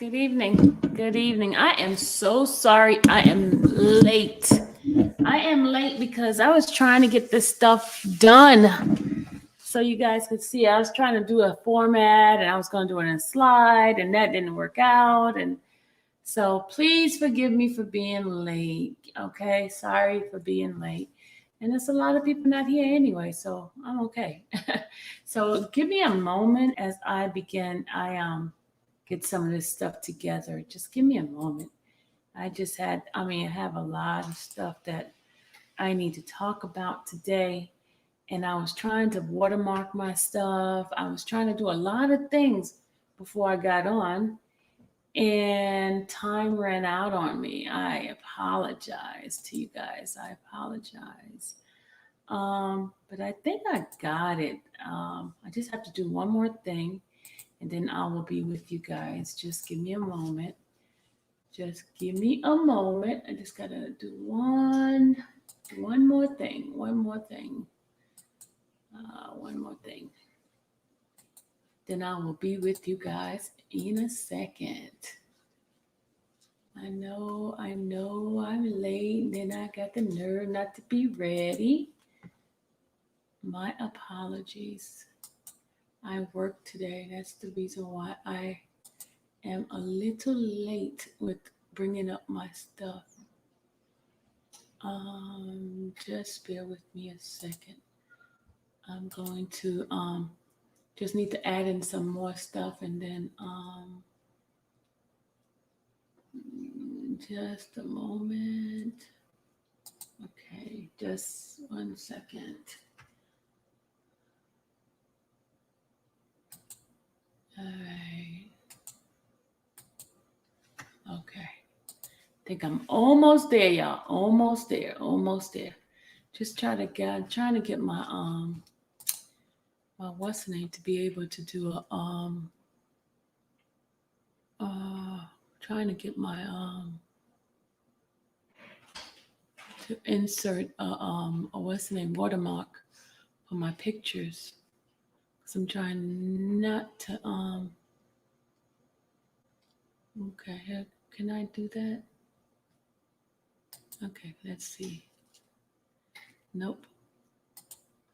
Good evening. Good evening. I am so sorry. I am late. I am late because I was trying to get this stuff done so you guys could see. I was trying to do a format and I was going to do it in a slide, and that didn't work out. And so please forgive me for being late. Okay. Sorry for being late. And there's a lot of people not here anyway, so I'm okay. So give me a moment as I begin. I get some of this stuff together. Just give me a moment. I have a lot of stuff that I need to talk about today. And I was trying to watermark my stuff. I was trying to do a lot of things before I got on, and time ran out on me. I apologize to you guys. I apologize. But I think I got it. I just have to do one more thing, and then I will be with you guys. Just give me a moment. Just give me a moment. I just gotta do one more thing. One more thing. Then I will be with you guys in a second. I know, I'm late, and then I got the nerve not to be ready. My apologies. I worked today. That's the reason why I am a little late with bringing up my stuff. Just bear with me a second. I'm going to just need to add in some more stuff, and then just a moment. Okay, just 1 second. All right. Okay. Think I'm almost there, y'all. Almost there. Almost there. Just trying to get my what's the name to be able to do a uh trying to get my to insert a what's the name watermark for my pictures. Cause I'm trying not to okay, can I do that? Okay, let's see. Nope.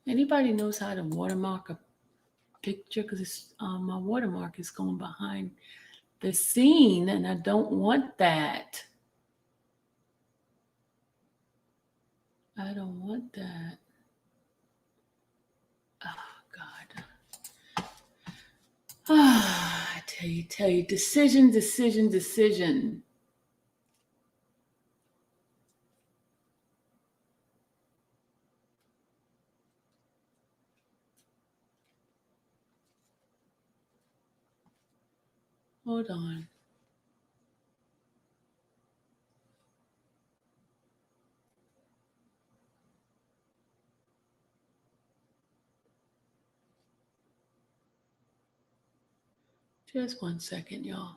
Anybody knows how to watermark a picture? Because it's my watermark is going behind the scene, and I don't want that. I don't want that. Oh God. I tell you, decision. Hold on. Just 1 second, y'all.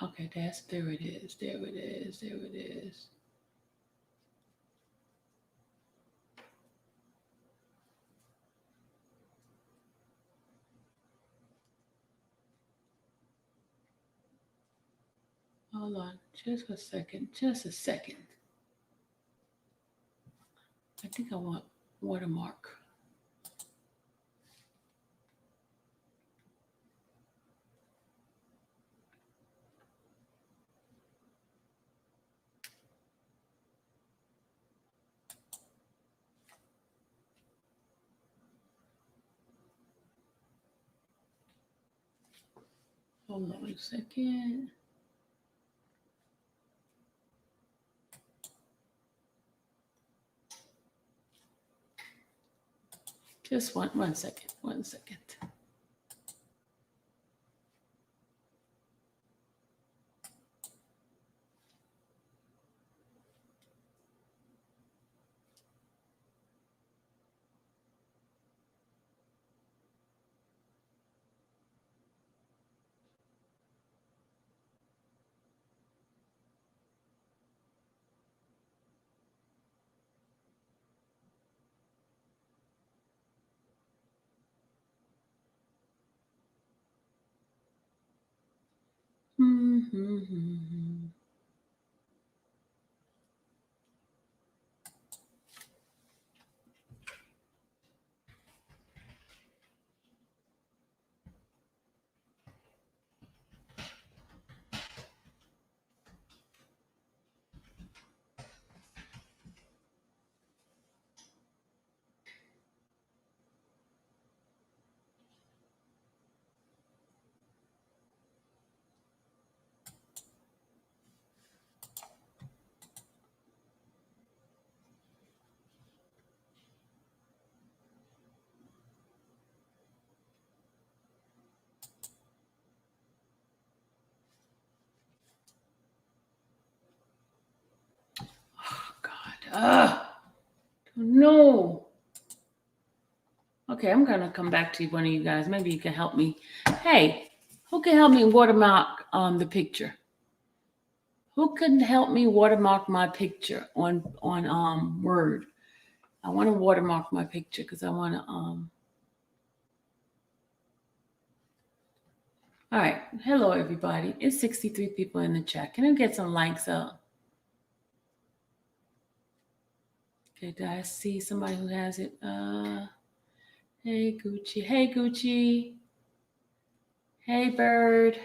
Okay, there it is. There it is. There it is. Hold on. Just a second. Just a second. I think I want watermark. Hold on a second. Just one second. 1 second. God. No. Okay, I'm gonna come back to one of you guys. Maybe you can help me. Hey, who can help me watermark the picture? Who can help me watermark my picture on Word? I want to watermark my picture because I want to All right. Hello, everybody. It's 63 people in the chat. Can I get some likes up? Okay, did I see somebody who has it? Hey, Gucci. Hey, Gucci. Hey, Bird.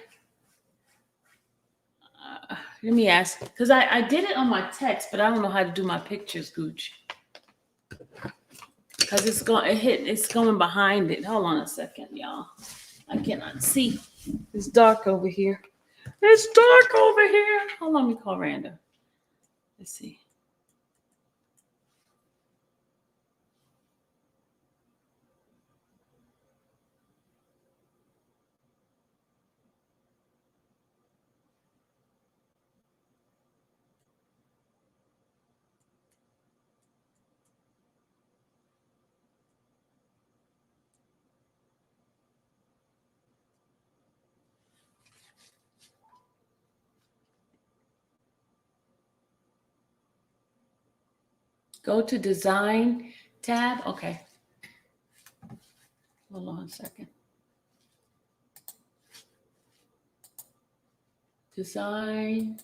Let me ask, because I did it on my text, but I don't know how to do my pictures, Gucci. Because it's going behind it. Hold on a second, y'all. I cannot see. It's dark over here. It's dark over here. Hold on, let me call Randa. Let's see. Go to design tab. Okay. Hold on a second. Design.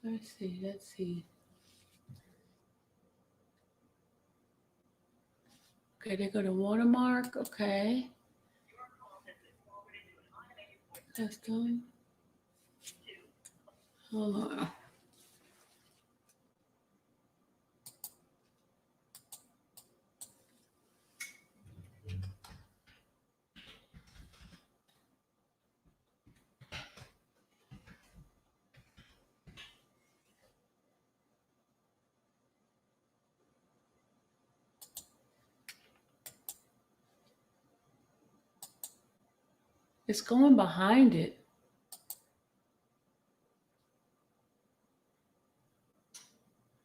Let's see. Okay, they go to watermark. Okay. That's done. Hold on. It's going behind it.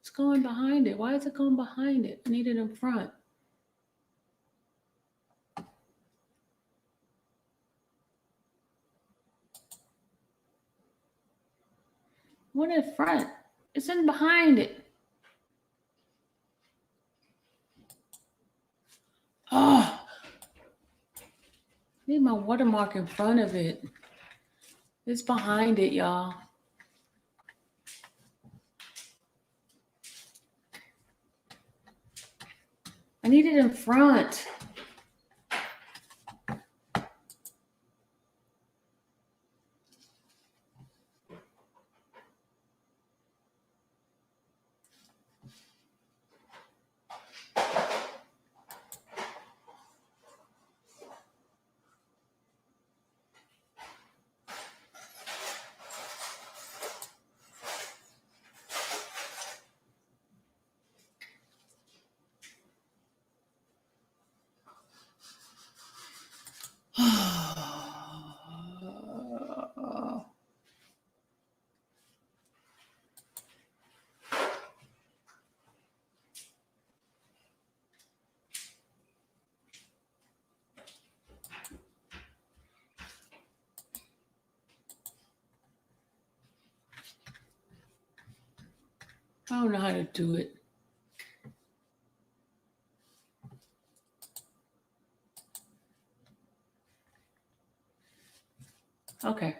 It's going behind it. Why is it going behind it? I need it in front. What in front? It's in behind it. Oh, I need my watermark in front of it. It's behind it, y'all. I need it in front. I don't know how to do it. Okay.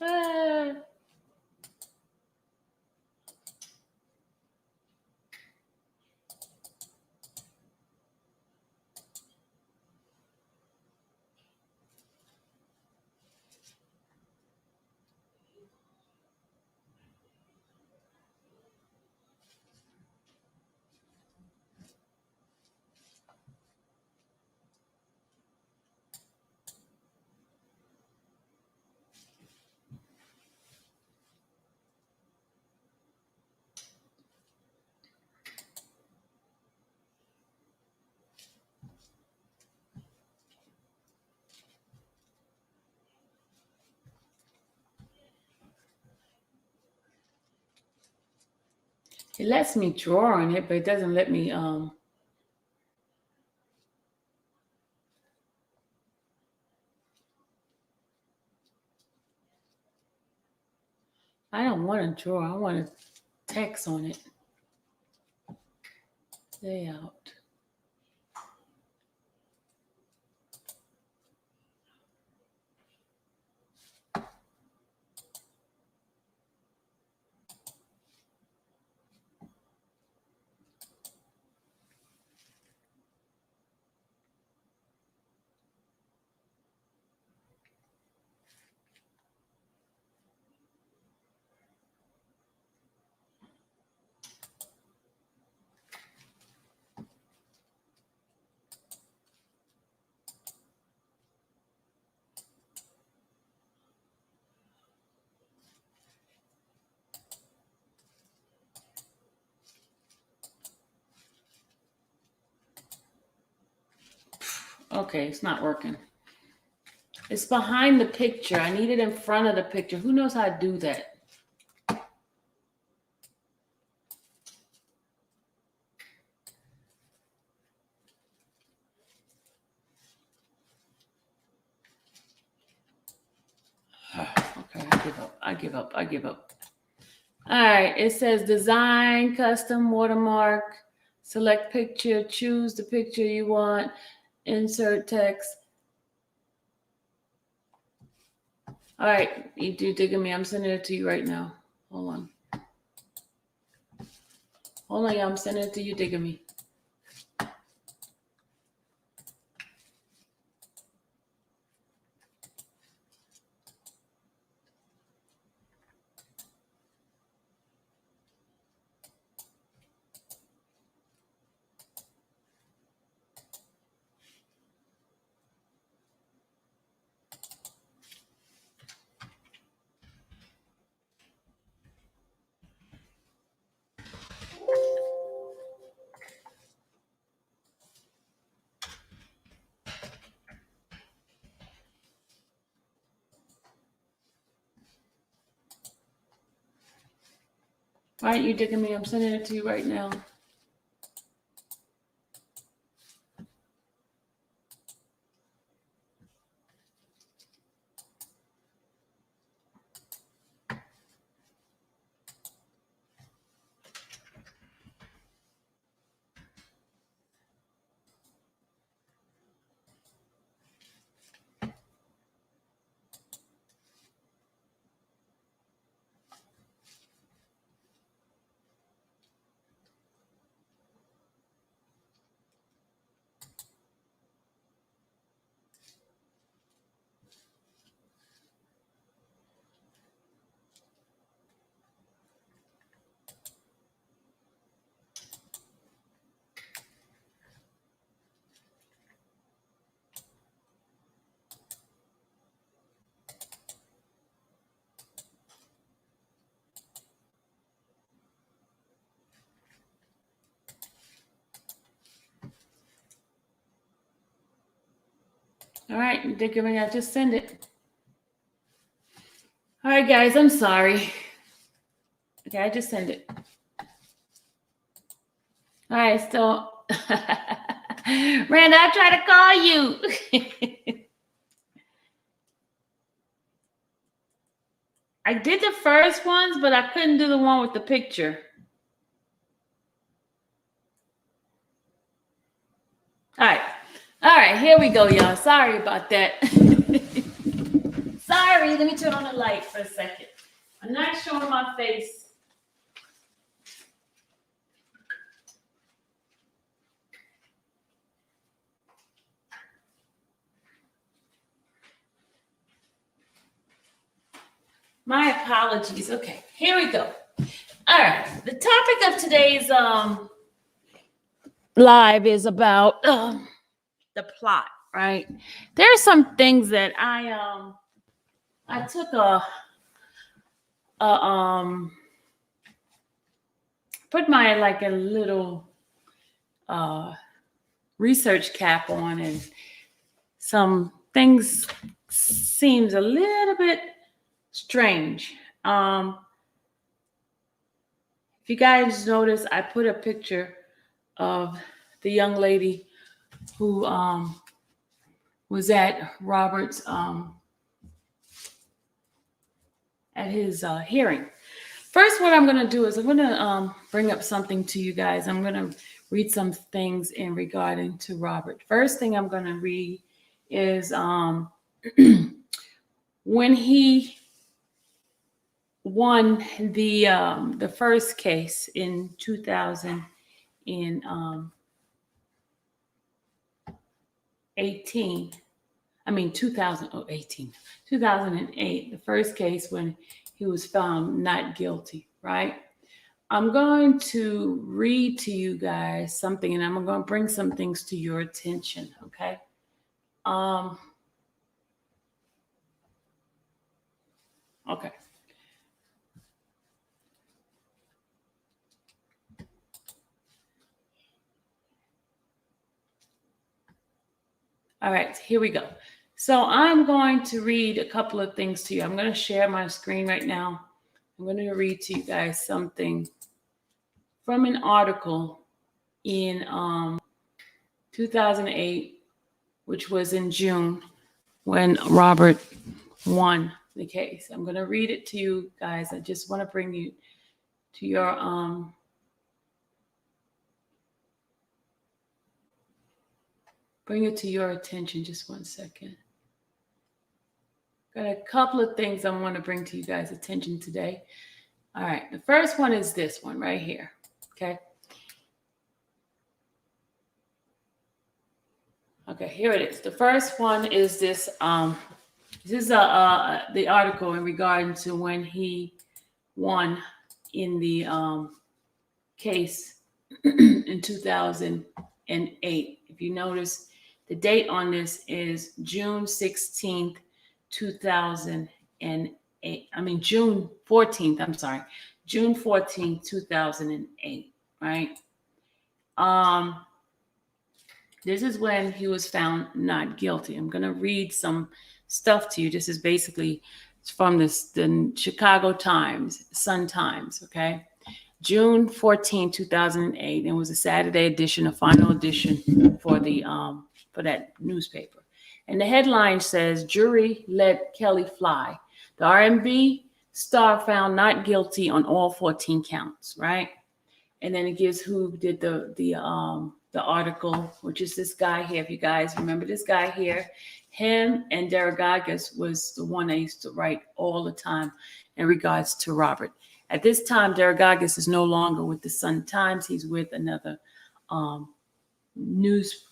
Ah. It lets me draw on it, but it doesn't let me I don't want to draw. I want to text on it. Layout. Okay, it's not working. It's behind the picture. I need it in front of the picture. Who knows how to do that? Okay, I give up. I give up. I give up. All right, it says design, custom watermark, select picture, choose the picture you want, insert text. All right, you do digging me. I'm sending it to you right now. Hold on. Hold on, I'm sending it to you, digging me. All right, you digging me. I'm sending it to you right now. All right, they're giving out. Just send it. All right, guys, I'm sorry. Okay, I just send it. All right, so Randa, I tried to call you. I did the first ones, but I couldn't do the one with the picture. All right, here we go, y'all. Sorry about that. Sorry, let me turn on the light for a second. I'm not showing my face. My apologies. Okay, here we go. All right, the topic of today's live is about the plot, right? There are some things that I took put my like a little research cap on, and some things seems a little bit strange. If you guys notice, I put a picture of the young lady who was at Robert's at his hearing. First, what I'm going to do is I'm going to bring up something to you guys. I'm going to read some things in regarding to Robert. First thing I'm going to read is when he won the first case in 2008, the first case when he was found not guilty, right? I'm going to read to you guys something, and I'm going to bring some things to your attention, okay? Okay. All right, here we go. So I'm going to read a couple of things to you. I'm going to share my screen right now. I'm going to read to you guys something from an article in 2008, which was in June when Robert won the case. I'm going to read it to you guys. I just want to bring you to your bring it to your attention. Just 1 second. Got a couple of things I want to bring to you guys' attention today. All right, the first one is this one right here. Okay. Okay, here it is. The first one is this. This is the article in regard to when he won in the case in 2008. If you notice, the date on this is June 16th, 2008. I mean, June 14th. I'm sorry, June 14th, 2008. Right. This is when he was found not guilty. I'm going to read some stuff to you. This is basically from the Chicago Times, Sun Times, okay? June 14, 2008. It was a Saturday edition, a final edition for the for that newspaper. And the headline says, "Jury let Kelly fly. The R&B star found not guilty on all 14 counts," right? And then it gives who did the article, which is this guy here. If you guys remember this guy here, him and Deragagas was the one I used to write all the time in regards to Robert. At this time, Deragagas is no longer with the Sun Times. He's with another newspaper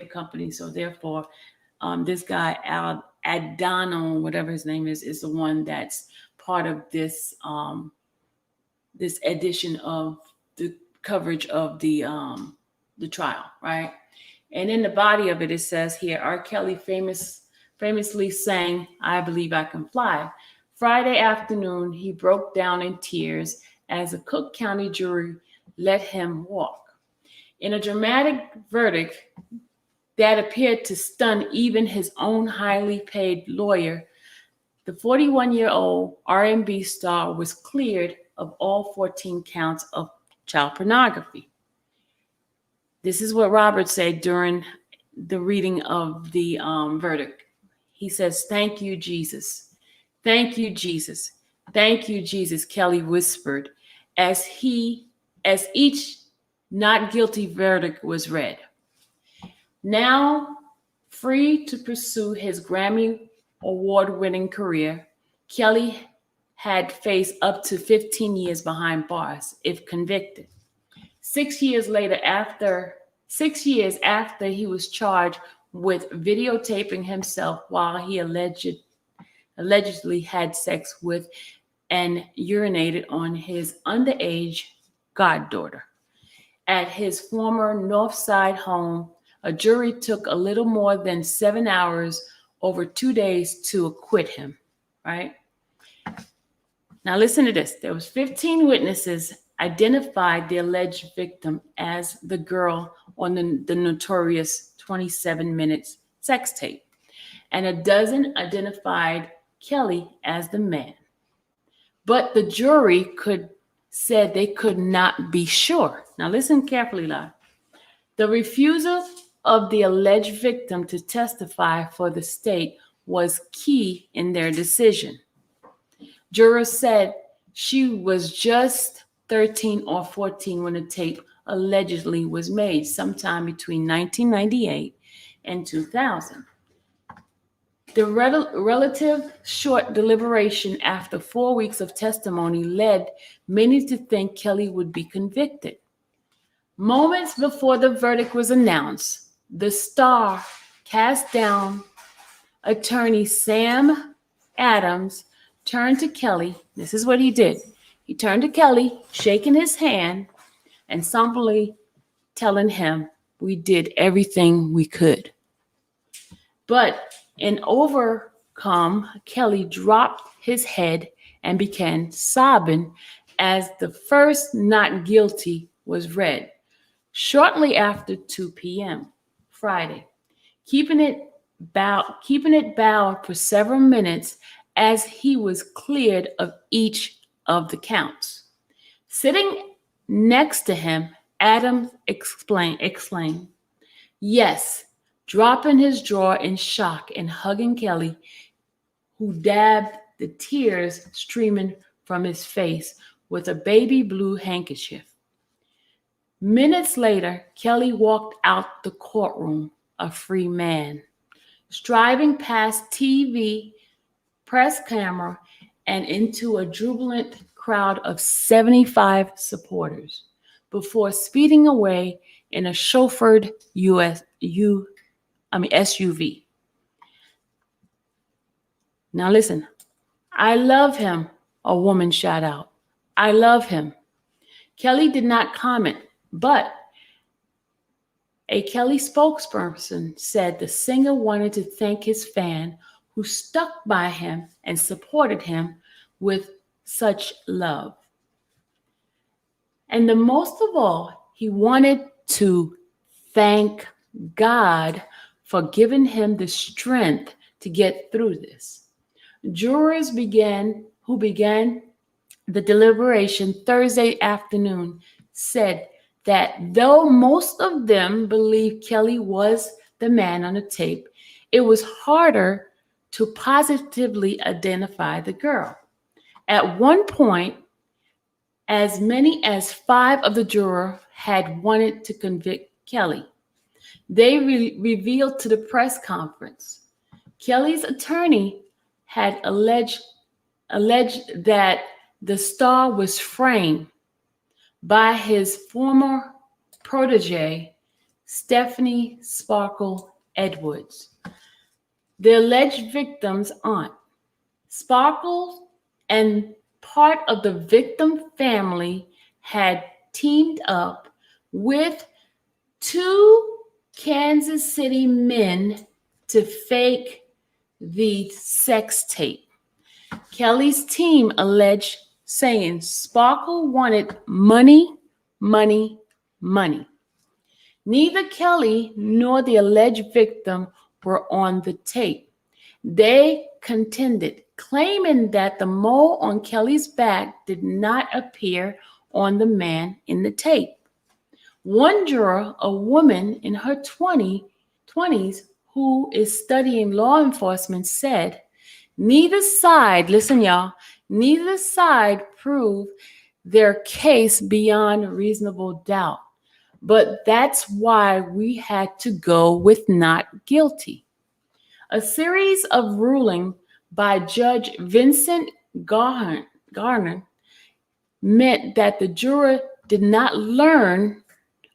company. So therefore, this guy, Adano, whatever his name is the one that's part of this this edition of the coverage of the trial, right? And in the body of it, it says here, R. Kelly famously sang, "I Believe I Can Fly." Friday afternoon, he broke down in tears as a Cook County jury let him walk. In a dramatic verdict, that appeared to stun even his own highly paid lawyer. The 41-year-old R&B star was cleared of all 14 counts of child pornography. This is what Robert said during the reading of the verdict. He says, "Thank you, Jesus. Thank you, Jesus. Thank you, Jesus," Kelly whispered as each not guilty verdict was read. Now free to pursue his Grammy award-winning career, Kelly had faced up to 15 years behind bars if convicted. 6 years after he was charged with videotaping himself while he allegedly had sex with and urinated on his underage goddaughter. At his former Northside home, a jury took a little more than 7 hours over 2 days to acquit him, right? Now listen to this. There was 15 witnesses identified the alleged victim as the girl on the notorious 27 minutes sex tape, and a dozen identified Kelly as the man. But the jury said they could not be sure. Now listen carefully, love. The refusal of the alleged victim to testify for the state was key in their decision. Jurors said she was just 13 or 14 when the tape allegedly was made, sometime between 1998 and 2000. The relative short deliberation after 4 weeks of testimony led many to think Kelly would be convicted. Moments before the verdict was announced, the star cast down attorney Sam Adams turned to Kelly. This is what he did. He turned to Kelly, shaking his hand and solemnly telling him, "We did everything we could." But in overcome, Kelly dropped his head and began sobbing as the first not guilty was read shortly after 2 p.m. Friday, keeping it bowed for several minutes as he was cleared of each of the counts. Sitting next to him, Adams exclaimed, "Yes," dropping his jaw in shock and hugging Kelly, who dabbed the tears streaming from his face with a baby blue handkerchief. Minutes later, Kelly walked out the courtroom, a free man, striving past TV, press camera, and into a jubilant crowd of 75 supporters before speeding away in a chauffeured SUV. Now listen, "I love him," a woman shouted out. "I love him." Kelly did not comment, but a Kelly spokesperson said the singer wanted to thank his fan who stuck by him and supported him with such love. And the most of all, he wanted to thank God for giving him the strength to get through this. Jurors who began the deliberation Thursday afternoon said that though most of them believed Kelly was the man on the tape, it was harder to positively identify the girl. At one point, as many as 5 of the jurors had wanted to convict Kelly. They revealed to the press conference. Kelly's attorney had alleged that the star was framed by his former protege, Stephanie Sparkle Edwards, the alleged victim's aunt. Sparkle and part of the victim family had teamed up with 2 Kansas City men to fake the sex tape. Kelly's team alleged, saying Sparkle wanted money, money, money. Neither Kelly nor the alleged victim were on the tape. They contended, claiming that the mole on Kelly's back did not appear on the man in the tape. One juror, a woman in her 20s who is studying law enforcement, said, neither side, listen, y'all, neither side proved their case beyond reasonable doubt. But that's why we had to go with not guilty. A series of rulings by Judge Vincent Garner meant that the juror did not learn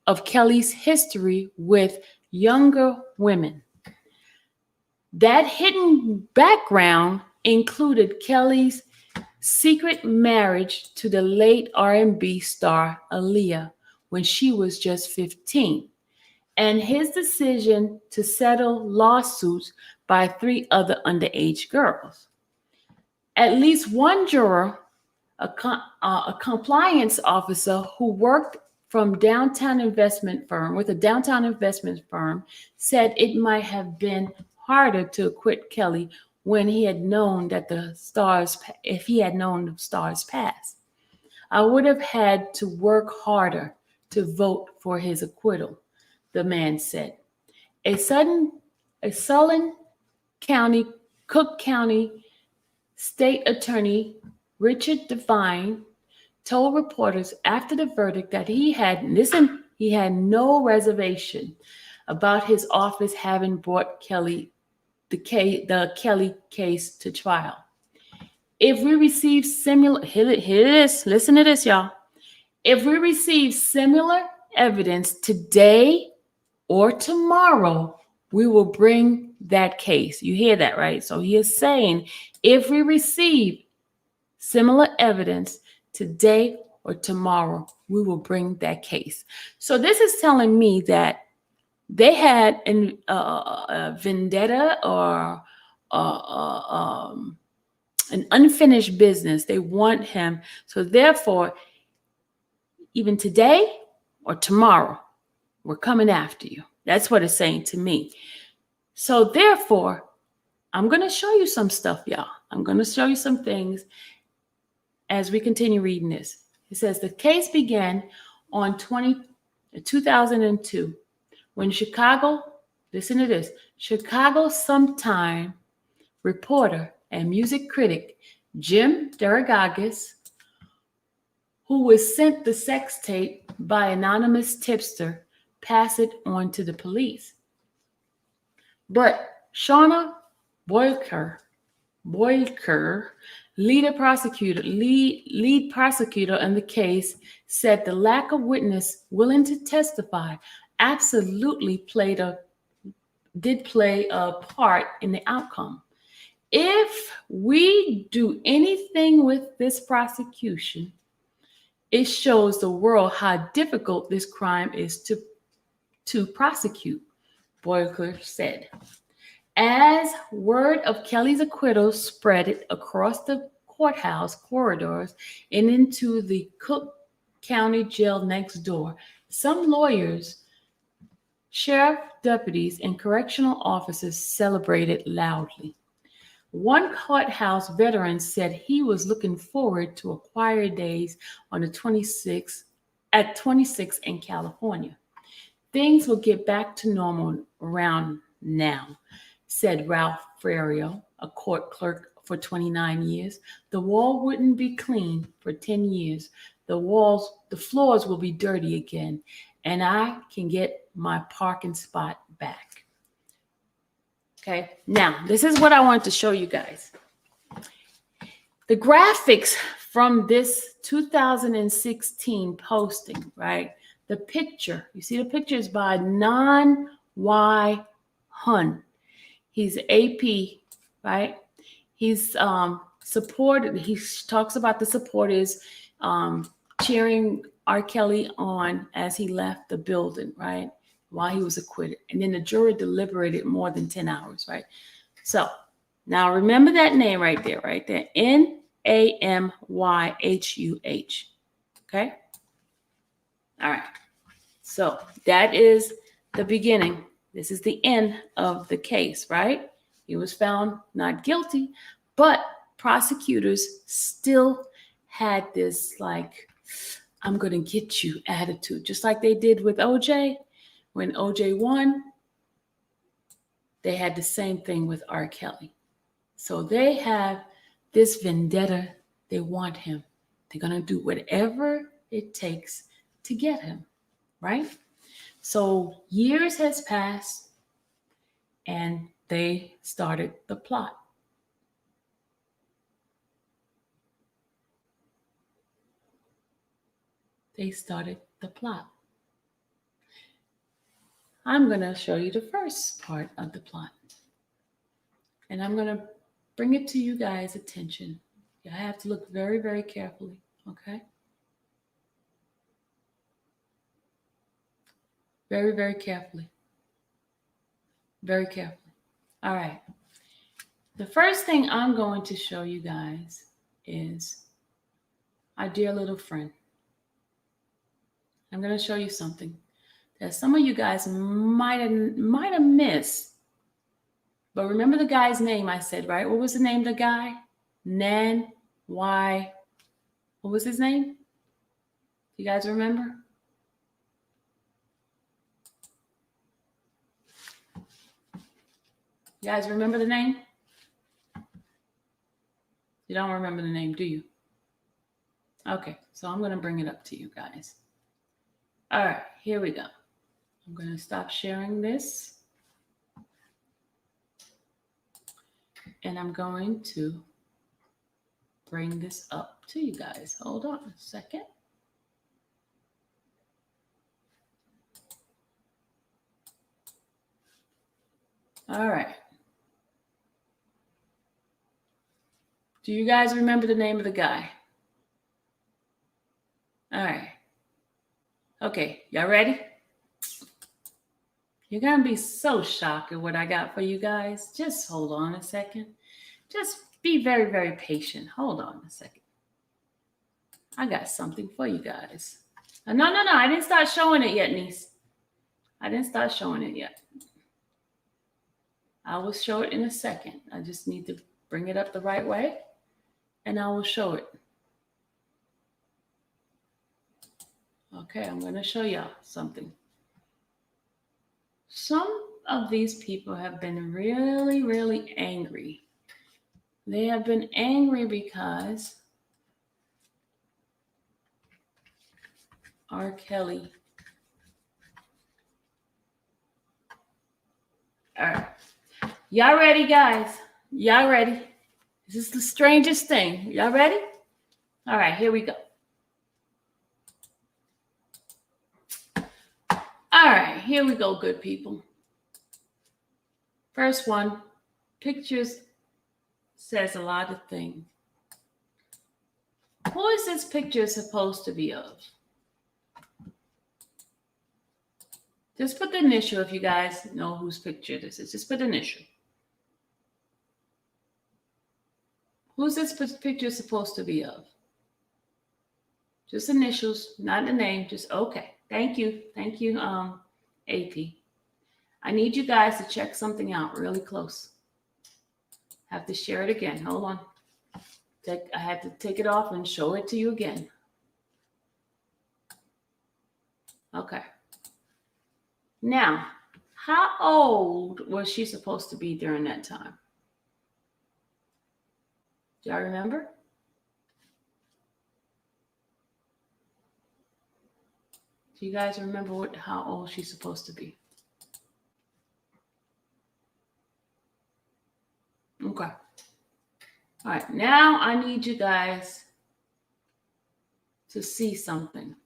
of Kelly's history with younger women. That hidden background included Kelly's secret marriage to the late R&B star Aaliyah when she was just 15, and his decision to settle lawsuits by 3 other underage girls. At least one juror, a compliance officer who worked with a downtown investment firm, said it might have been harder to acquit Kelly when he had known that the stars past. I would have had to work harder to vote for his acquittal, the man said. A Sullivan County, Cook County State Attorney Richard Devine told reporters after the verdict that he had no reservation about his office having brought the Kelly case to trial. If we receive similar, listen to this, y'all. If we receive similar evidence today or tomorrow, we will bring that case. You hear that, right? So he is saying, if we receive similar evidence today or tomorrow, we will bring that case. So this is telling me that they had a vendetta or an unfinished business. They want him. So therefore, even today or tomorrow, we're coming after you. That's what it's saying to me. So therefore, I'm going to show you some stuff, y'all. I'm going to show you some things as we continue reading this. It says the case began on 2002 when Chicago, listen to this, Chicago Sun-Times reporter and music critic Jim Deragagis, who was sent the sex tape by anonymous tipster, passed it on to the police. But Shauna Boyker, lead prosecutor in the case, said the lack of witness willing to testify absolutely did play a part in the outcome. If we do anything with this prosecution, it shows the world how difficult this crime is to prosecute, Boyker said. As word of Kelly's acquittal spread across the courthouse corridors and into the Cook County Jail next door, some lawyers, sheriff deputies, and correctional officers celebrated loudly. One courthouse veteran said he was looking forward to a quiet days on the 26th in California. Things will get back to normal around now, said Ralph Ferriero, a court clerk for 29 years. The wall wouldn't be clean for 10 years. The floors will be dirty again, and I can get my parking spot back. Okay, now this is what I want to show you guys. The graphics from this 2016 posting, right? The picture, you see the picture is by Nan Y. Hun. He's AP, right? He's supported, he talks about the supporters cheering R. Kelly on as he left the building, right? While he was acquitted. And then the jury deliberated more than 10 hours, right? So now remember that name right there, Namyhuh. Okay? All right. So that is the beginning. This is the end of the case, right? He was found not guilty, but prosecutors still had this like, I'm going to get you attitude, just like they did with OJ. When OJ won, they had the same thing with R. Kelly. So they have this vendetta. They want him. They're going to do whatever it takes to get him, right? So years has passed and they started the plot. They started the plot. I'm going to show you the first part of the plot. And I'm going to bring it to you guys' attention. You have to look very, very carefully, okay? Very, very carefully. Very carefully. All right. The first thing I'm going to show you guys is our dear little friend. I'm going to show you something that some of you guys might have missed. But remember the guy's name I said, right? What was the name of the guy? Nan Y. What was his name? You guys remember? You guys remember the name? You don't remember the name, do you? Okay, so I'm going to bring it up to you guys. All right, here we go. I'm going to stop sharing this. And I'm going to bring this up to you guys. Hold on a second. All right. Do you guys remember the name of the guy? All right. Okay, y'all ready? You're going to be so shocked at what I got for you guys. Just hold on a second. Just be very, very patient. Hold on a second. I got something for you guys. No. I didn't start showing it yet, niece. I didn't start showing it yet. I will show it in a second. I just need to bring it up the right way, and I will show it. Okay, I'm going to show y'all something. Some of these people have been really, really angry. They have been angry because R. Kelly. All right. Y'all ready, guys? Y'all ready? This is the strangest thing. Y'all ready? All right, here we go. All right, here we go, good people. First one, pictures says a lot of things. Who is this picture supposed to be of? Just put the initial if you guys know whose picture this is. Just put the initial. Who's this picture supposed to be of? Just initials, not the name. Just okay. Thank you. Thank you, AP. I need you guys to check something out really close. Have to share it again. Hold on. I had to take it off and show it to you again. Okay. Now, how old was she supposed to be during that time? Do y'all remember? Do you guys remember how old she's supposed to be? Okay. All right. Now I need you guys to see something.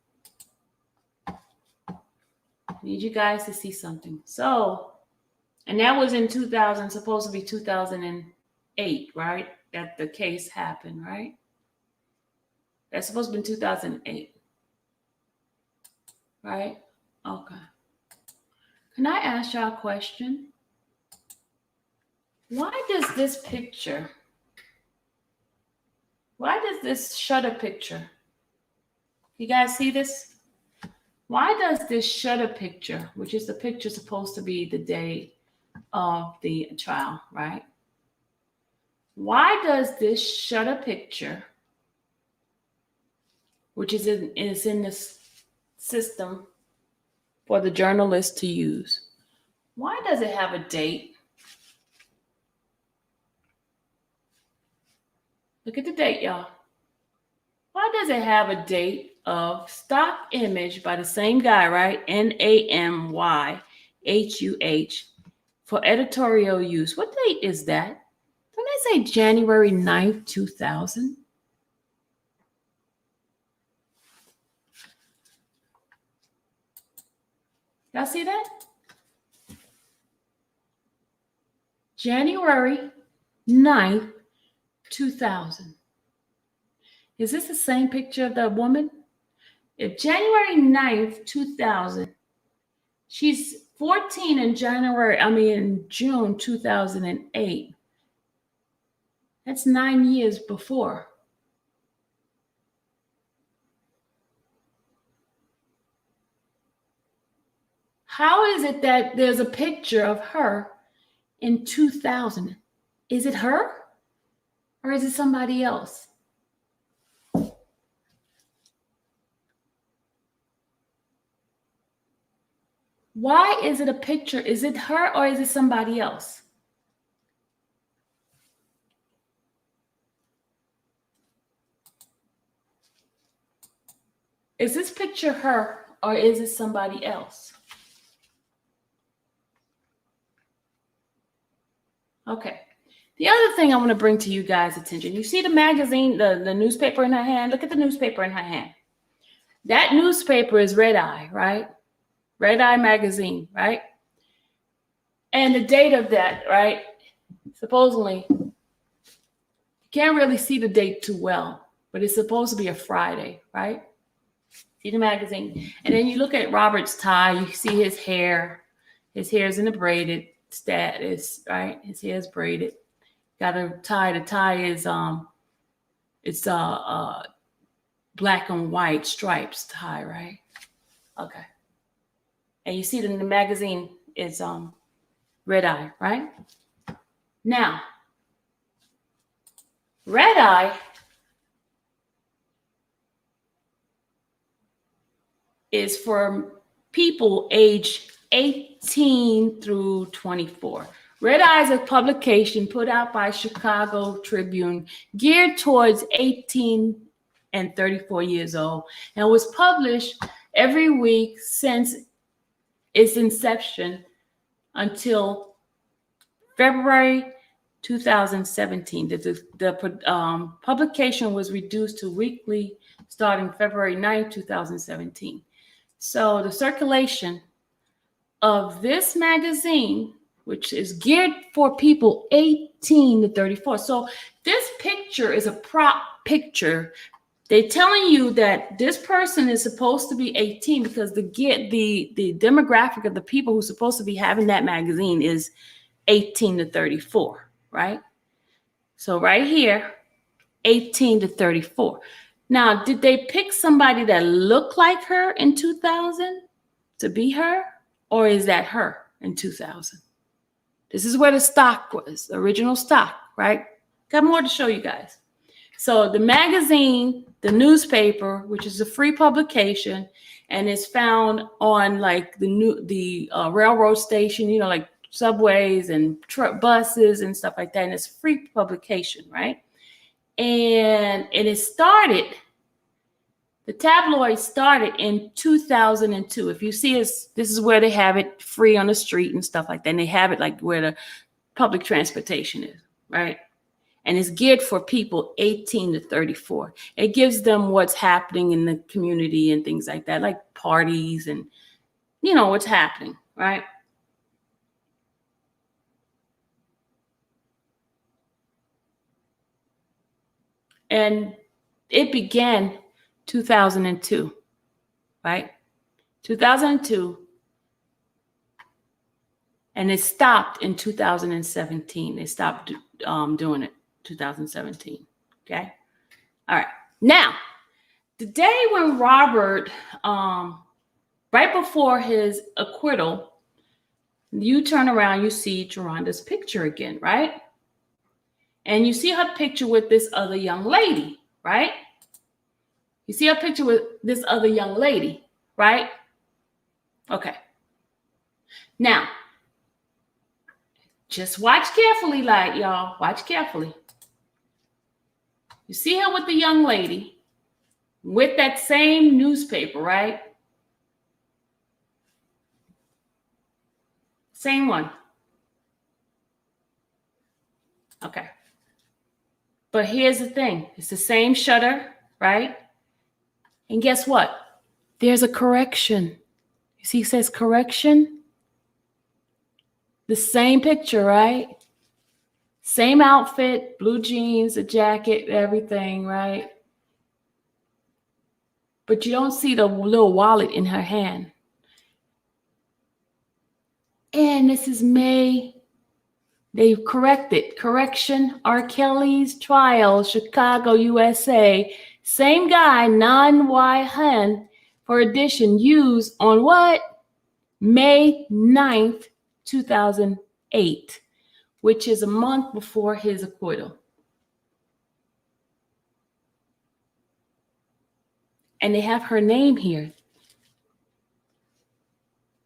I need you guys to see something. So, and that was in 2000, supposed to be 2008, right? That the case happened, right? That's supposed to be 2008. Right? Okay. Can I ask y'all a question? Why does this shutter picture, you guys see this? Why does this shutter picture, which is the picture supposed to be the day of the trial, right? Why does this shutter picture, which is in this system for the journalist to use, why does it have a date? Look at the date, y'all. Why does it have a date of stock image by the same guy, right? Namyhuh for editorial use. What date is that? Don't I say January 9th, 2000? Y'all see that? January 9th, 2000. Is this the same picture of the woman? If January 9th, 2000, she's 14 in June 2008. That's 9 years before. How is it that there's a picture of her in 2000? Is it her or is it somebody else? Why is it a picture? Is it her or is it somebody else? Is this picture her or is it somebody else? Okay. The other thing I want to bring to you guys' attention, you see the magazine, the newspaper in her hand? Look at the newspaper in her hand. That newspaper is Red Eye, right? Red Eye magazine, right? And the date of that, right? Supposedly, you can't really see the date too well, but it's supposed to be a Friday, right? See the magazine. And then you look at Robert's tie, you see his hair. His hair's in a braided status, right? His hair's braided. Got a tie. The tie is it's black and white stripes tie, right? Okay. And you see that in the magazine is Red Eye, right? Now, Red Eye is for people age 18 through 24. Red Eye is a publication put out by Chicago Tribune geared towards 18 and 34 years old and was published every week since its inception until February 2017. The publication was reduced to weekly starting February 9, 2017. So the circulation of this magazine, which is geared for people 18 to 34. So this picture is a prop picture. They're telling you that this person is supposed to be 18 because the demographic of the people who's supposed to be having that magazine is 18 to 34, right? So right here, 18 to 34. Now, did they pick somebody that looked like her in 2000 to be her? Or is that her in 2000? This is where the stock was, the original stock, right? Got more to show you guys. So the magazine, the newspaper, which is a free publication, and it's found on like the railroad station, you know, like subways and buses and stuff like that. And it's a free publication, right? And it started. The tabloid started in 2002. If you see this is where they have it free on the street and stuff like that. And they have it like where the public transportation is, right? And it's geared for people 18 to 34. It gives them what's happening in the community and things like that, like parties and, you know, what's happening, right? And it began 2002, right? 2002. And it stopped in 2017. They stopped doing it 2017. Okay. All right. Now, the day when Robert Right before his acquittal, you turn around, you see Geronda's picture again, right? And you see her picture with this other young lady, right? You see her picture with this other young lady, right? Okay. Now, just watch carefully, like y'all, watch carefully. You see her with the young lady with that same newspaper, right? Same one. Okay. But here's the thing. It's the same shutter, right? And guess what? There's a correction. You see, it says correction. The same picture, right? Same outfit, blue jeans, a jacket, everything, right? But you don't see the little wallet in her hand. And this is May. They've corrected. Correction, R. Kelly's trial, Chicago, USA. Same guy, Nan Y Han, for addition, used on what? May 9th, 2008, which is a month before his acquittal. And they have her name here.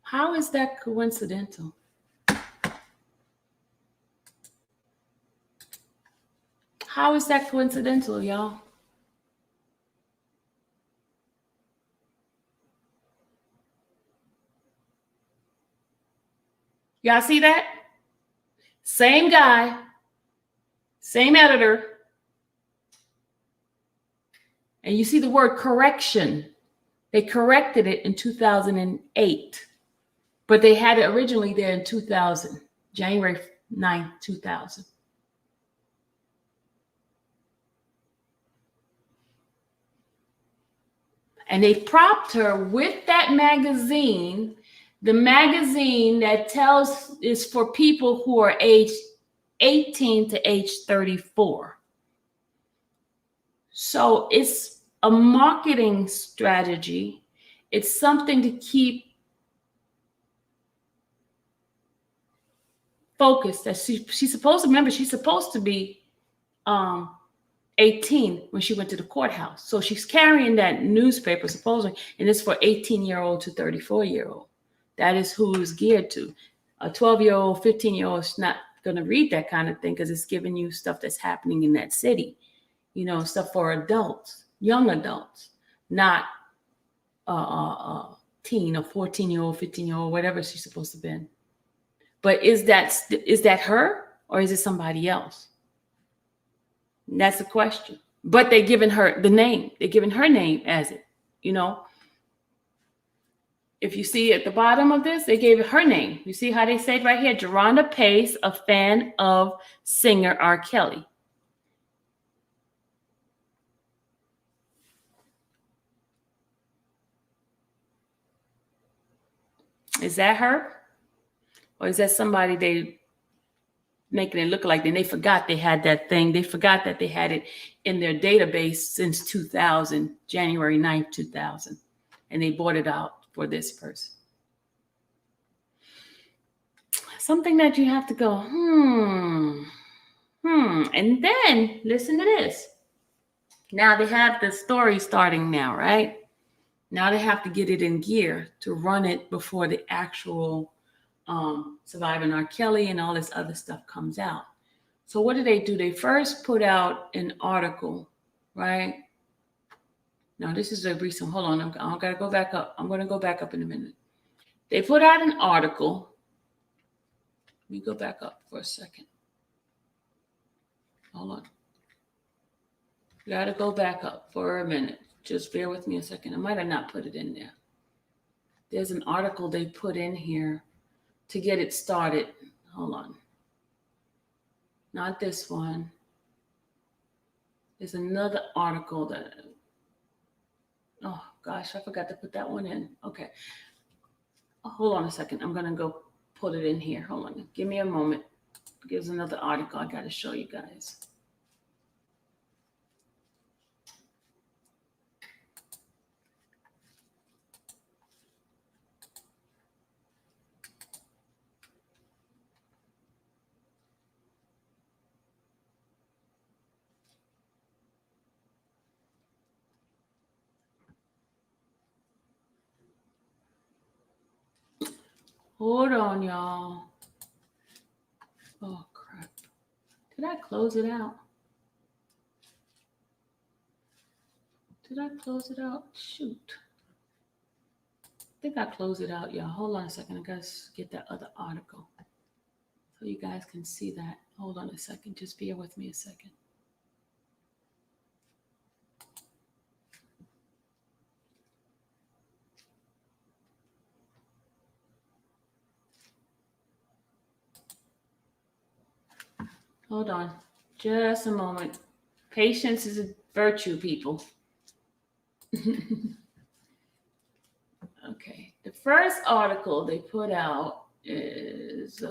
How is that coincidental? How is that coincidental, y'all? Y'all see that? Same guy, same editor. And you see the word correction. They corrected it in 2008, but they had it originally there in 2000, January 9th, 2000. And they propped her with that magazine, the magazine that tells is for people who are aged 18 to age 34. So it's a marketing strategy. It's something to keep focused. That she's supposed to remember. She's supposed to be 18 when she went to the courthouse. So she's carrying that newspaper, supposedly, and it's for 18-year-old to 34-year-old. That is who it's geared to. A 12-year-old, 15-year-old is not going to read that kind of thing because it's giving you stuff that's happening in that city. You know, stuff for adults, young adults, not teen or 14-year-old, 15-year-old, whatever she's supposed to be. But is that her or is it somebody else? And that's the question. But they're giving her the name. They're giving her name as it, you know. If you see at the bottom of this, they gave her name. You see how they say it right here? Geronda Pace, a fan of singer R. Kelly. Is that her? Or is that somebody they making it look like? Then they forgot they had that thing. They forgot that they had it in their database since 2000, January 9th, 2000. And they bought it out for this person. Something that you have to go, And then listen to this. Now they have the story starting now, right? Now they have to get it in gear to run it before the actual Surviving R. Kelly and all this other stuff comes out. So what do? They first put out an article, right? Now this is a recent, hold on, I'm gonna go back up. I'm gonna go back up in a minute. They put out an article. Let me go back up for a second. Hold on. Gotta go back up for a minute. Just bear with me a second. I might have not put it in there. There's an article they put in here to get it started. Hold on. Not this one. There's another article that, oh gosh, I forgot to put that one in. Okay. Hold on a second. I'm going to go put it in here. Hold on. Give me a moment. There's another article I got to show you guys. Hold on, y'all. Oh, crap. Did I close it out? Did I close it out? Shoot. I think I closed it out, y'all. Hold on a second. I got to get that other article so you guys can see that. Hold on a second. Just bear with me a second. Hold on. Just a moment. Patience is a virtue, people. Okay. The first article they put out is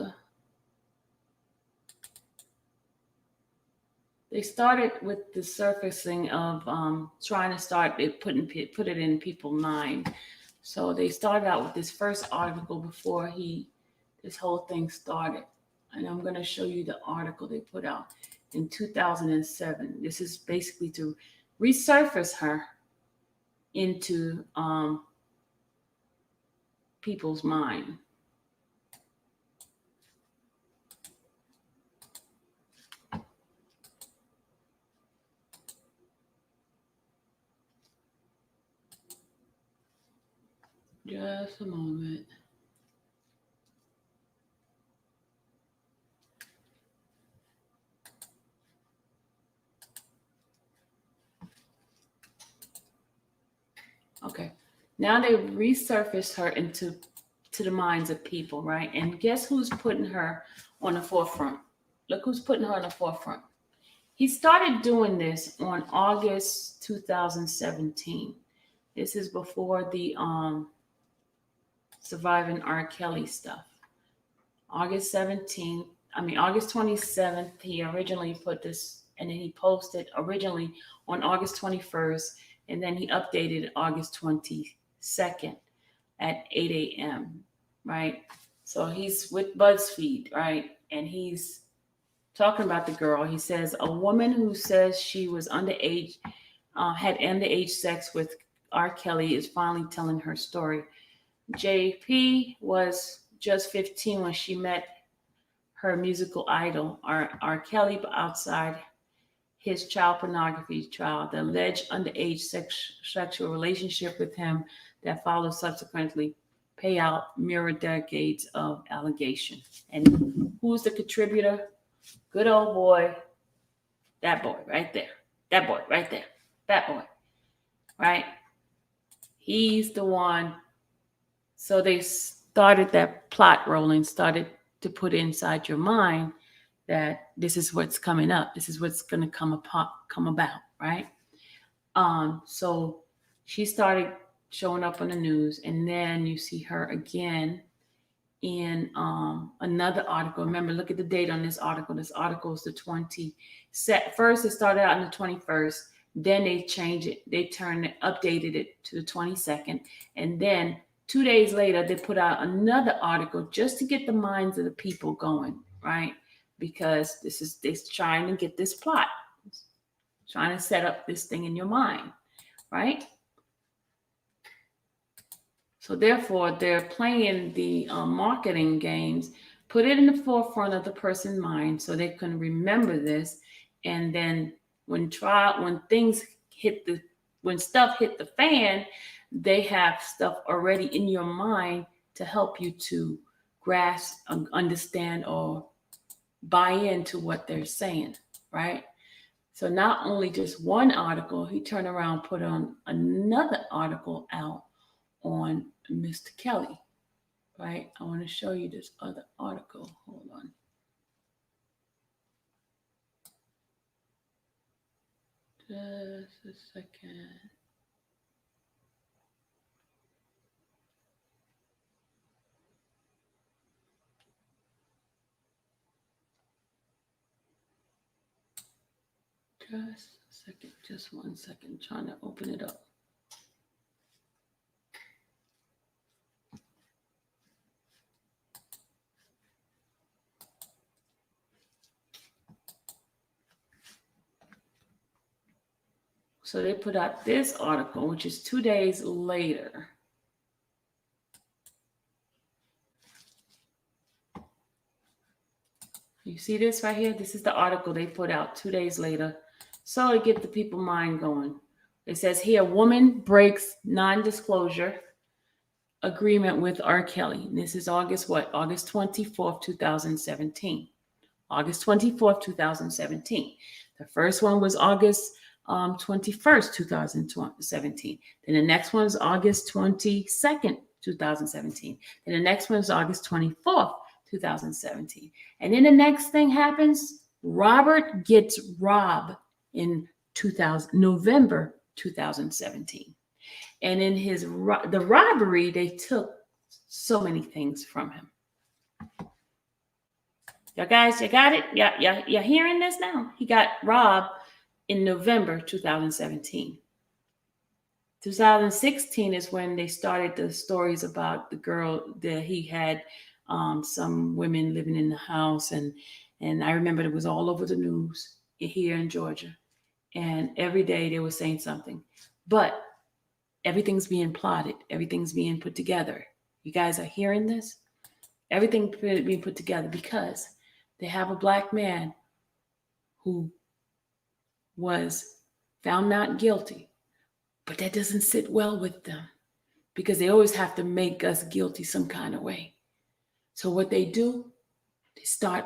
they started with the surfacing of trying to start it put it in people's mind. So they started out with this first article before this whole thing started. And I'm going to show you the article they put out in 2007. This is basically to resurface her into people's mind. Just a moment. Okay. Now they resurfaced her into the minds of people, right? And guess who's putting her on the forefront? Look who's putting her on the forefront. He started doing this on August 2017. This is before the surviving R. Kelly stuff. August 27th, he originally put this, and then he posted originally on August 21st, and then he updated August 22nd at 8 a.m., right? So he's with BuzzFeed, right? And he's talking about the girl. He says, a woman who says she was underage, had underage sex with R. Kelly is finally telling her story. JP was just 15 when she met her musical idol, R. Kelly, outside his child pornography trial. The alleged underage sexual relationship with him that followed subsequently pay out mirror decades of allegation. And who's the contributor? Good old boy. That boy right there. That boy right there. That boy. Right? He's the one. So they started that plot rolling, started to put inside your mind that this is what's coming up. This is what's going to come about, right? So she started showing up on the news, and then you see her again in another article. Remember, look at the date on this article. This article is the 20. First, it started out on the 21st. Then they changed it. They updated it to the 22nd, and then 2 days later, they put out another article just to get the minds of the people going, right? Because they're trying to get this plot, trying to set up this thing in your mind, right? So therefore, they're playing the marketing games, put it in the forefront of the person's mind so they can remember this. And then when stuff hit the fan, they have stuff already in your mind to help you to grasp, understand, or buy into what they're saying, right? So not only just one article, he turned around, put on another article out on Mr. Kelly, right? I want to show you this other article. Hold on. Just a second. Just a second. Just 1 second. Trying to open it up. So they put out this article, which is 2 days later. You see this right here? This is the article they put out 2 days later. So to get the people mind going. It says here, woman breaks non-disclosure agreement with R. Kelly. And this is August what? August 24th, 2017. August 24th, 2017. The first one was August 21st, 2017. Then the next one is August 22nd, 2017. Then the next one is August 24th, 2017. And then the next thing happens, Robert gets robbed in November 2017. And in the robbery, they took so many things from him. Y'all guys, you got it? Yeah, you're hearing this now? He got robbed in November 2017. 2016 is when they started the stories about the girl that he had some women living in the house. And I remember it was all over the news here in Georgia. And every day they were saying something. But everything's being plotted. Everything's being put together. You guys are hearing this? Everything being put together because they have a black man who was found not guilty, but that doesn't sit well with them because they always have to make us guilty some kind of way. So what they do, they start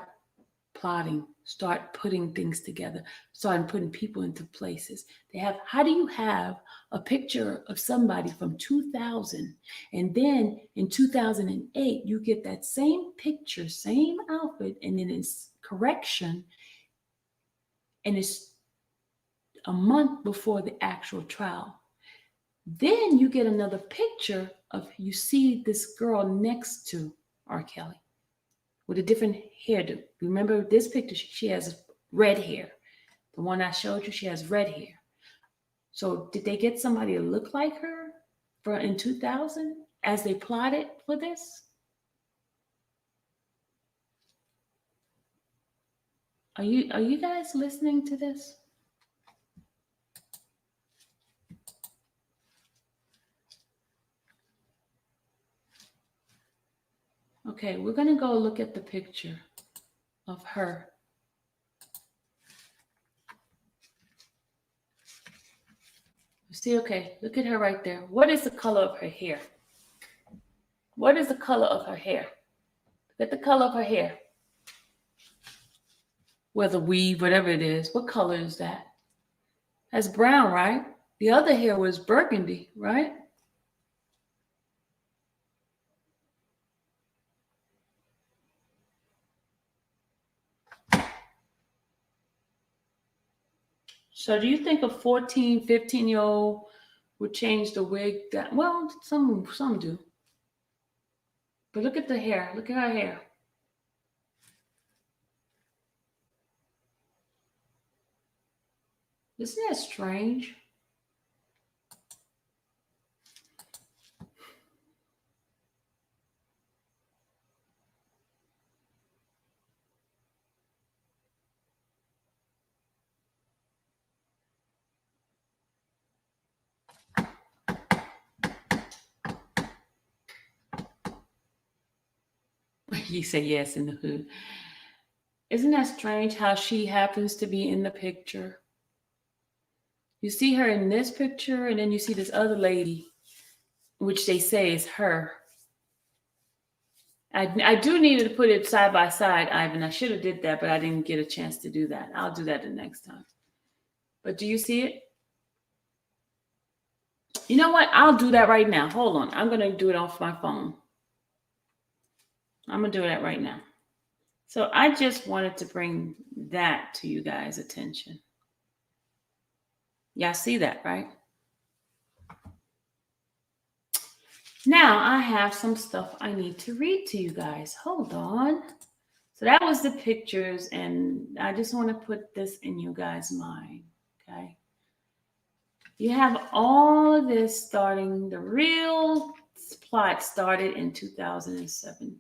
plotting, start putting things together, start putting people into places. How do you have a picture of somebody from 2000 and then in 2008 you get that same picture, same outfit, and then it's correction and it's a month before the actual trial. Then you get another picture of, you see this girl next to R. Kelly with a different hairdo. Remember this picture, she has red hair. The one I showed you, she has red hair. So did they get somebody to look like her in 2000 as they plotted for this? Are you guys listening to this? Okay, we're going to go look at the picture of her. See, okay, look at her right there. What is the color of her hair? What is the color of her hair? Look at the color of her hair. Whether weave, whatever it is, what color is that? That's brown, right? The other hair was burgundy, right? So do you think a 14, 15-year-old would change the wig? Well, some do. But look at the hair. Look at her hair. Isn't that strange? You say yes in the hood. Isn't that strange how she happens to be in the picture? You see her in this picture, and then you see this other lady, which they say is her. I do need to put it side by side, Ivan. I should have did that, but I didn't get a chance to do that. I'll do that the next time. But do you see it? You know what? I'll do that right now. Hold on. I'm going to do it off my phone. I'm going to do that right now. So I just wanted to bring that to you guys' attention. Y'all see that, right? Now I have some stuff I need to read to you guys. Hold on. So that was the pictures, and I just want to put this in you guys' mind, okay? You have all of this starting, the real plot started in 2017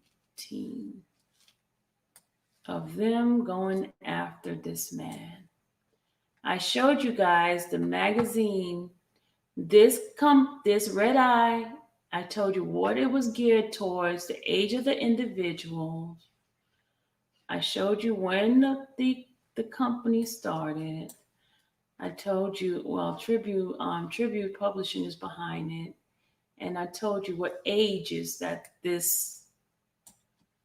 of them going after this man. I showed you guys the magazine, this Red Eye. I told you what it was geared towards, the age of the individual. I showed you when the company started. I told you, well, Tribute Publishing is behind it, and I told you what ages that this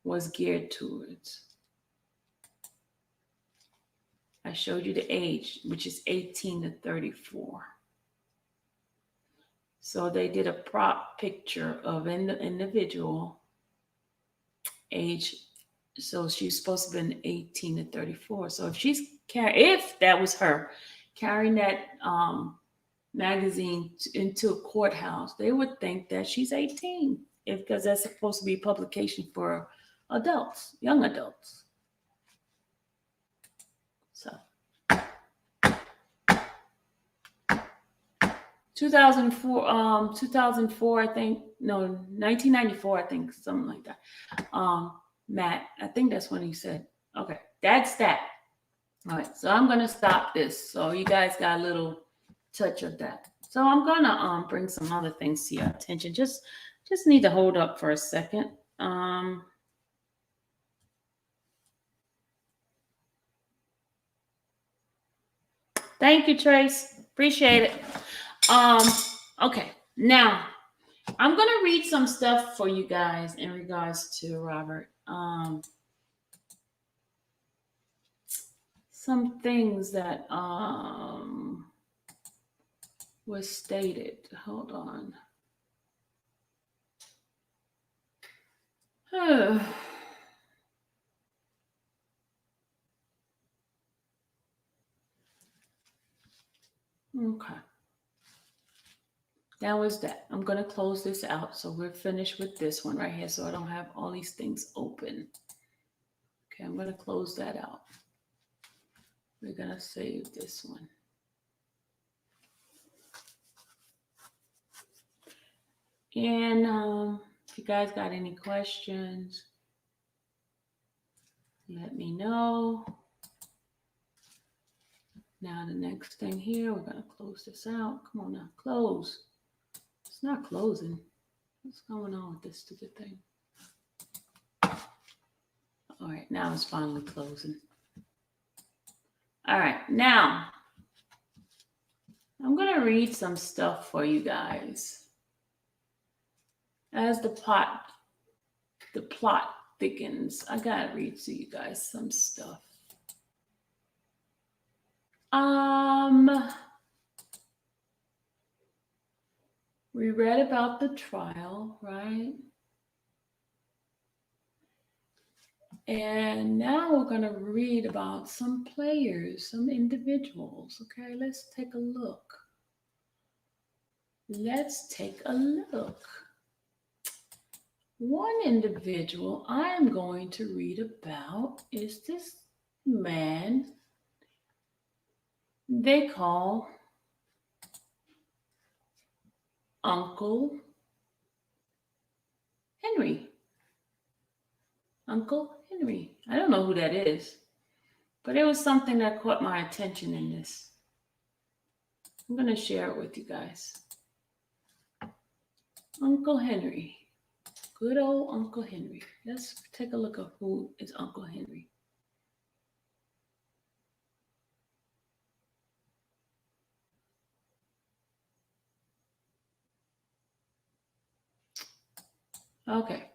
was geared towards. I showed you the age, which is 18 to 34. So they did a prop picture of an individual age. So she's supposed to be 18 to 34. So if that was her carrying that magazine into a courthouse, they would think that she's 18, because that's supposed to be a publication for adults, young adults. So 2004, I think, no, 1994, I think, something like that. Matt, I think that's when he said, okay, that's that. All right, so I'm gonna stop this. So you guys got a little touch of that. So I'm gonna bring some other things to your attention. Just need to hold up for a second. Thank you, Trace. Appreciate it. Okay, now I'm gonna read some stuff for you guys in regards to Robert. Some things that was stated. Hold on. Okay. That was that. I'm going to close this out. So we're finished with this one right here. So I don't have all these things open. Okay, I'm going to close that out. We're going to save this one. And if you guys got any questions, let me know. Now the next thing here, we're going to close this out. Come on now, close. It's not closing. What's going on with this stupid thing? All right, now it's finally closing. All right, now I'm going to read some stuff for you guys. As the plot thickens, I got to read to you guys some stuff. We read about the trial, right? And now we're going to read about some players, some individuals. Okay, let's take a look. Let's take a look. One individual I'm going to read about is this man they call Uncle Henry. Uncle Henry. I don't know who that is, but it was something that caught my attention in this. I'm going to share it with you guys. Uncle Henry. Good old Uncle Henry. Let's take a look at who is Uncle Henry. Okay.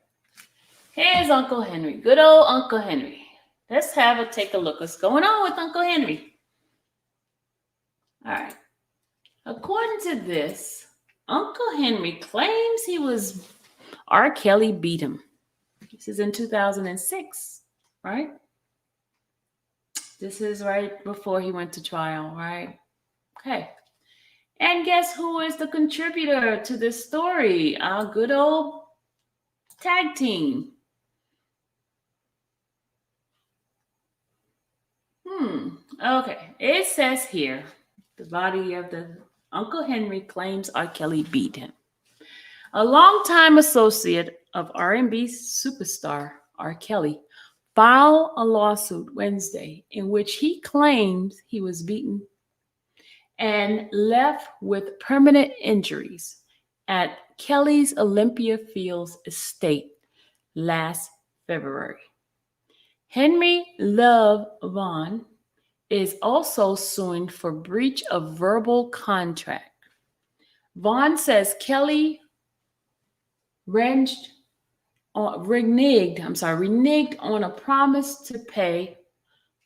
Here's Uncle Henry. Good old Uncle Henry. Let's take a look. What's going on with Uncle Henry? All right. According to this, Uncle Henry claims R. Kelly beat him. This is in 2006, right? This is right before he went to trial, right? Okay. And guess who is the contributor to this story? Our good old tag team. Okay. It says here, the body of the Uncle Henry claims R. Kelly beat him. A longtime associate of R&B superstar R. Kelly filed a lawsuit Wednesday in which he claims he was beaten and left with permanent injuries at Kelly's Olympia Fields estate last February. Henry Love Vaughn is also suing for breach of verbal contract. Vaughn says Kelly reneged on a promise to pay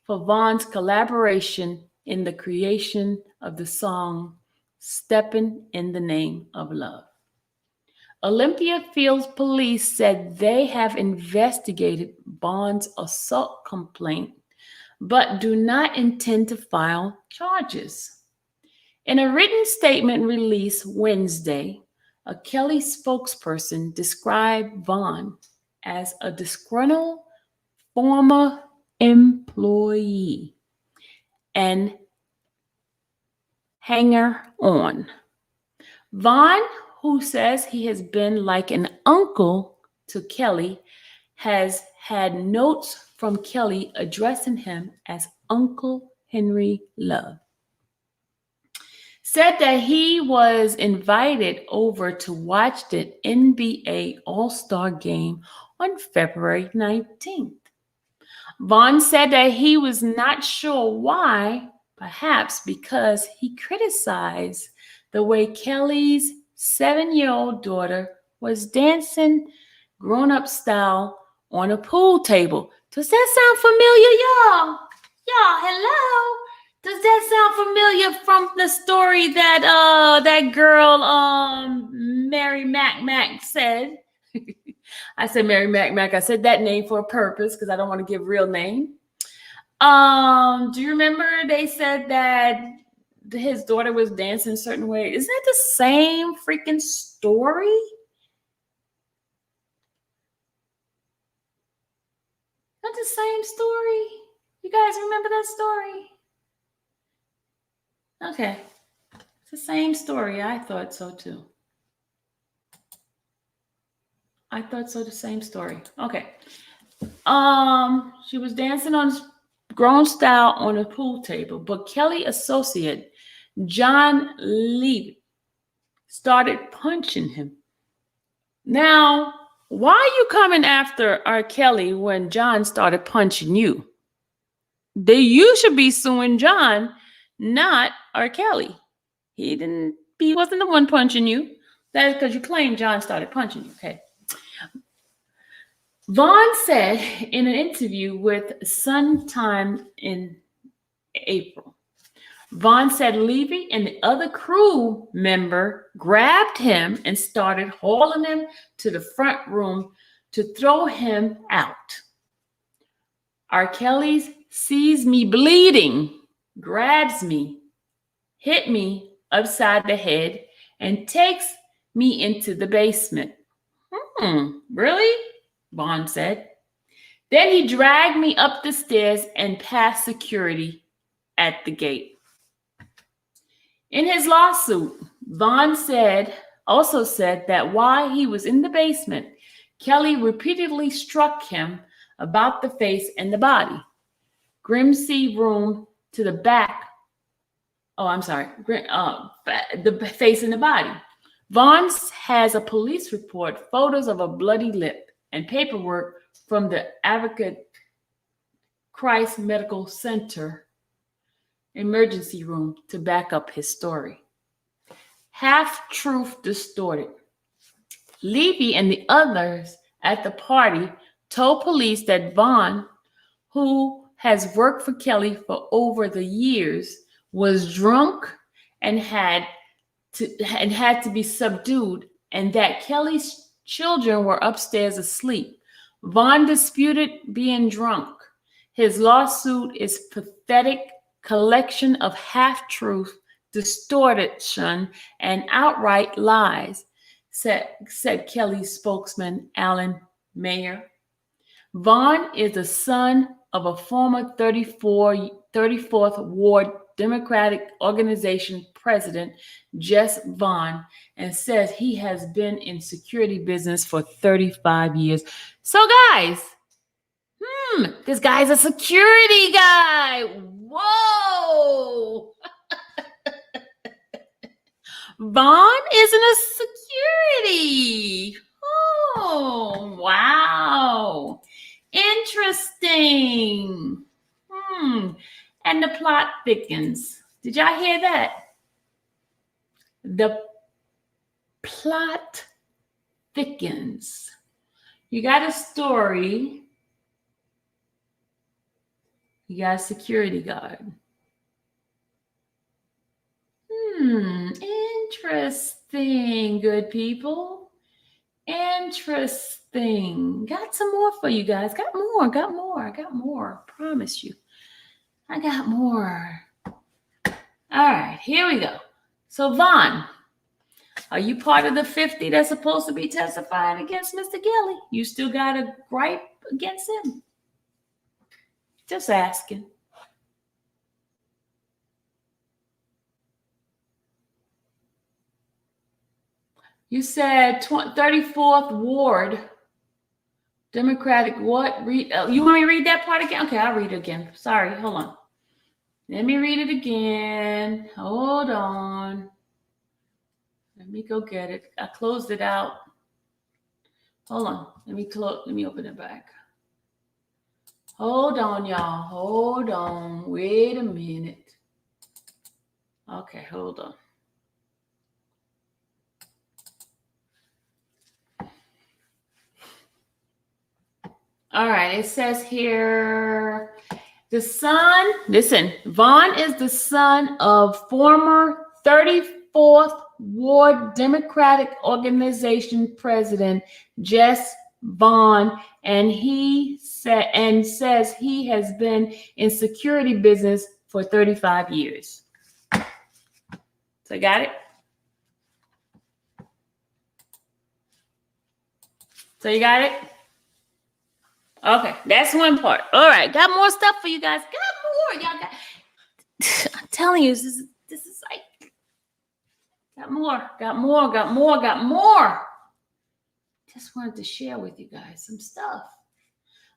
for Vaughn's collaboration in the creation of the song Steppin' in the Name of Love. Olympia Fields police said they have investigated Vaughn's assault complaint but do not intend to file charges. In a written statement released Wednesday, a Kelly spokesperson described Vaughn as a disgruntled former employee and hanger on. Vaughn, who says he has been like an uncle to Kelly, has had notes from Kelly addressing him as Uncle Henry Love. Said that he was invited over to watch the NBA All-Star game on February 19th. Vaughn said that he was not sure why, perhaps because he criticized the way Kelly's 7-year-old daughter was dancing grown-up style on a pool table. Does that sound familiar, y'all? Y'all, hello? Does that sound familiar from the story that that girl Mary Mac said? I said Mary Mac. I said that name for a purpose because I don't want to give real name. Do you remember they said that his daughter was dancing a certain way? Isn't that the same freaking story? Not the same story? You guys remember that story? Okay. It's the same story. I thought so too. I thought so, the same story. Okay. She was dancing on grown style on a pool table, but Kelly associate John Levy started punching him. Now, why are you coming after R. Kelly when John started punching you? You should be suing John, not R. Kelly. He wasn't the one punching you. That is because you claim John started punching you. Okay. Vaughn said in an interview with Sun Time in April, Vaughn said Levy and the other crew member grabbed him and started hauling him to the front room to throw him out. R. Kelly sees me bleeding, grabs me, hit me upside the head, and takes me into the basement. Really? Vaughn said. Then he dragged me up the stairs and past security at the gate. In his lawsuit, Vaughn also said that while he was in the basement, Kelly repeatedly struck him about the face and the body. Grimsey room to the back. The face and the body. Vaughn has a police report, photos of a bloody lip, and paperwork from the Advocate Christ Medical Center emergency room to back up his story. Half-Truth Distorted. Levy and the others at the party told police that Vaughn, who has worked for Kelly for over the years, was drunk and had to be subdued, and that Kelly's children were upstairs asleep. Vaughn disputed being drunk. His lawsuit is pathetic collection of half-truth, distortion, and outright lies, said Kelly's spokesman, Alan Mayer. Vaughn is the son of a former 34th Ward Democratic Organization president, Jess Vaughn, and says he has been in security business for 35 years. So guys, this guy's a security guy. Whoa. Vaughn isn't a security. Oh, wow. Interesting. And the plot thickens. Did y'all hear that? The plot thickens. You got a story. You got a security guard. Interesting, good people. Interesting. Got some more for you guys. Got more. Promise you. I got more. All right, here we go. So, Vaughn, are you part of the 50 that's supposed to be testifying against Mr. Kelly? You still got a gripe against him? Just asking. You said 34th Ward, Democratic what? You want me to read that part again? Okay, I'll read it again. Sorry, hold on. Let me read it again. Hold on. Let me go get it. I closed it out. Hold on. Let me open it back. Hold on, y'all. Hold on. Wait a minute. Okay, hold on. All right, it says here, Vaughn is the son of former 34th Ward Democratic Organization President Jess Vaughn, and says he has been in security business for 35 years. So got it? So you got it? Okay, that's one part. All right, got more stuff for you guys. Got more. Y'all got. I'm telling you, this is like got more. Just wanted to share with you guys some stuff.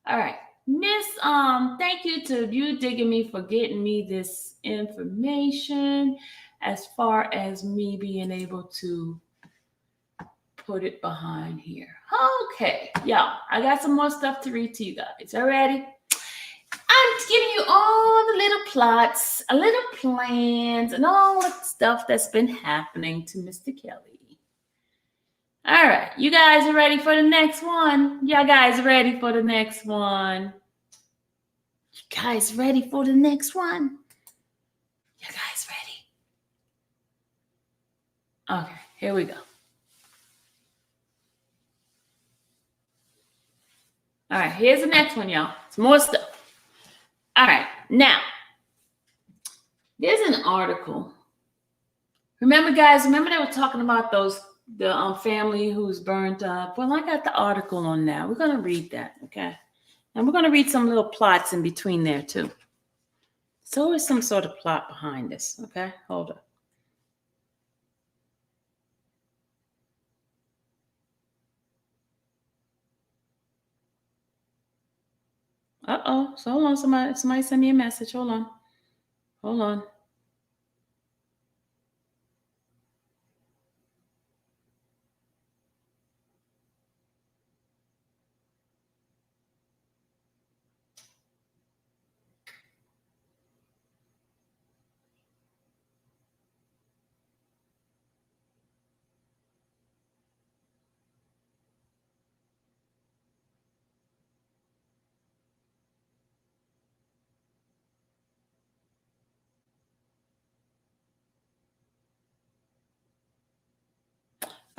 All right, Miss. Thank you to you digging me for getting me this information, as far as me being able to put it behind here. Okay, y'all, I got some more stuff to read to you guys. All ready? I'm giving you all the little plots, little plans, and all the stuff that's been happening to Mr. Kelly. All right, you guys are ready for the next one? Y'all guys ready for the next one? You guys ready for the next one? You guys ready? Okay, here we go. All right, here's the next one, y'all. Some more stuff. All right, now, there's an article. Remember, guys, they were talking about the family who's burned up? Well, I got the article on now. We're going to read that, okay? And we're going to read some little plots in between there, too. So there's some sort of plot behind this, okay? Hold on. Uh-oh. So hold on. Somebody send me a message. Hold on.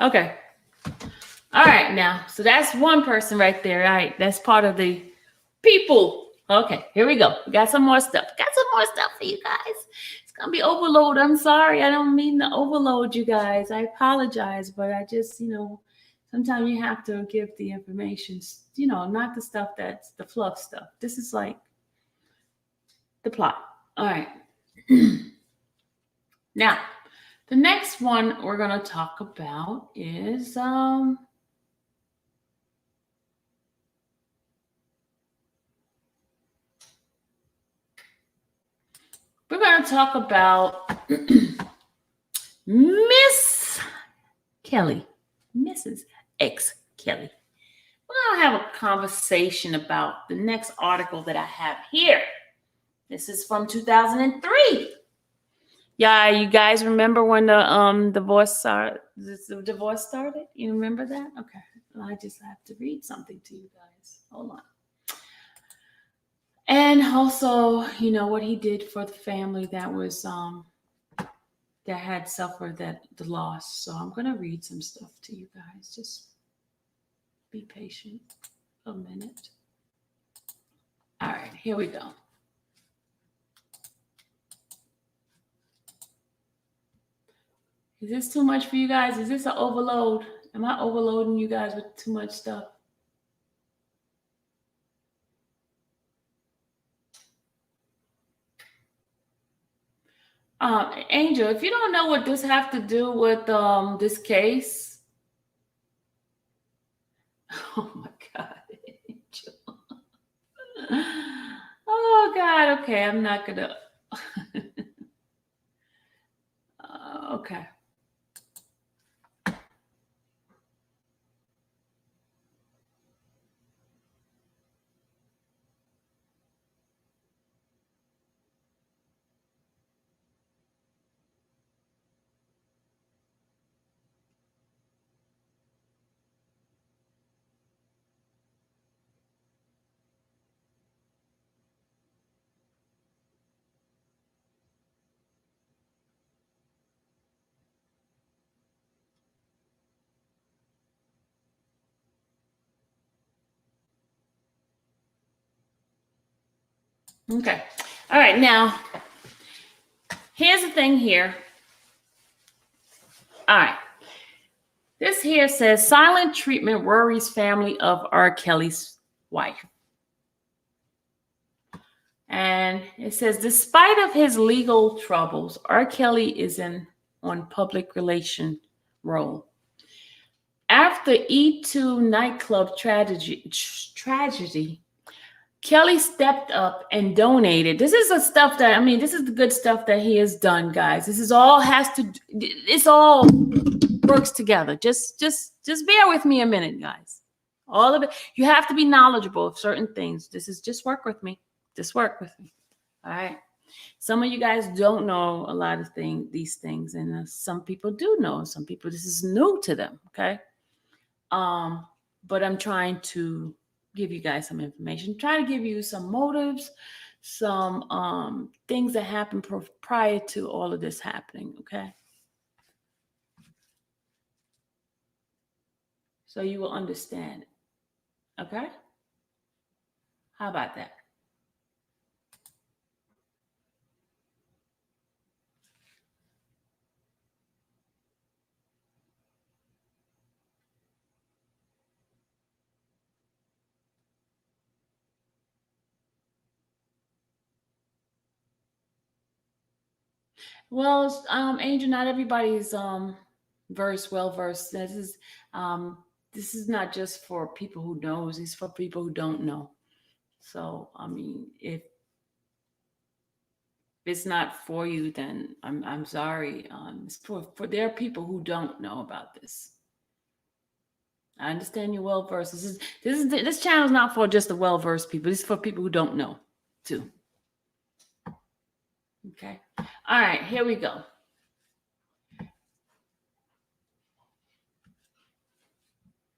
Okay. All right, now. So that's one person right there. All right. That's part of the people. Okay, here we go. We got some more stuff. For you guys. It's going to be overload. I'm sorry. I don't mean to overload you guys. I apologize, but I just, sometimes you have to give the information, not the stuff that's the fluff stuff. This is like the plot. All right. Now, the next one we're going to talk about is we're going to talk about Miss Kelly, Mrs. X Kelly. We're now have a conversation about the next article that I have here. This is from 2003. Yeah, you guys remember when the divorce started? The divorce started? You remember that? Okay. Well, I just have to read something to you guys. Hold on. And also, you know what he did for the family that was that had suffered the loss. So I'm gonna read some stuff to you guys. Just be patient a minute. All right, here we go. Is this too much for you guys? Is this an overload? Am I overloading you guys with too much stuff? Angel, if you don't know what this have to do with this case, oh my God, Angel. Oh God, okay, I'm not gonna. Okay. Okay. All right. Now, here's the thing here. All right. This here says silent treatment worries family of R. Kelly's wife. And it says, despite of his legal troubles, R. Kelly is on public relation role. After E2 nightclub tragedy, Kelly stepped up and donated. This is the stuff that, this is the good stuff that he has done, guys. This is all it's all works together. Just bear with me a minute, guys. All of it. You have to be knowledgeable of certain things. Just work with me. Just work with me. All right. Some of you guys don't know a lot of these things, and some people do know. Some people, this is new to them. Okay. But I'm trying to give you guys some information, try to give you some motives, some things that happened prior to all of this happening. Okay. So you will understand. Okay. How about that? Well, Angel, not everybody is well versed. This is not just for people who knows, it's for people who don't know. So if it's not for you, then I'm sorry. It's for there are people who don't know about this. I understand you're well versed. This channel is not for just the well versed people. This is for people who don't know too. Okay. All right, here we go.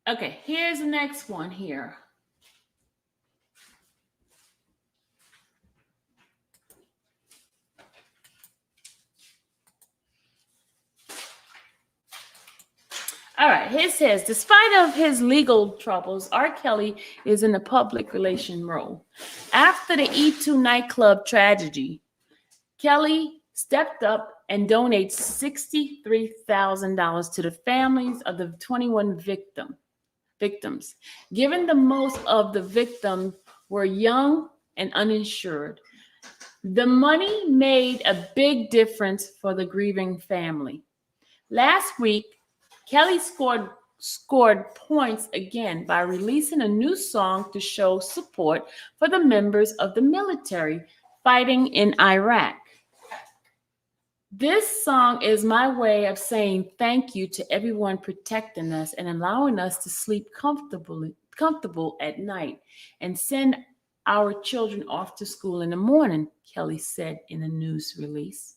Okay, here's the next one here. All right, it says, despite of his legal troubles, R. Kelly is in a public relation role. After the E2 nightclub tragedy, Kelly stepped up and donated $63,000 to the families of the 21 victims. Given the most of the victims were young and uninsured, the money made a big difference for the grieving family. Last week, Kelly scored points again by releasing a new song to show support for the members of the military fighting in Iraq. This song is my way of saying thank you to everyone protecting us and allowing us to sleep comfortable at night and send our children off to school in the morning, Kelly said in a news release.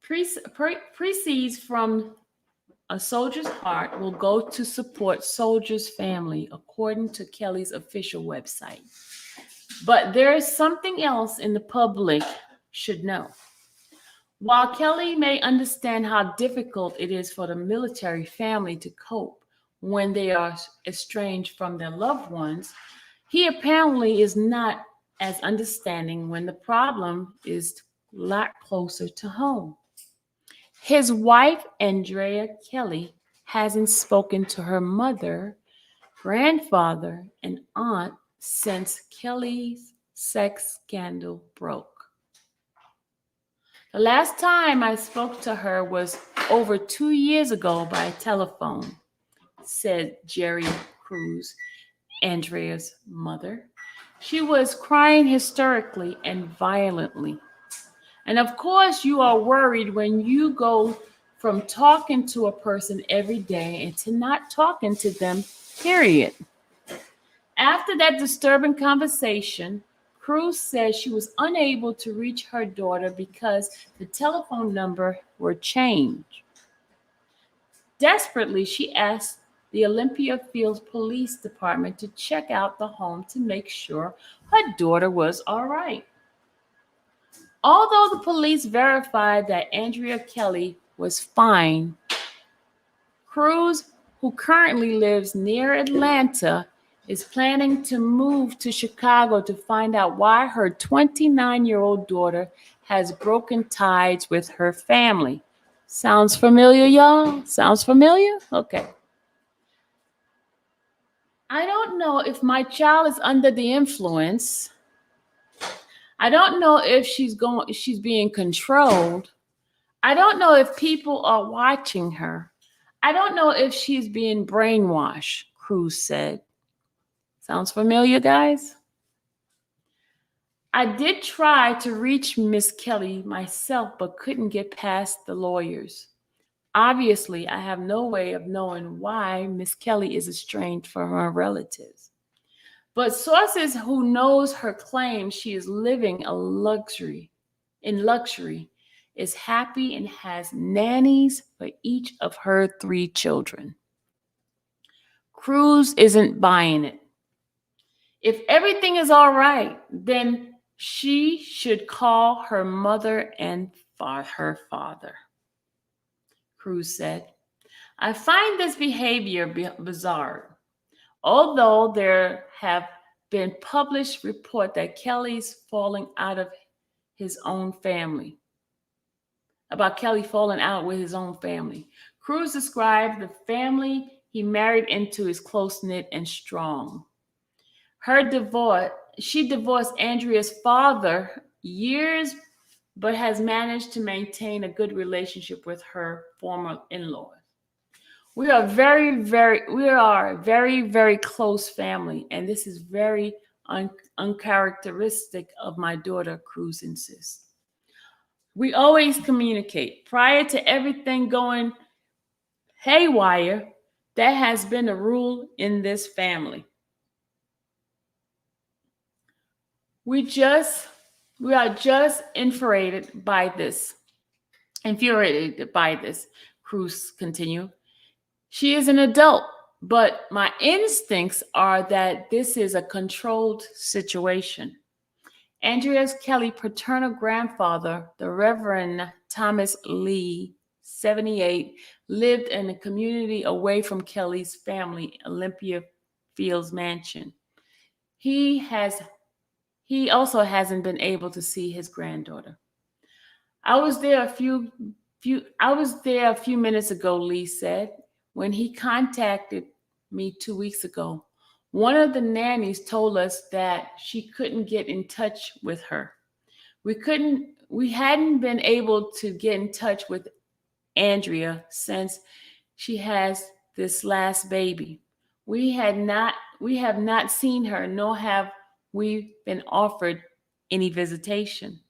Proceeds from A Soldier's Heart will go to support soldiers' family, according to Kelly's official website. But there is something else in the public should know. While Kelly may understand how difficult it is for the military family to cope when they are estranged from their loved ones, he apparently is not as understanding when the problem is a lot closer to home. His wife, Andrea Kelly, hasn't spoken to her mother, grandfather, and aunt since Kelly's sex scandal broke. The last time I spoke to her was over 2 years ago by telephone, said Jerry Cruz, Andrea's mother. She was crying hysterically and violently. And of course, you are worried when you go from talking to a person every day and to not talking to them, period. After that disturbing conversation, Cruz said she was unable to reach her daughter because the telephone number were changed. Desperately, she asked the Olympia Fields Police Department to check out the home to make sure her daughter was all right. Although the police verified that Andrea Kelly was fine, Cruz, who currently lives near Atlanta, is planning to move to Chicago to find out why her 29-year-old daughter has broken ties with her family. Sounds familiar, y'all? Sounds familiar? Okay. I don't know if my child is under the influence. I don't know if she's being controlled. I don't know if people are watching her. I don't know if she's being brainwashed, Cruz said. Sounds familiar, guys? I did try to reach Miss Kelly myself, but couldn't get past the lawyers. Obviously, I have no way of knowing why Miss Kelly is estranged from her relatives. But sources who knows her claim she is living in luxury, is happy and has nannies for each of her 3 children. Cruz isn't buying it. If everything is all right, then she should call her mother and her father, Cruz said. I find this behavior bizarre. Although there have been published reports that Kelly's falling out of his own family, about Kelly falling out with his own family. Cruz described the family he married into as close-knit and strong. She divorced Andrea's father years, but has managed to maintain a good relationship with her former in-laws. We are a very, very close family, and this is very uncharacteristic of my daughter, Cruz insists. We always communicate. Prior to everything going haywire, that has been a rule in this family. We are just infuriated by this, Cruz continued. She is an adult, but my instincts are that this is a controlled situation. Andrea Kelly's paternal grandfather, the Reverend Thomas Lee, 78, lived in a community away from Kelly's family, Olympia Fields Mansion. He also hasn't been able to see his granddaughter. I was there a few minutes ago, Lee said, when he contacted me 2 weeks ago. One of the nannies told us that she couldn't get in touch with her. We hadn't been able to get in touch with Andrea since she has this last baby. We have not seen her, nor have we been offered any visitation.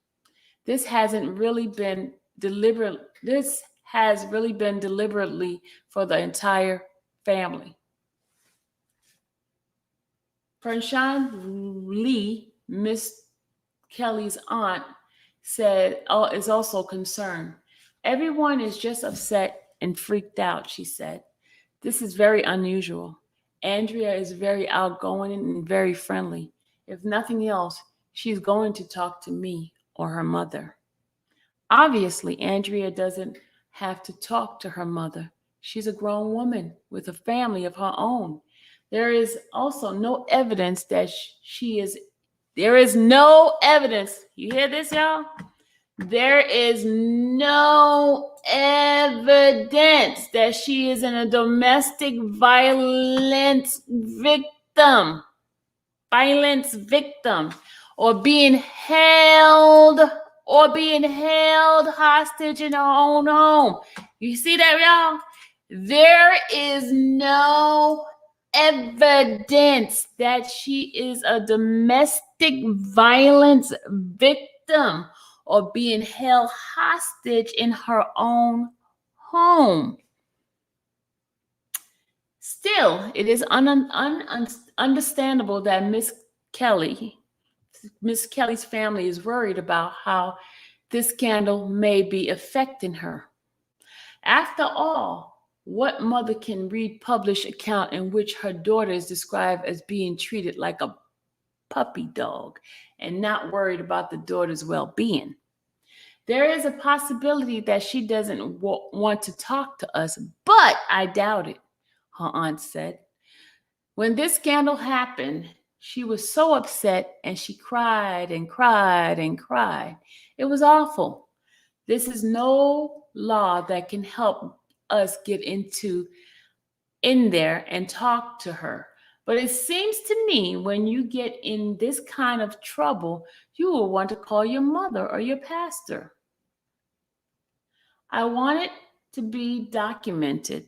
This has really been deliberately for the entire family. Fershon Lee, Miss Kelly's aunt, said, "Oh, is also concerned. Everyone is just upset and freaked out," she said. "This is very unusual. Andrea is very outgoing and very friendly. If nothing else, she's going to talk to me or her mother." Obviously, Andrea doesn't have to talk to her mother. She's a grown woman with a family of her own. There is also no evidence that she is, there is no evidence. You hear this, y'all? There is no evidence that she is in a domestic violence victim, or being held hostage in her own home. You see that, y'all? There is no evidence that she is a domestic violence victim or being held hostage in her own home. Still, it is understandable that Miss Kelly's family is worried about how this scandal may be affecting her. After all, what mother can read published account in which her daughter is described as being treated like a puppy dog and not worried about the daughter's well-being? There is a possibility that she doesn't want to talk to us, but I doubt it, her aunt said. When this scandal happened, she was so upset and she cried and cried and cried. It was awful. This is no law that can help us get in there and talk to her. But it seems to me when you get in this kind of trouble, you will want to call your mother or your pastor. I want it to be documented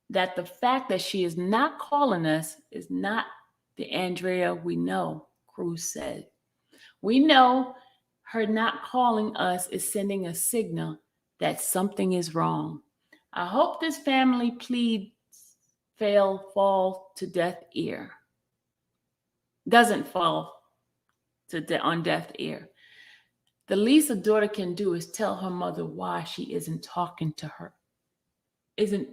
that the fact that she is not calling us is not the Andrea we know, Cruz said. We know her not calling us is sending a signal that something is wrong. I hope this family pleads fall to deaf ear. Doesn't fall on deaf ear. The least a daughter can do is tell her mother why she isn't talking to her. Isn't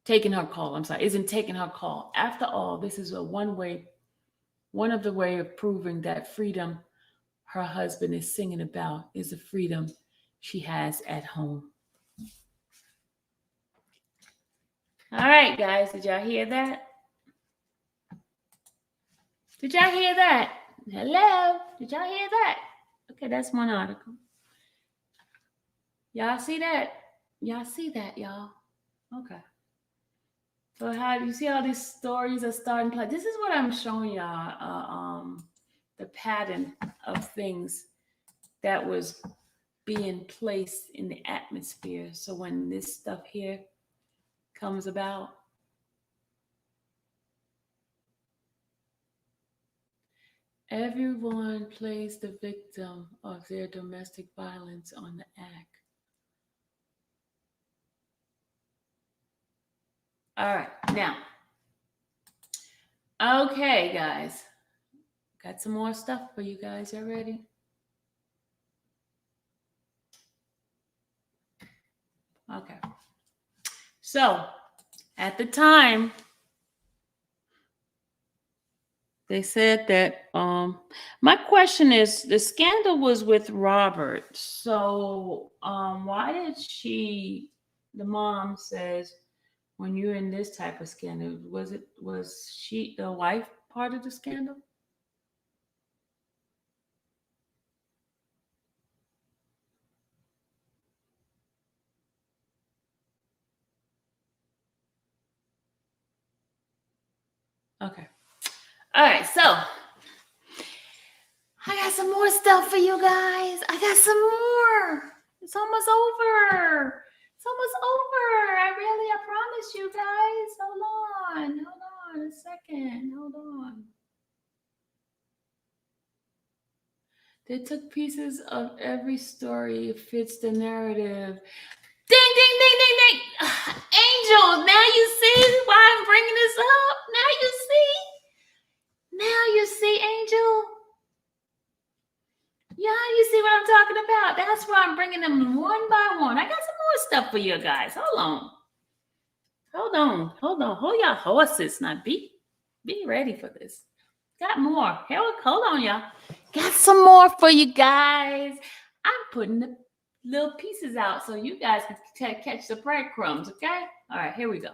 taking her call. After all, this is one of the way of proving that freedom her husband is singing about is the freedom she has at home. All right, guys, did y'all hear that? Did y'all hear that? Hello? Did y'all hear that? Okay, that's one article. Y'all see that? Y'all see that, y'all? Okay. So how do you see how these stories are starting to play? This is what I'm showing y'all, the pattern of things that was being placed in the atmosphere. So when this stuff here comes about, everyone plays the victim of their domestic violence on the act. All right, now, okay, guys, got some more stuff for you guys. You ready? Okay. So, at the time, they said that my question is, the scandal was with Robert. So why did the mom says, when you're in this type of scandal, was she the wife part of the scandal? Okay. All right, so I got some more stuff for you guys. I got some more. It's almost over. I promise you guys. Hold on a second. Hold on. They took pieces of every story. It fits the narrative. Ding, ding, ding, ding, ding. Angels, now you see why I'm bringing this up? Now you see. That's why I'm bringing them one by one. I got some more stuff for you guys. Hold on. Hold your horses. Now be ready for this. Got more. Hold on, y'all. Got some more for you guys. I'm putting the little pieces out so you guys can catch the breadcrumbs, okay? All right, here we go.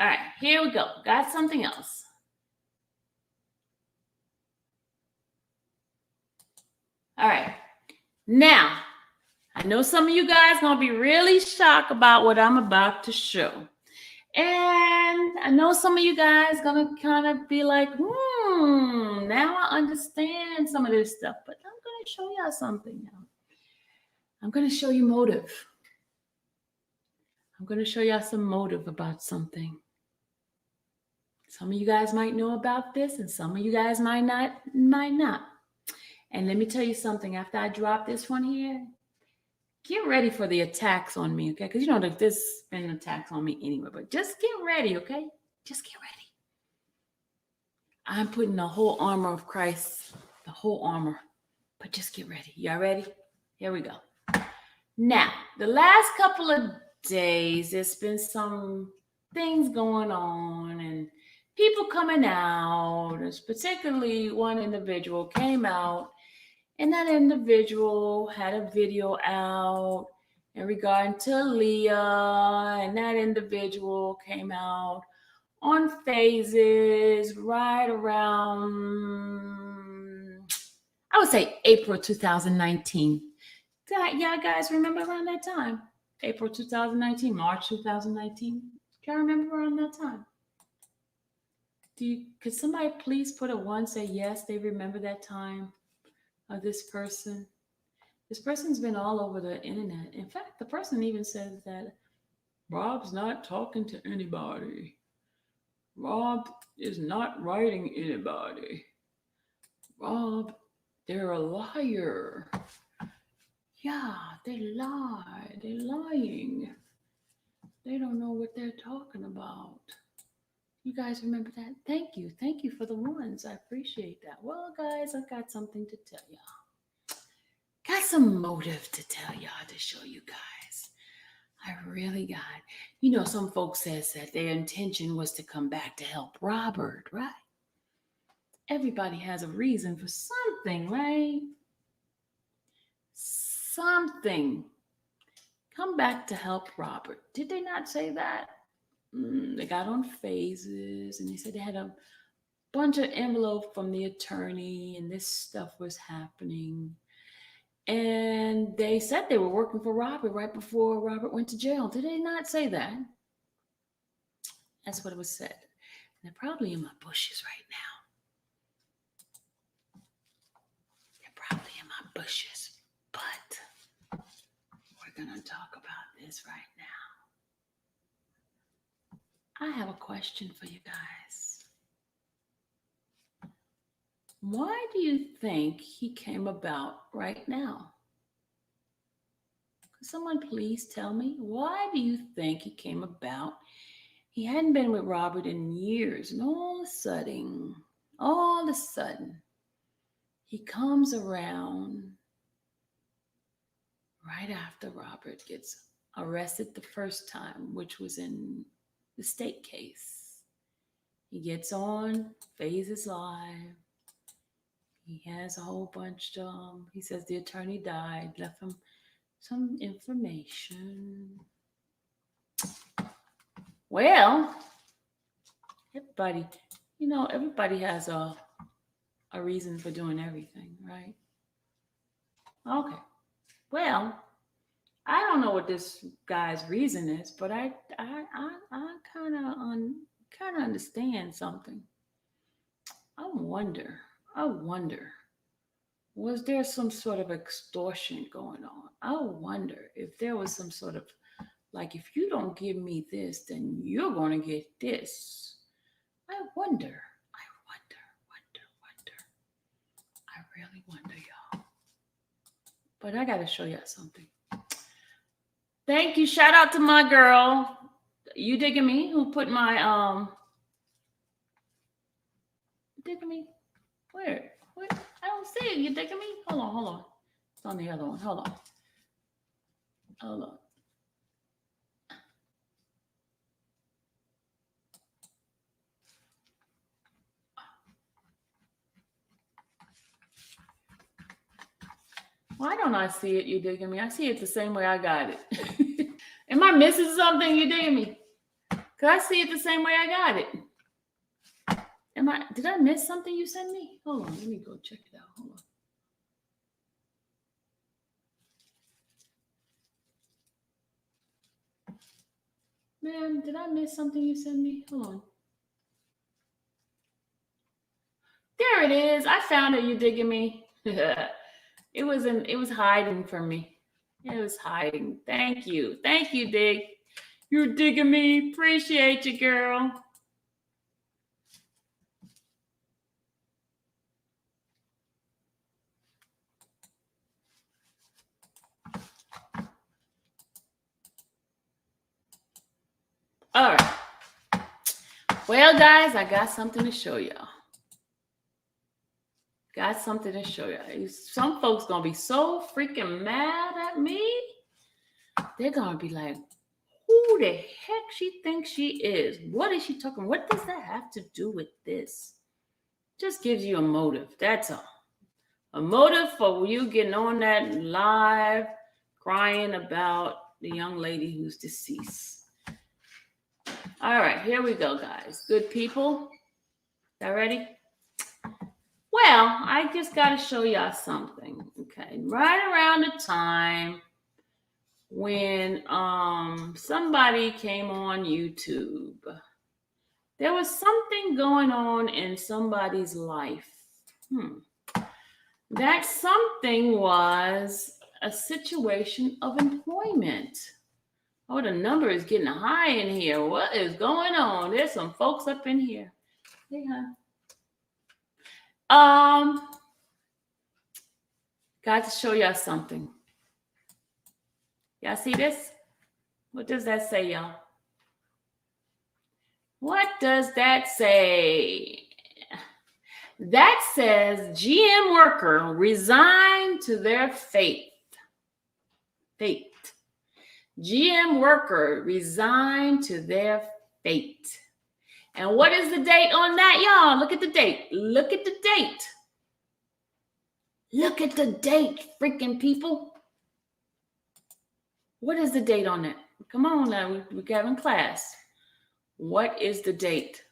All right, here we go. Got something else. All right. Now, I know some of you guys going to be really shocked about what I'm about to show. And I know some of you guys going to kind of be like, now I understand some of this stuff. But I'm going to show y'all something now. I'm going to show you motive. I'm going to show y'all some motive about something. Some of you guys might know about this, and some of you guys might not. And let me tell you something. After I drop this one here, get ready for the attacks on me, okay? Because you know that there's been attacks on me anyway. But just get ready, okay? Just get ready. I'm putting the whole armor of Christ, the whole armor. But just get ready. Y'all ready? Here we go. Now, the last couple of days, there's been some things going on and people coming out. There's particularly one individual came out, and that individual had a video out in regard to Leah, and that individual came out on phases right around, I would say, April 2019. Yeah, guys, remember around that time? April 2019, March 2019. Y'all remember around that time? Could somebody please put a one, say yes, they remember that time of this person? This person's been all over the internet. In fact, the person even says that Rob's not talking to anybody. Rob is not writing anybody. Rob, they're a liar. Yeah, they lie. They're lying. They don't know what they're talking about. You guys remember that? Thank you. Thank you for the ones. I appreciate that. Well, guys, I've got something to tell y'all. Got some motive to tell y'all, to show you guys. I really got. You know, some folks says that their intention was to come back to help Robert, right? Everybody has a reason for something, right? Something. Come back to help Robert. Did they not say that? They got on phases and they said they had a bunch of envelope from the attorney and this stuff was happening. And they said they were working for Robert right before Robert went to jail. Did they not say that? That's what it was said. And they're probably in my bushes right now. They're probably in my bushes. But we're going to talk about this right now. I have a question for you guys. Why do you think he came about right now? Could someone please tell me? Why do you think he came about? He hadn't been with Robert in years, and all of a sudden, he comes around right after Robert gets arrested the first time, which was in the state case. He gets on, Phases Live. He has a whole bunch of, he says the attorney died, left him some information. Well, everybody has a reason for doing everything, right? Okay. Well, I don't know what this guy's reason is, but I kind of understand something. I wonder, was there some sort of extortion going on? I wonder if there was some sort of, like, if you don't give me this, then you're going to get this. I wonder. I really wonder, y'all. But I got to show y'all something. Thank you. Shout out to my girl. You digging me? Who put my, digging me? Where? I don't see it. You digging me? Hold on. It's on the other one. Hold on. Hold on. Why don't I see it? You digging me? I see it the same way I got it. Am I missing something? You digging me? Cause I see it the same way I got it. Did I miss something you sent me? Hold on, let me go check it out. Hold on. Man, did I miss something you sent me? Hold on. There it is. I found it. You digging me? It was hiding from me. It was hiding. Thank you. Thank you, Dig. You're digging me. Appreciate you, girl. All right. Well, guys, I got something to show y'all. Got something to show y'all. Some folks gonna be so freaking mad at me. They're gonna be like, who the heck she thinks she is? What is she talking? What does that have to do with this? Just gives you a motive. That's all. A motive for you getting on that live crying about the young lady who's deceased. All right, here we go, guys. Good people. Y'all ready? Well, I just got to show y'all something. Okay, right around the time when somebody came on YouTube, there was something going on in somebody's life. That something was a situation of employment. Oh, the number is getting high in here. What is going on? There's some folks up in here. Hey, hon. Got to show y'all something. Y'all see this? What does that say, y'all? What does that say? That says GM worker resigned to their fate. GM worker resigned to their fate. And what is the date on that, y'all? Look at the date. Look at the date. Look at the date, freaking people. What is the date on that? Come on now, we're having class. What is the date?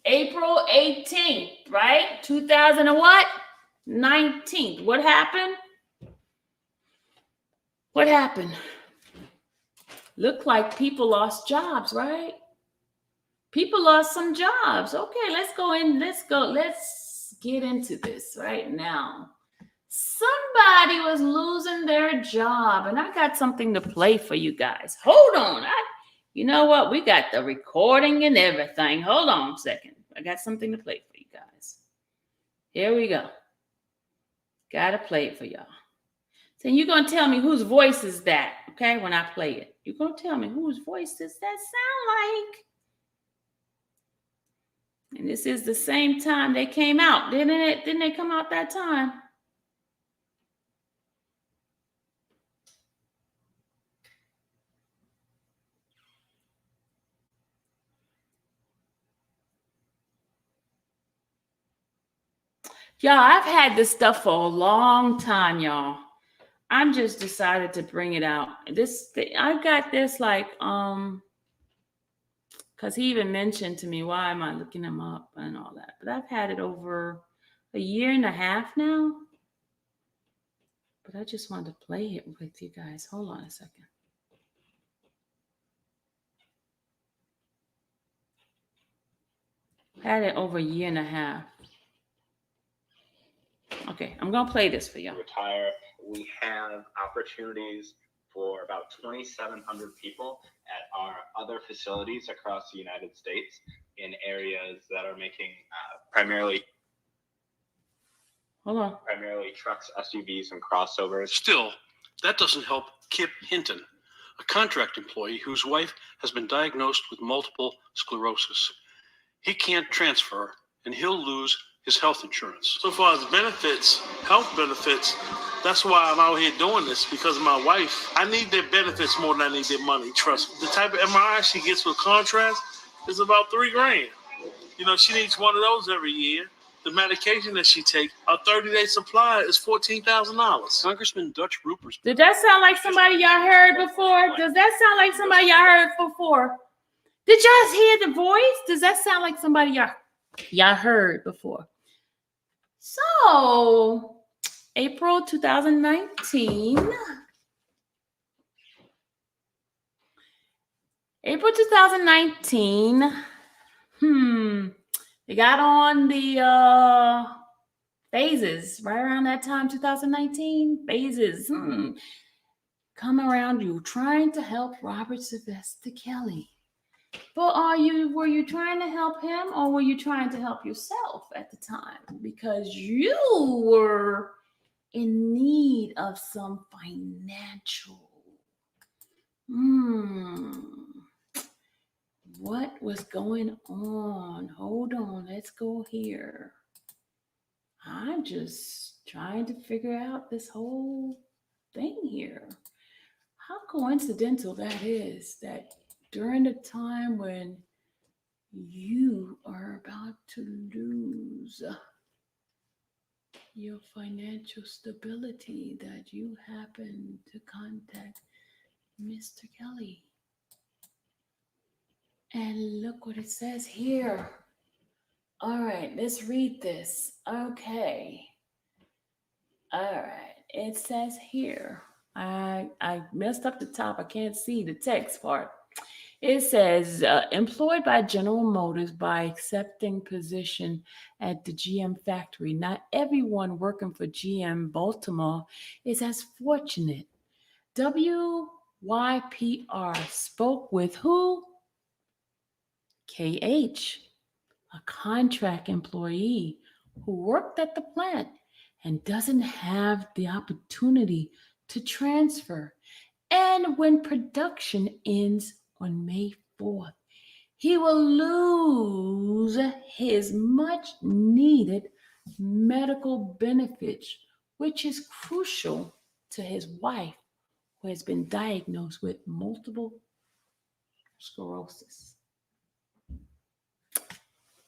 April 18th, right? 2000 and what? 19th. What happened? What happened? Looked like people lost jobs, right? People lost some jobs. Okay, let's go in. Let's get into this right now. Somebody was losing their job, and I got something to play for you guys. Hold on. You know what? We got the recording and everything. Hold on a second. I got something to play for you guys. Here we go. Gotta play it for y'all. So you're going to tell me whose voice is that, okay, when I play it. You're going to tell me whose voice does that sound like. And this is the same time they came out, didn't it? Didn't they come out that time? Y'all, I've had this stuff for a long time, y'all. I'm just decided to bring it out. I got this like, because he even mentioned to me, why am I looking him up and all that? But I've had it over a year and a half now. But I just wanted to play it with you guys. Hold on a second. Had it over a year and a half. Okay, I'm going to play this for y'all. Retire. We have opportunities for about 2,700 people at our other facilities across the United States in areas that are making primarily trucks, SUVs, and crossovers. Still, that doesn't help Kip Hinton, a contract employee whose wife has been diagnosed with multiple sclerosis. He can't transfer, and he'll lose his health insurance. So far as benefits, health benefits, that's why I'm out here doing this, because of my wife. I need their benefits more than I need their money, trust me. The type of MRI she gets with contrast is about $3,000. You know, she needs one of those every year. The medication that she takes, a 30-day supply is $14,000. Congressman Dutch Rupert's Did that sound like somebody y'all heard before? Does that sound like somebody y'all heard before? Did y'all hear the voice? Does that sound like somebody y'all heard before? So, April 2019. April 2019. They got on the phases right around that time, 2019. Phases. Come around you trying to help Robert Sylvester Kelly. But were you trying to help him, or were you trying to help yourself at the time? Because you were in need of some financial. What was going on? Hold on, let's go here. I'm just trying to figure out this whole thing here. How coincidental that is that during the time when you are about to lose your financial stability, that you happen to contact Mr. Kelly. And look what it says here. All right, let's read this. Okay. All right, it says here. I messed up the top. I can't see the text part. It says, employed by General Motors by accepting position at the GM factory. Not everyone working for GM Baltimore is as fortunate. WYPR spoke with who? KH, a contract employee who worked at the plant and doesn't have the opportunity to transfer. And when production ends on May 4th, he will lose his much needed medical benefits, which is crucial to his wife, who has been diagnosed with multiple sclerosis.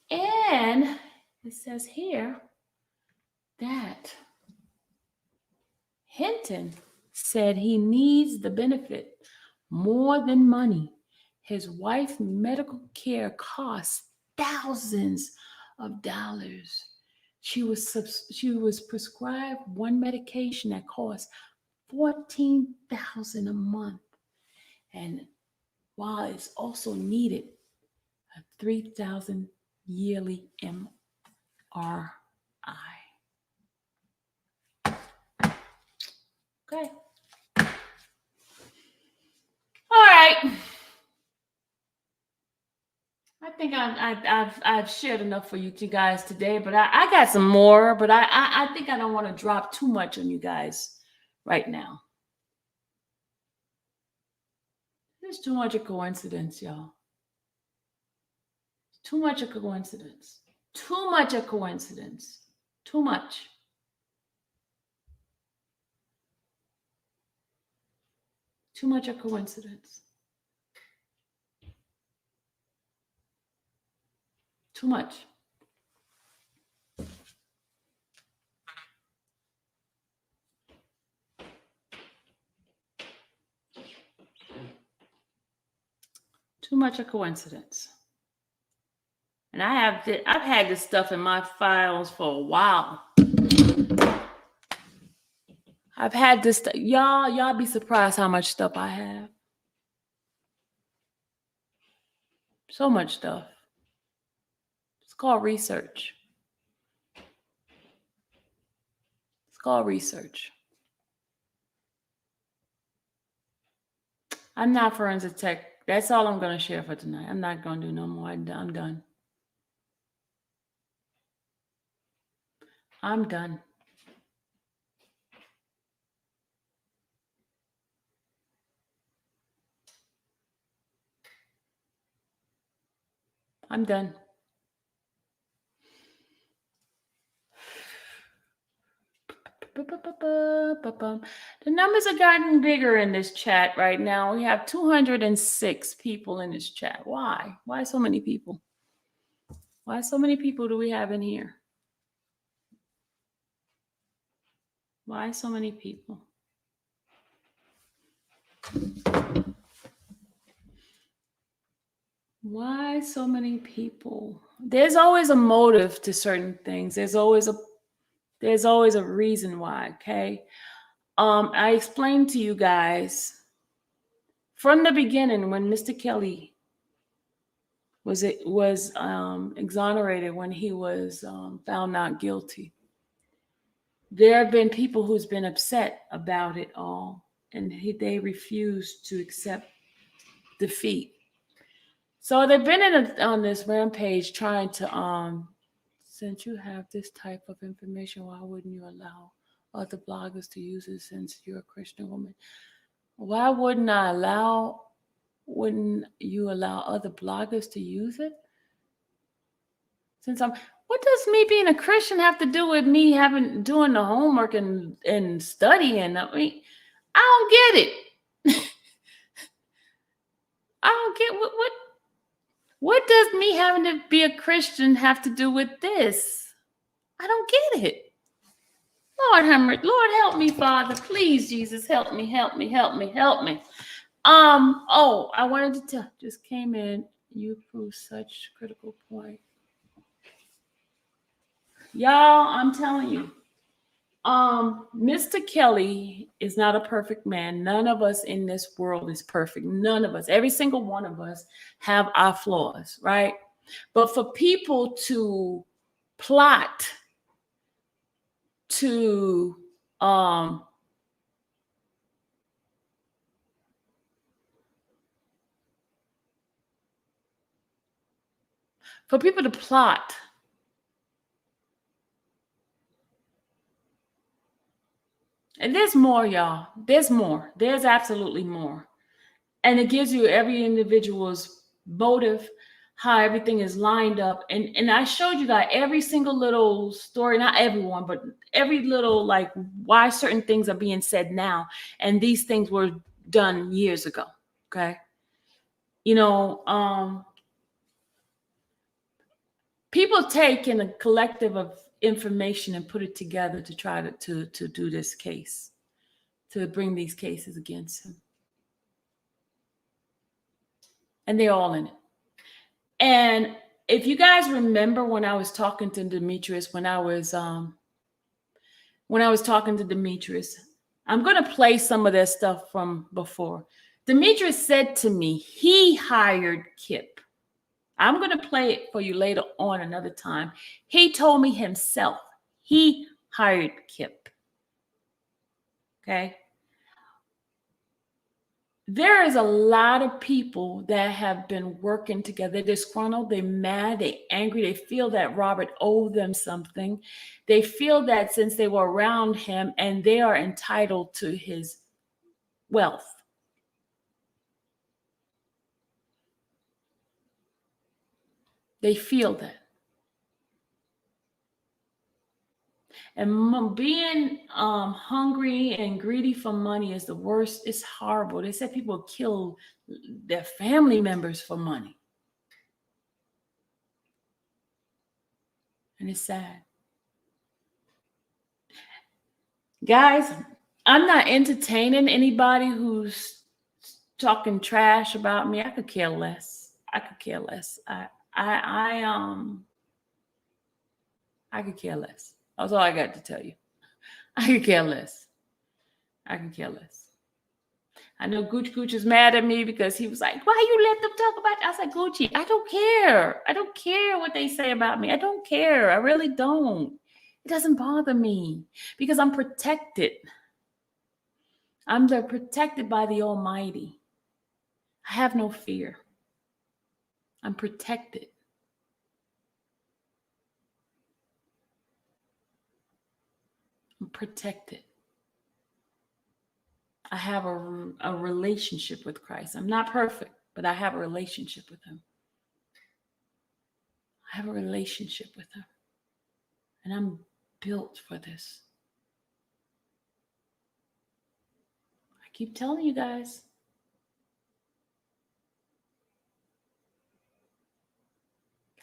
And it says here that Hinton said he needs the benefit more than money. His wife's medical care costs thousands of dollars. She was prescribed one medication that costs $14,000 a month, and while it's also needed a $3,000 yearly MRI. Okay. All right. I think I've shared enough for you two guys today, but I got some more, but I think I don't want to drop too much on you guys right now. There's too much of coincidence, y'all. Too much of coincidence. Too much of coincidence. Too much. Too much of coincidence. Too much. Too much of coincidence. And I've had this stuff in my files for a while. I've had this stuff. Y'all be surprised how much stuff I have. So much stuff. It's called research. It's called research. I'm not forensic tech. That's all I'm going to share for tonight. I'm not going to do no more. I'm done. I'm done. I'm done. The numbers are getting bigger in this chat right now. We have 206 people in this chat. Why? Why so many people? Why so many people do we have in here? Why so many people? Why so many people? There's always a motive to certain things. There's always a reason why, okay? I explained to you guys from the beginning when Mr. Kelly was exonerated, when he was found not guilty. There have been people who's been upset about it all, and they refused to accept defeat. So they've been on this rampage trying to, since you have this type of information, why wouldn't you allow other bloggers to use it since you're a Christian woman? Why wouldn't you allow other bloggers to use it? What does me being a Christian have to do with me doing the homework and studying? I mean, I don't get it. I don't get what does me having to be a Christian have to do with this? I don't get it. Lord help me, Father. Please, Jesus, help me. Oh, I wanted to tell, just came in. You prove such critical point. Y'all, I'm telling you, Mr. Kelly is not a perfect man. None of us in this world is perfect. None of us, every single one of us have our flaws, right? But for people to plot to and there's more, y'all. There's more. There's absolutely more. And it gives you every individual's motive, how everything is lined up. And I showed you guys every single little story, not everyone, but every little, like, why certain things are being said now. And these things were done years ago. Okay. You know, people take in a collective of information and put it together to try to do this case, to bring these cases against him. And they're all in it. And if you guys remember when I was talking to Demetrius, when I was talking to Demetrius, I'm going to play some of their stuff from before. Demetrius said to me, he hired Kip. I'm going to play it for you later on another time. He told me himself, he hired Kip. Okay. There is a lot of people that have been working together. They're disgruntled, they're mad, they're angry. They feel that Robert owed them something. They feel that since they were around him and they are entitled to his wealth. They feel that. And being hungry and greedy for money is the worst. It's horrible. They said people kill their family members for money. And it's sad. Guys, I'm not entertaining anybody who's talking trash about me. I could care less. I could care less. I could care less. That's all I got to tell you. I could care less. I could care less. I know Gooch is mad at me because he was like, why you let them talk about it? I was like, Gucci, I don't care. I don't care what they say about me. I don't care. I really don't. It doesn't bother me because I'm protected. I'm protected by the Almighty. I have no fear. I'm protected. I'm protected. I have a relationship with Christ. I'm not perfect, but I have a relationship with him. I have a relationship with him. And I'm built for this. I keep telling you guys.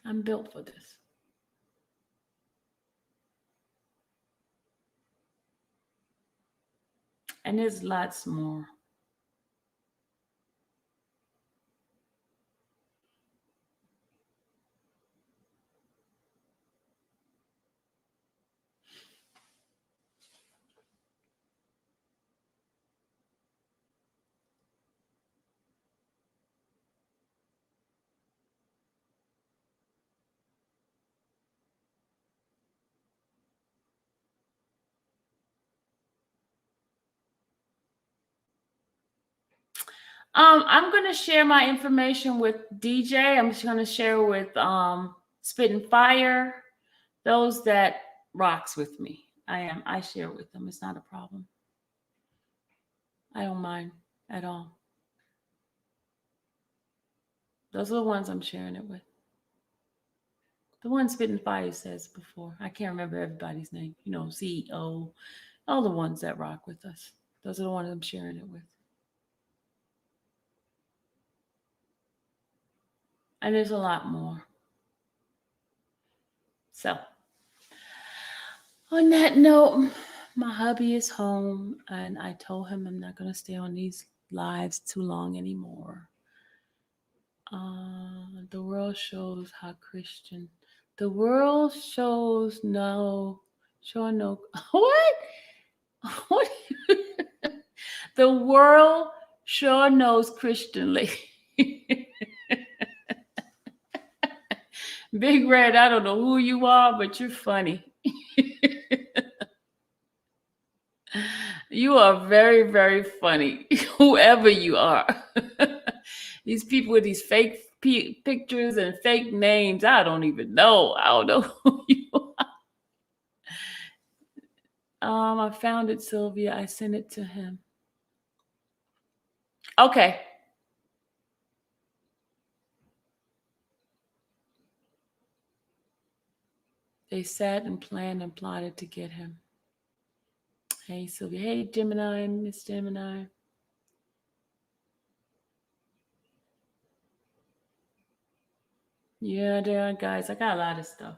I'm built for this. And there's lots more. I'm going to share my information with DJ. I'm just going to share with Spitting Fire, those that rocks with me. I share with them. It's not a problem. I don't mind at all. Those are the ones I'm sharing it with. The one Spitting Fire says before. I can't remember everybody's name. You know, CEO, all the ones that rock with us. Those are the ones I'm sharing it with. And there's a lot more. So, on that note, my hubby is home, and I told him I'm not going to stay on these lives too long anymore. The world shows how Christian. The world shows no. What? What? The world sure knows Christianly. Big Red, I don't know who you are, but you're funny. You are very, very funny, whoever you are. These people with these fake pictures and fake names, I don't even know. I don't know who you are. I found it, Sylvia. I sent it to him. Okay. They sat and planned and plotted to get him. Hey, Sylvia. Hey, Gemini, Miss Gemini. Yeah, there are guys. I got a lot of stuff.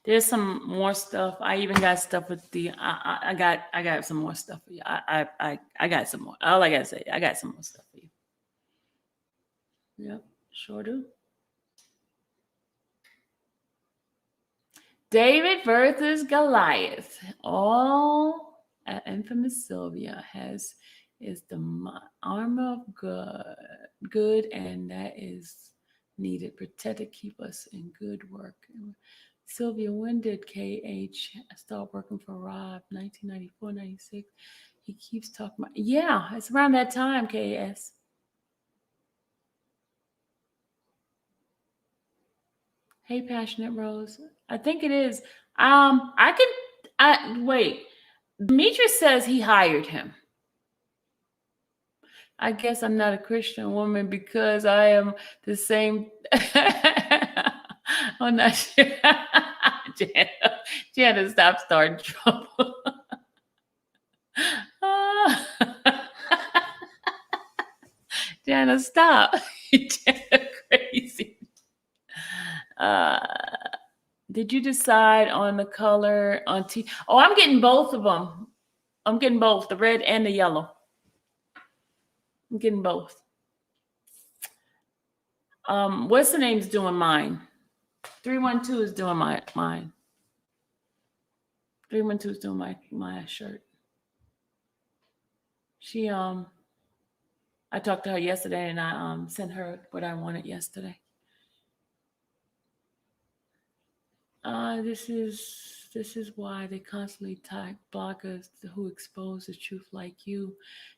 There's some more stuff. I even got stuff with the. I got some more stuff for you. I got some more. All I gotta say, I got some more stuff for you. Yep, sure do. David versus Goliath. All infamous Sylvia is the armor of good, and that is needed. Protect to keep us in good work. Sylvia, when did KH start working for Rob? 1994, 96. He keeps talking about. Yeah, it's around that time, KS. Hey, Passionate Rose. I think it is. Wait. Demetrius says he hired him. I guess I'm not a Christian woman because I am the same. I'm not sure. Jana, stop starting trouble. Jana, stop. Jana, crazy. Did you decide on the color on T? Oh, I'm getting both of them. I'm getting both, the red and the yellow. I'm getting both. What's the name's doing mine? 312 is doing mine. 312 is doing my shirt. She I talked to her yesterday, and I sent her what I wanted yesterday. This is why they constantly tag bloggers who expose the truth like you,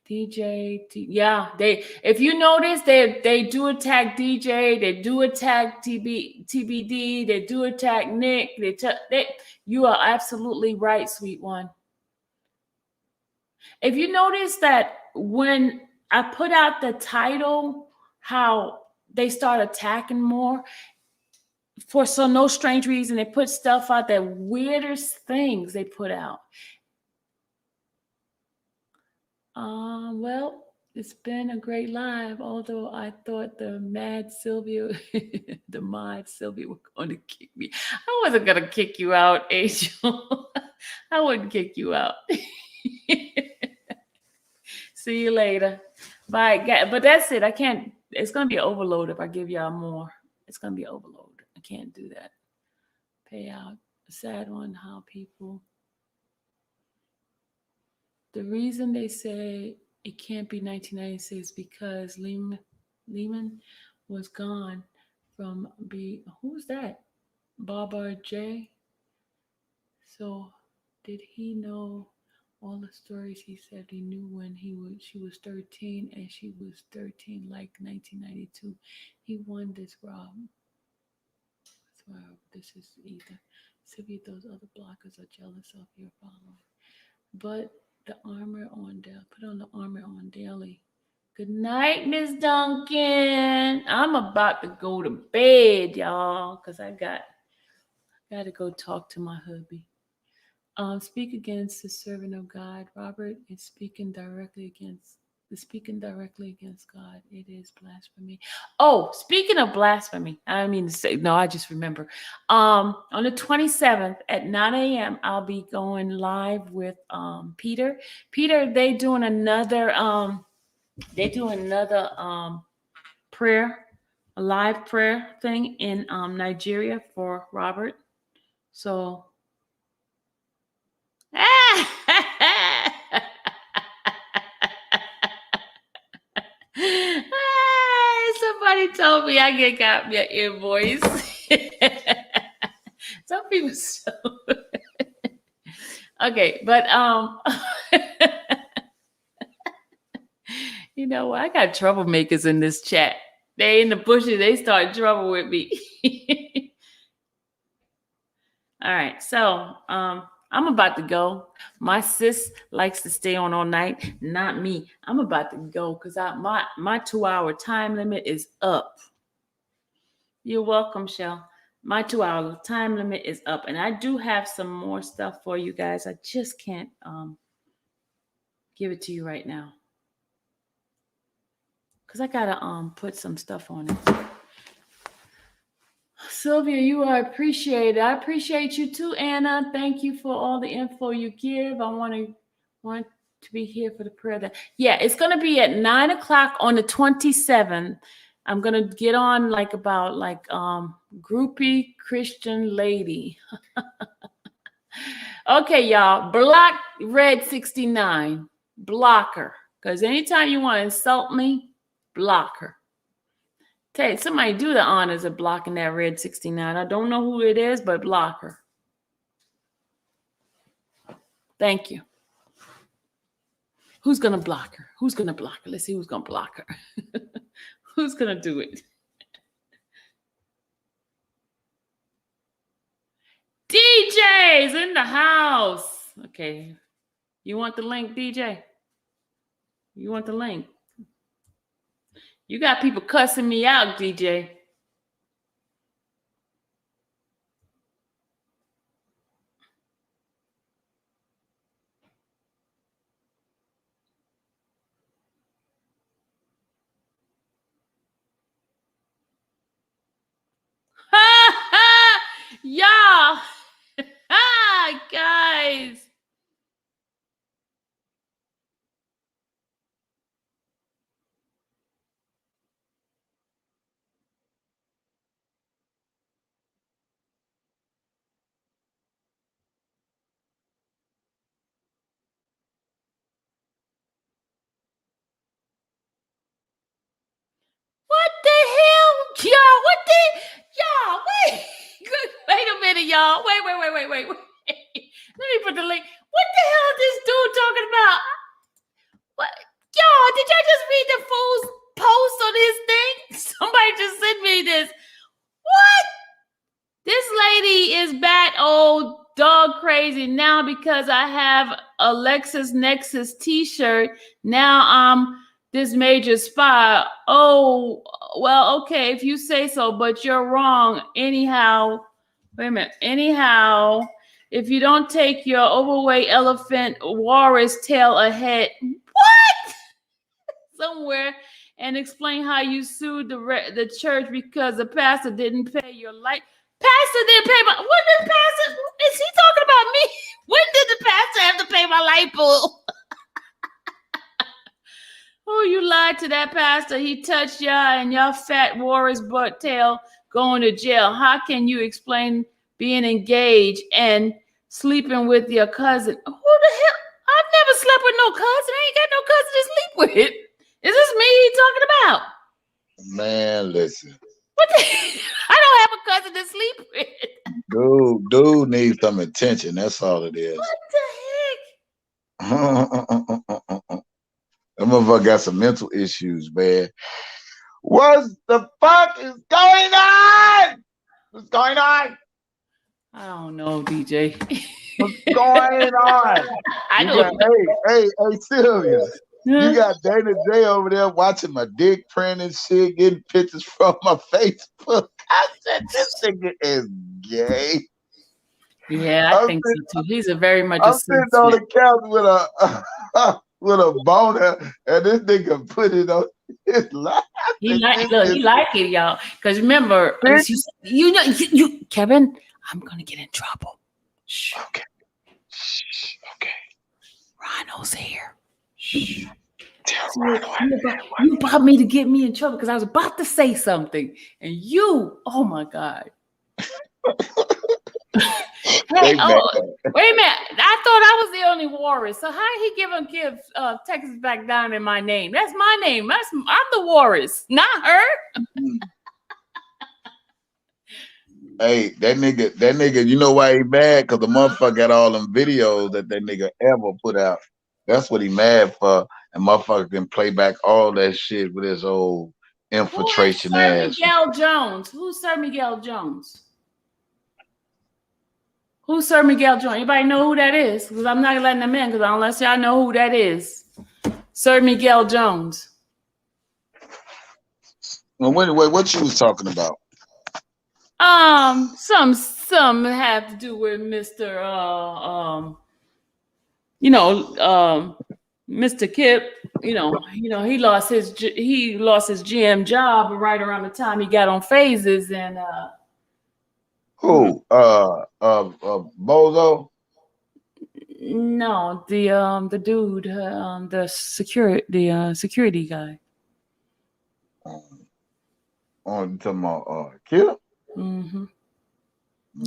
DJ. Yeah, if you notice, they do attack DJ, they do attack TBD, they do attack Nick. You are absolutely right, sweet one. If you notice that when I put out the title, how they start attacking more. For no strange reason, they put stuff out, the weirdest things they put out. Well, it's been a great live, although I thought the mad Sylvia, the mod Sylvia were going to kick me. I wasn't going to kick you out, Angel. I wouldn't kick you out. See you later. Bye. But that's it. I can't, it's going to be an overload if I give y'all more. It's going to be an overload. I can't do that. Pay out. A sad one, how people. The reason they say it can't be 1996 because Lehman was gone from who's that? Baba J. So did he know all the stories? He said he knew when she was 13 and she was 13 like 1992. He won this Rob. This is either Sylvia, those other blockers are jealous of your following. But the armor on Dale. Put on the armor on daily. Good night, Miss Duncan. I'm about to go to bed, y'all, because I got to go talk to my hubby. Speak against the servant of God. Robert is speaking directly against God. It is blasphemy. Oh, speaking of blasphemy, I mean to say, no, I just remember. On the 27th at 9 a.m., I'll be going live with Peter. Peter, they doing another prayer, a live prayer thing in Nigeria for Robert. So somebody told me I got me an invoice. Some people so okay, but you know what? I got troublemakers in this chat. They in the bushes, they start trouble with me. All right, so I'm about to go. My sis likes to stay on all night, not me. I'm about to go because my 2-hour time limit is up. You're welcome, Shell. My 2-hour time limit is up, and I do have some more stuff for you guys. I just can't give it to you right now because I gotta put some stuff on it. Sylvia, you are appreciated. I appreciate you too, Anna. Thank you for all the info you give. I want to be here for the prayer. Yeah, it's going to be at 9 o'clock on the 27th. I'm going to get on about groupie Christian lady. Okay, y'all. Block Red 69. Block her. Because anytime you want to insult me, block her. Hey, somebody do the honors of blocking that Red 69. I don't know who it is, but block her. Thank you. Who's going to block her? Who's going to block her? Let's see who's going to block her. Who's going to do it? DJ's in the house. Okay. You want the link, DJ? You want the link? You got people cussing me out, DJ. Y'all. Guys. What the hell? Y'all, wait. Wait a minute, y'all. Wait. Let me put the link. What the hell is this dude talking about? What? Y'all, did y'all just read the fool's post on his thing? Somebody just sent me this. What? This lady is bat old dog crazy now because I have a LexisNexis t-shirt. Now I'm this major spy. Oh, well, okay, if you say so, but you're wrong. Anyhow, wait a minute. Anyhow, if you don't take your overweight elephant walrus tail ahead. What? somewhere and explain how you sued the church because the pastor didn't pay your light. Pastor didn't pay my. What did pastor? Is he talking about me? When did the pastor have to pay my light bill? Oh, you lied to that pastor. He touched y'all and y'all fat Warriors butt tail going to jail. How can you explain being engaged and sleeping with your cousin? Who the hell? I've never slept with no cousin. I ain't got no cousin to sleep with. Is this me he talking about? Man, listen. What the? I don't have a cousin to sleep with. Dude needs some attention. That's all it is. What the heck? That motherfucker got some mental issues, man. What the fuck is going on? What's going on? I don't know, DJ. What's going on? I don't. Hey, Sylvia. You got Dana J over there watching my dick print and shit, getting pictures from my Facebook. I said, this nigga is gay. Yeah, I think so too. He's a very much. I'm sitting on the couch with a boner, and this nigga put it on his lap. He like it, y'all. Because remember, you know, Kevin, I'm gonna get in trouble. Shh. Okay. Shh. Okay. Rhino's here. Shh. Tell You about me to get me in trouble because I was about to say something, and you, oh my God. Hey, wait a minute. I thought I was the only Walrus. So how he give Texas Black Diamond my name? That's my name. I'm the Walrus, not her. Hey, that nigga, you know why he mad? Because the motherfucker got all them videos that nigga ever put out. That's what he mad for. And motherfucker can play back all that shit with his old infiltration ass. Miguel Jones? Who's Sir Miguel Jones? Who's Sir Miguel Jones? Anybody know who that is? Because I'm not letting them in because unless y'all know who that is. Sir Miguel Jones. Well, what you was talking about? Some have to do with Mr. Mr. Kip. You know, he lost his GM job right around the time he got on Phases and Who? Bozo? No, the dude, the security guy. Oh, you talking about Kip? Mm-hmm.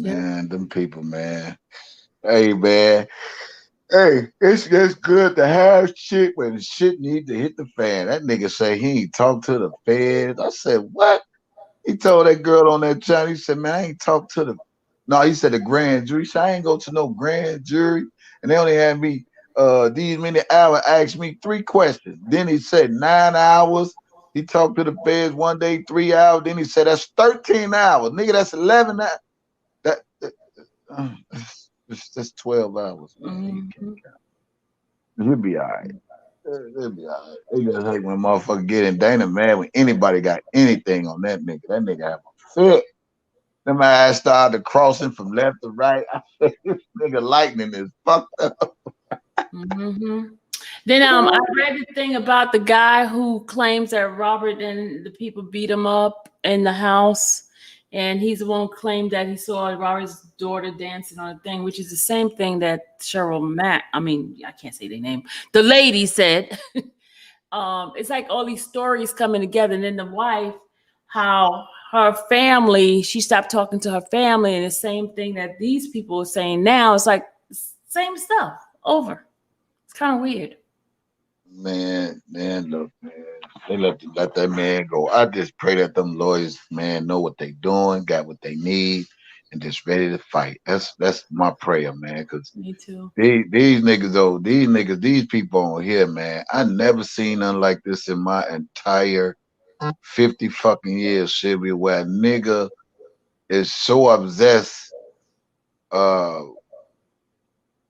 Man, them people, man. Hey, man. Hey, it's good to have shit when shit need to hit the fan. That nigga say he ain't talk to the feds. I said, what? He told that girl on that channel, he said, man, I ain't talk to the... No, he said the grand jury. He said, I ain't go to no grand jury. And they only had me these many hours, asked me 3 questions. Then he said 9 hours. He talked to the feds one day, 3 hours. Then he said, that's 13 hours. Nigga, that's 11 hours. That's 12 hours. Mm-hmm. He'll be all right. He'll be all right. They just hate when motherfucker get in Dana, man, when anybody got anything on that nigga. That nigga have a fit. Then my ass started crossing from left to right. I said, this nigga lightning is fucked up. Mm-hmm. Then I read the thing about the guy who claims that Robert and the people beat him up in the house. And he's the one who claimed that he saw Robert's daughter dancing on a thing, which is the same thing that Cheryl Mack, I can't say their name. The lady said, it's like all these stories coming together. And then the wife, how her family, she stopped talking to her family. And the same thing that these people are saying now, it's like same stuff over. It's kind of weird. Man, look, man. They let that man go. I just pray that them lawyers, man, know what they doing, got what they need, and just ready to fight. That's my prayer, man. Cause me too. These niggas, these people on here, man. I never seen nothing like this in my entire 50 fucking years, Sylvia, where a nigga is so obsessed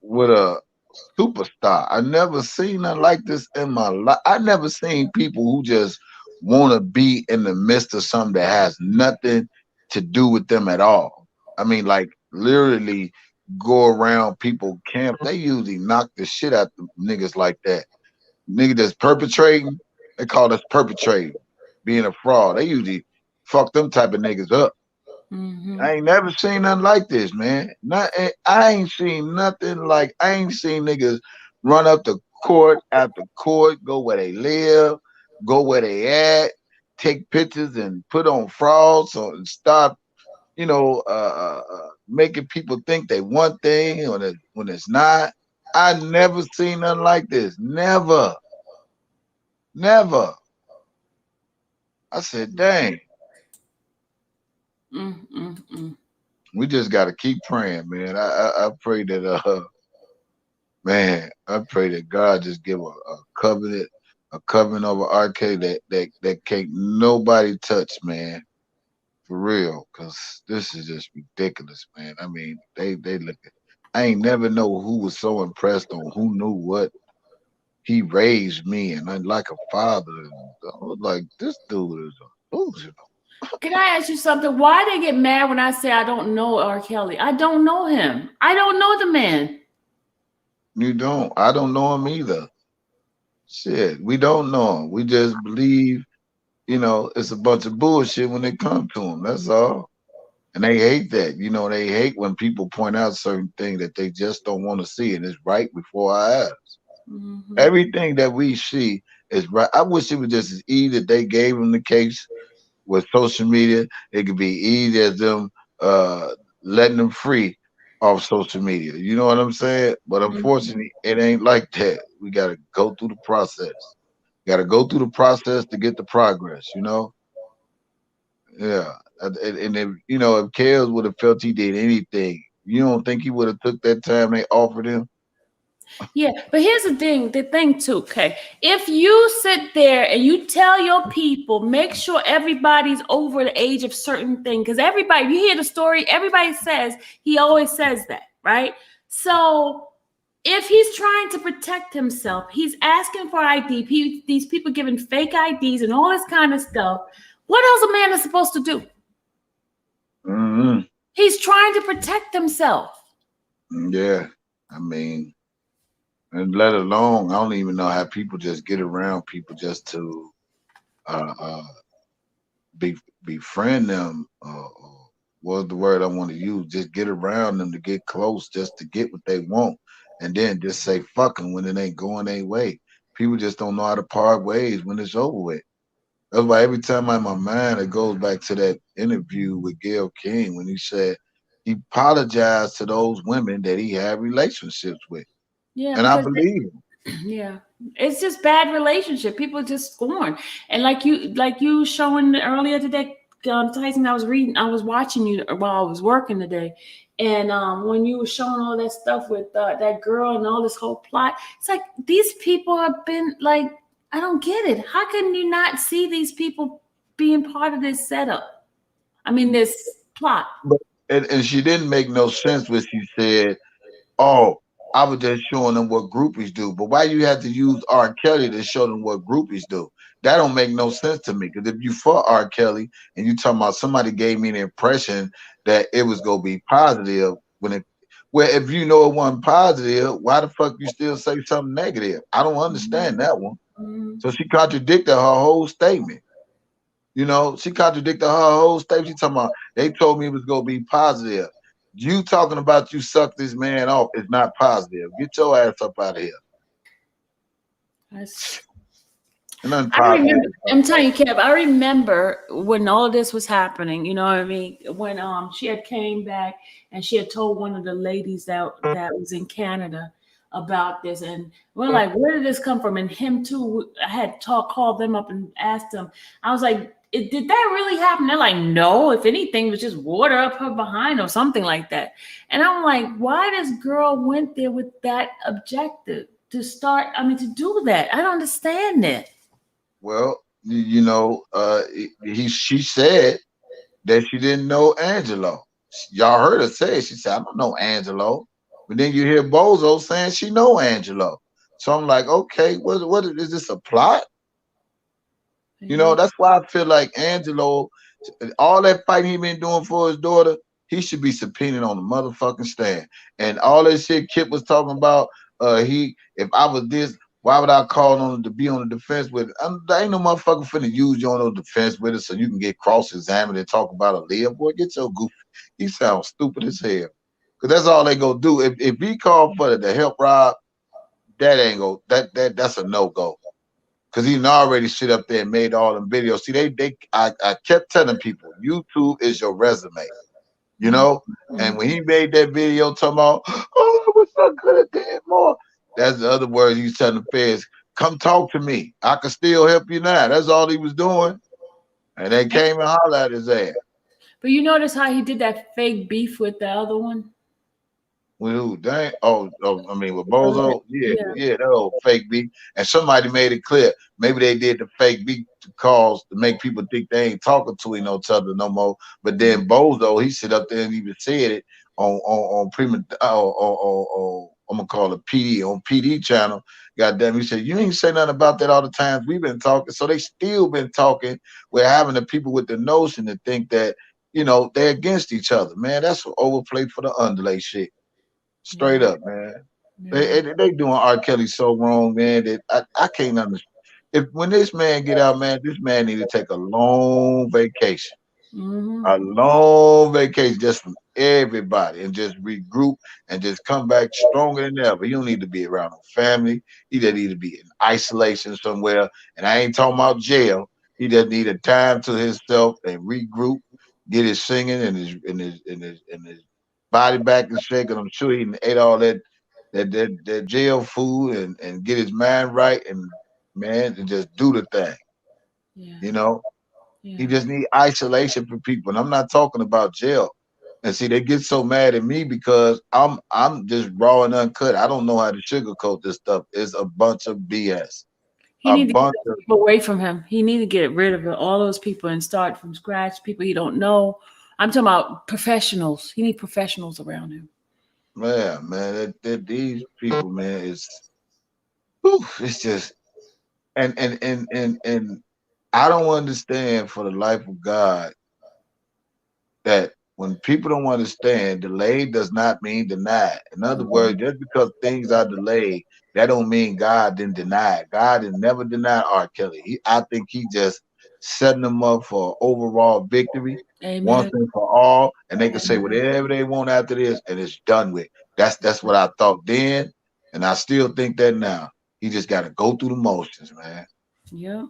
with a superstar. I never seen nothing like this in my life. I never seen people who just want to be in the midst of something that has nothing to do with them at all. I mean, like literally go around people camp. They usually knock the shit out the niggas like that. Nigga that's perpetrating They call us perpetrator, being a fraud. They usually fuck them type of niggas up. Mm-hmm. I ain't never seen nothing like this, man. I ain't seen nothing like. I ain't seen niggas run up to court after court, go where they live, go where they at, take pictures and put on frauds and start, making people think they one thing when it's not. I never seen nothing like this. Never, never. I said, dang. Mm-mm-mm. We just got to keep praying, man. I pray that man, I pray that God just give a covenant over RK that can't nobody touch, man, for real, because this is just ridiculous, man. I mean, they look at. I ain't never know who was so impressed on who knew what. He raised me and I'm like a father. And I was like, this dude is a loser. Can I ask you something? Why they get mad when I say I don't know R. Kelly? I don't know him. I don't know the man. You don't. I don't know him either. Shit, we don't know him. We just believe, it's a bunch of bullshit when it comes to him. That's all. And they hate that. They hate when people point out certain things that they just don't want to see, and it's right before our eyes. Mm-hmm. Everything that we see is right. I wish it was just as easy that they gave him the case with social media. It could be easy as them letting them free off social media. You know what I'm saying? But unfortunately, it ain't like that. We got to go through the process. Got to go through the process to get the progress. Yeah. And if if Kels would have felt he did anything, you don't think he would have took that time they offered him? Yeah, but here's the thing too, okay? If you sit there and you tell your people, make sure everybody's over the age of certain thing, because everybody, you hear the story, everybody says, he always says that, right? So if he's trying to protect himself, he's asking for ID, these people giving fake IDs and all this kind of stuff. What else a man is supposed to do? Mm-hmm. He's trying to protect himself. Yeah, I mean, and let alone, I don't even know how people just get around people just to befriend them. What's the word I want to use? Just get around them to get close, just to get what they want, and then just say fuck them when it ain't going their way. People just don't know how to part ways when it's over with. That's why every time I'm in my mind, it goes back to that interview with Gayle King when he said he apologized to those women that he had relationships with. Yeah, and I believe him. Yeah, it's just bad relationship. People just scorn, and like you showing earlier today, Tyson. I was watching you while I was working today, and when you were showing all that stuff with that girl and all this whole plot, it's like these people have been like, I don't get it. How can you not see these people being part of this setup? I mean, this plot. And she didn't make no sense when she said, "Oh, I was just showing them what groupies do." But why you had to use R. Kelly to show them what groupies do? That don't make no sense to me. Because if you for R. Kelly and you talking about somebody gave me the impression that it was gonna be positive if you know it wasn't positive, why the fuck you still say something negative? I don't understand that one. So she contradicted her whole statement. She contradicted her whole statement. She talking about they told me it was gonna be positive. You talking about you suck this man off is not positive. Get your ass up out of here. I'm telling you, Kev, I remember when all this was happening, you know what I mean? When she had came back and she had told one of the ladies that was in Canada about this, and we're like, where did this come from? And him too, I had called them up and asked them. I was like, did that really happen? They're like, no, if anything, it was just water up her behind or something like that. And I'm like, why this girl went there with that objective to to do that? I don't understand it. Well, she said that she didn't know Angelo. Y'all heard her say it. She said, I don't know Angelo. But then you hear Bozo saying she know Angelo. So I'm like, okay, what is this, a plot? That's why I feel like Angelo, all that fighting he been doing for his daughter, he should be subpoenaed on the motherfucking stand. And all that shit Kip was talking about, if I was this, Why would I call on to be on the defense with it? There ain't no motherfucker finna use you on the defense with it so you can get cross-examined and talk about Aaliyah. Boy, get your goofy. He sounds stupid as hell. Cause that's all they gonna do. If he called for the help Rob, that ain't go that's a no-go. Cause he already sit up there and made all them videos. See, I kept telling people, YouTube is your resume. You know? And when he made that video talking about, oh, I wish I could have did more. That's the other words he's telling the feds, come talk to me. I can still help you now. That's all he was doing. And they came and hollered at his ass. But you notice how he did that fake beef with the other one? With who? Dang. I mean, with Bozo? Yeah, that old fake beat. And somebody made it clear. Maybe they did the fake beat calls to make people think they ain't talking to each other no more. But then Bozo, he sit up there and even said it on Prima, I'm gonna call it PD, on PD channel. Goddamn, he said, you ain't say nothing about that all the times we've been talking. So they still been talking. We're having the people with the notion to think that, you know, they're against each other. Man, that's what overplay for the underlay shit. Straight up, man. They doing R. Kelly so wrong, man, that I can't understand. When this man get out, man, this man need to take a long vacation. A long vacation just from everybody and just regroup and just come back stronger than ever. You don't need to be around no family. He just need to be in isolation somewhere. And I ain't talking about jail. He just need a time to himself and regroup, get his singing and his body back and shaking. I'm sure he ate all that jail food and get his mind right and man and just do the thing. You know, he just need isolation for people. And I'm not talking about jail. And see, they get so mad at me because I'm just raw and uncut. I don't know how to sugarcoat this stuff. It's a bunch of BS. He needs to get people away from him. He needs to get rid of all those people and start from scratch. People he don't know. I'm talking about professionals. He needs professionals around him. Man, these people, man, it's just and I don't understand for the life of God that when people don't understand, delayed does not mean denied. In other words, just because things are delayed, that don't mean God didn't deny it. God didn't never deny R. Kelly. I think he just setting them up for overall victory. Amen. Once and for all, and they can say whatever they want after this, and it's done with. That's what I thought then, and I still think that now. He just got to go through the motions, man. Yep.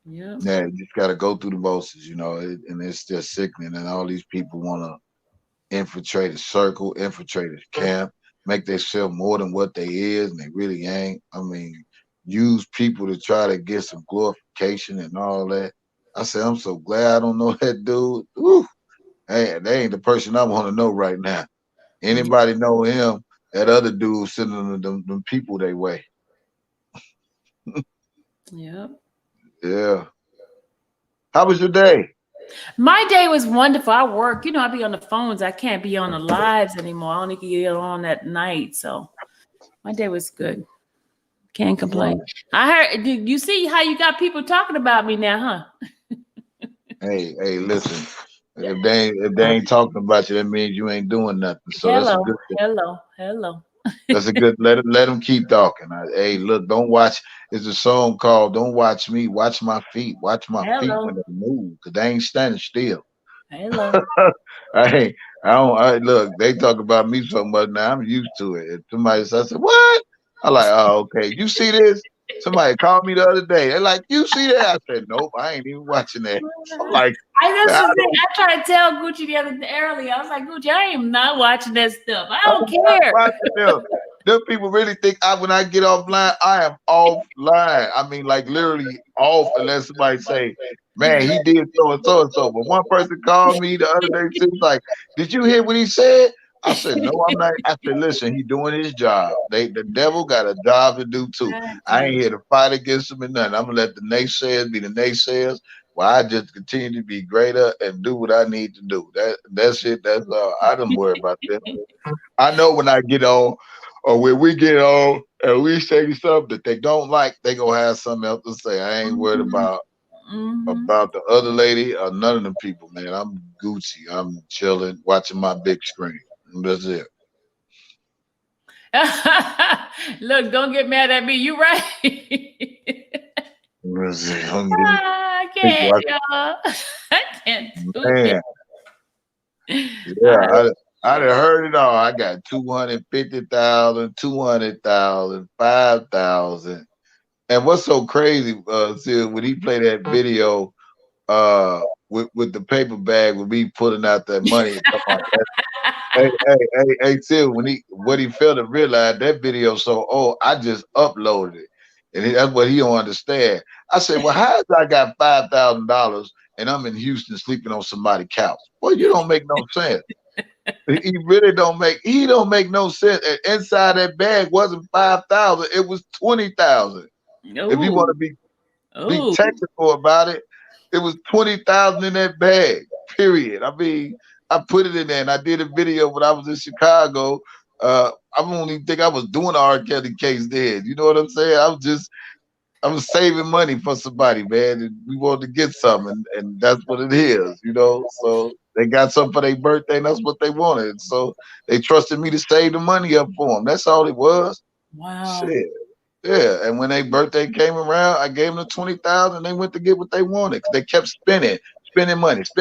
Yeah, you just got to go through the motions, you know, and it's just sickening. And all these people want to infiltrate a circle, infiltrate a camp, make themselves more than what they is, and they really ain't. I mean, use people to try to get some glorification and all that. I said, I'm so glad I don't know that dude. Woo. Hey, they ain't the person I want to know right now. Anybody know him? That other dude sending them people their way. Yep. Yeah. How was your day? My day was wonderful. I work. You know, I be on the phones. I can't be on the lives anymore. I only can get on at night. So my day was good. Can't complain. I heard. Did you see how you got people talking about me now, huh? Hey, listen. If they ain't talking about you, that means you ain't doing nothing. So Hello, that's a good thing. hello. That's a good. Let them keep talking. Hey, look, don't watch. It's a song called "Don't Watch Me, Watch My Feet, Watch My Feet when they move, cause they ain't standing still." Hello. I don't. Look. They talk about me so much now. I'm used to it. If somebody says, I said, "What?" I'm like, "Oh, okay." You see this? Somebody called me the other day. They're like, "You see that?" I said, "Nope, I ain't even watching that." I'm like, I tried to tell Gucci the other day earlier. I was like, Gucci, I am not watching that stuff. I don't care. Them people really think when I get offline, I am offline. I mean, like literally off, unless somebody say, "Man, he did so and so and so." But one person called me the other day. She was like, "Did you hear what he said?" I said, "No, I'm not." I said, "Listen, he doing his job. The devil got a job to do too. I ain't here to fight against him and nothing. I'm gonna let the naysayers be the naysayers. Well, I just continue to be greater and do what I need to do. That's it. That's all. I don't worry about that. I know when I get on, or when we get on, and we say something that they don't like, they gonna have something else to say. I ain't worried about the other lady or none of them people, man. I'm Gucci. I'm chilling, watching my big screen. That's it. Look, don't get mad at me. You right. I can't, y'all. I can't do it. Man, yeah, I done heard it all. I got 250,000, 200,000, 5,000. And what's so crazy, Sid, when he played that video with the paper bag with me putting out that money. Hey, Sid, what he failed to realize, that video so old, I just uploaded it. And that's what he don't understand. I said, well, how is I got $5,000 and I'm in Houston sleeping on somebody's couch? Well, you don't make no sense. He really don't make no sense. And inside that bag wasn't 5,000, it was 20,000. If you want to be technical about it, it was 20,000 in that bag, period. I mean, I put it in there and I did a video when I was in Chicago. I don't even think I was doing the R. Kelly case then. You know what I'm saying? I was saving money for somebody, man, and we wanted to get something, and that's what it is, you know. So they got something for their birthday, and that's what they wanted. So they trusted me to save the money up for them. That's all it was. Wow. Shit. Yeah, and when their birthday came around, I gave them the 20,000. They went to get what they wanted. They kept spending money. So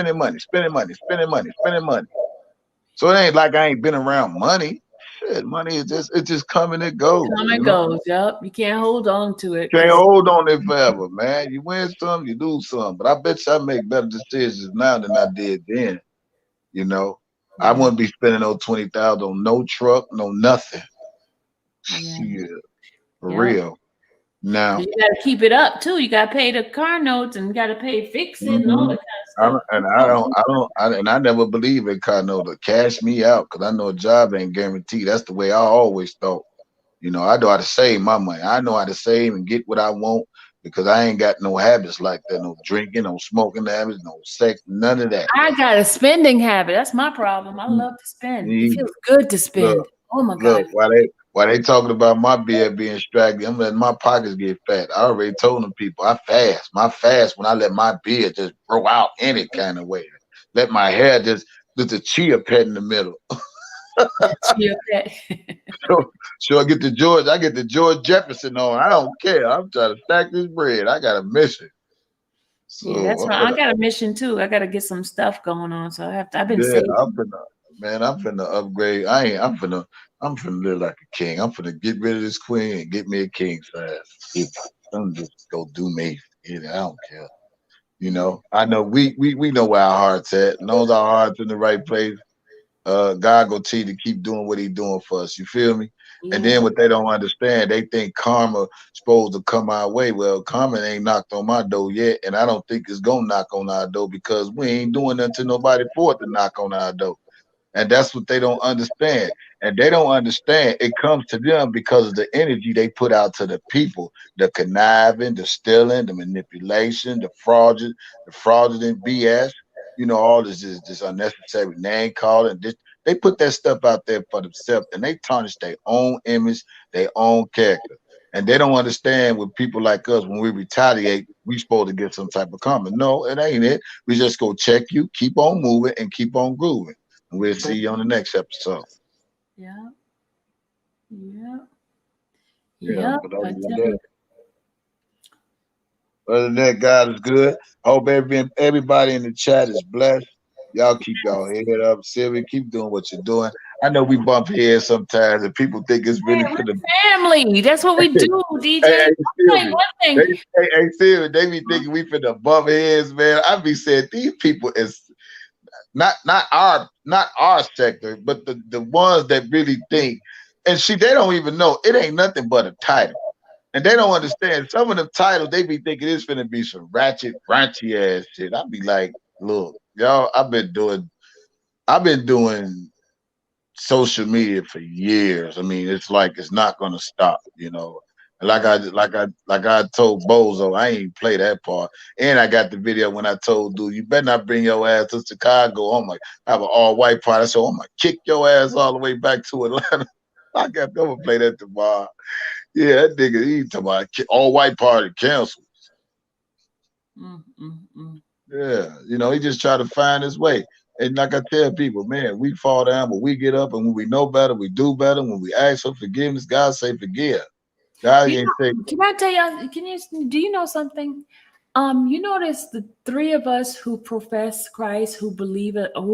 it ain't like I ain't been around money. Shit, money is just coming and goes. Come and goes. Yep, you can't hold on to it. Can't hold on it forever, man. You win some, you lose some. But I bet you I make better decisions now than I did then. You know, I wouldn't be spending those 20,000 on no truck, no nothing. Yeah. For real. Now you gotta keep it up too. You gotta pay the car notes and you gotta pay fix it and all that kind of stuff. I never believe in car note to cash me out because I know a job ain't guaranteed. That's the way I always thought. You know, I know how to save my money. I know how to save and get what I want because I ain't got no habits like that. No drinking, no smoking habits, no sex, none of that. I got a spending habit. That's my problem. I love to spend. It feels good to spend. Oh my God. While they talking about my beard being straggly, I'm letting my pockets get fat. I already told them people I fast. My fast when I let my beard just grow out any kind of way. Let my hair just a chia pet in the middle. Chia pet. so I get the George Jefferson on. I don't care. I'm trying to stack this bread. I got a mission. So yeah, that's right. I got a mission too. I got to get some stuff going on. So I've been saving. I'm finna upgrade. I'm finna live like a king. I'm finna get rid of this queen and get me a king size. I'm just go do me. I don't care. You know, I know we know where our heart's at. Knows our heart's in the right place. God go tell you to keep doing what He doing for us. You feel me? Yeah. And then what they don't understand, they think karma supposed to come our way. Well, karma ain't knocked on my door yet, and I don't think it's gonna knock on our door because we ain't doing nothing to nobody for it to knock on our door. And that's what they don't understand. And they don't understand it comes to them because of the energy they put out to the people, the conniving, the stealing, the manipulation, the fraudulent BS, you know, all this is this unnecessary name calling. They put that stuff out there for themselves and they tarnish their own image, their own character. And they don't understand with people like us, when we retaliate, we supposed to get some type of karma. No, it ain't it. We just go check you, keep on moving and keep on grooving. And we'll see you on the next episode. Yeah. Other than that, God is good. Hope everybody in the chat is blessed. Y'all keep y'all head up. Sylvia, keep doing what you're doing. I know we bump heads sometimes and people think it's really for the family. That's what we do, DJ. Hey, Sylvia, they be thinking we finna bump heads, man. I be saying these people is not our sector, but the ones that really think, and they don't even know it ain't nothing but a title, and they don't understand some of the titles. They be thinking it's gonna be some ratchet, raunchy ass shit. I be like, look, y'all, I've been doing social media for years. I mean, it's like it's not gonna stop, you know. Like I told Bozo, I ain't play that part. And I got the video when I told dude, you better not bring your ass to Chicago. I'm like, I have an all-white party, so I'm gonna kick your ass all the way back to Atlanta. I got to play that tomorrow. Yeah, that nigga, he talking about all-white party canceled. Yeah, you know, he just try to find his way. And like I tell people, man, we fall down, but we get up, and when we know better, we do better. When we ask for forgiveness, God say forgive. God You ain't say, can I tell you? Do you know something? You notice the three of us who profess Christ, who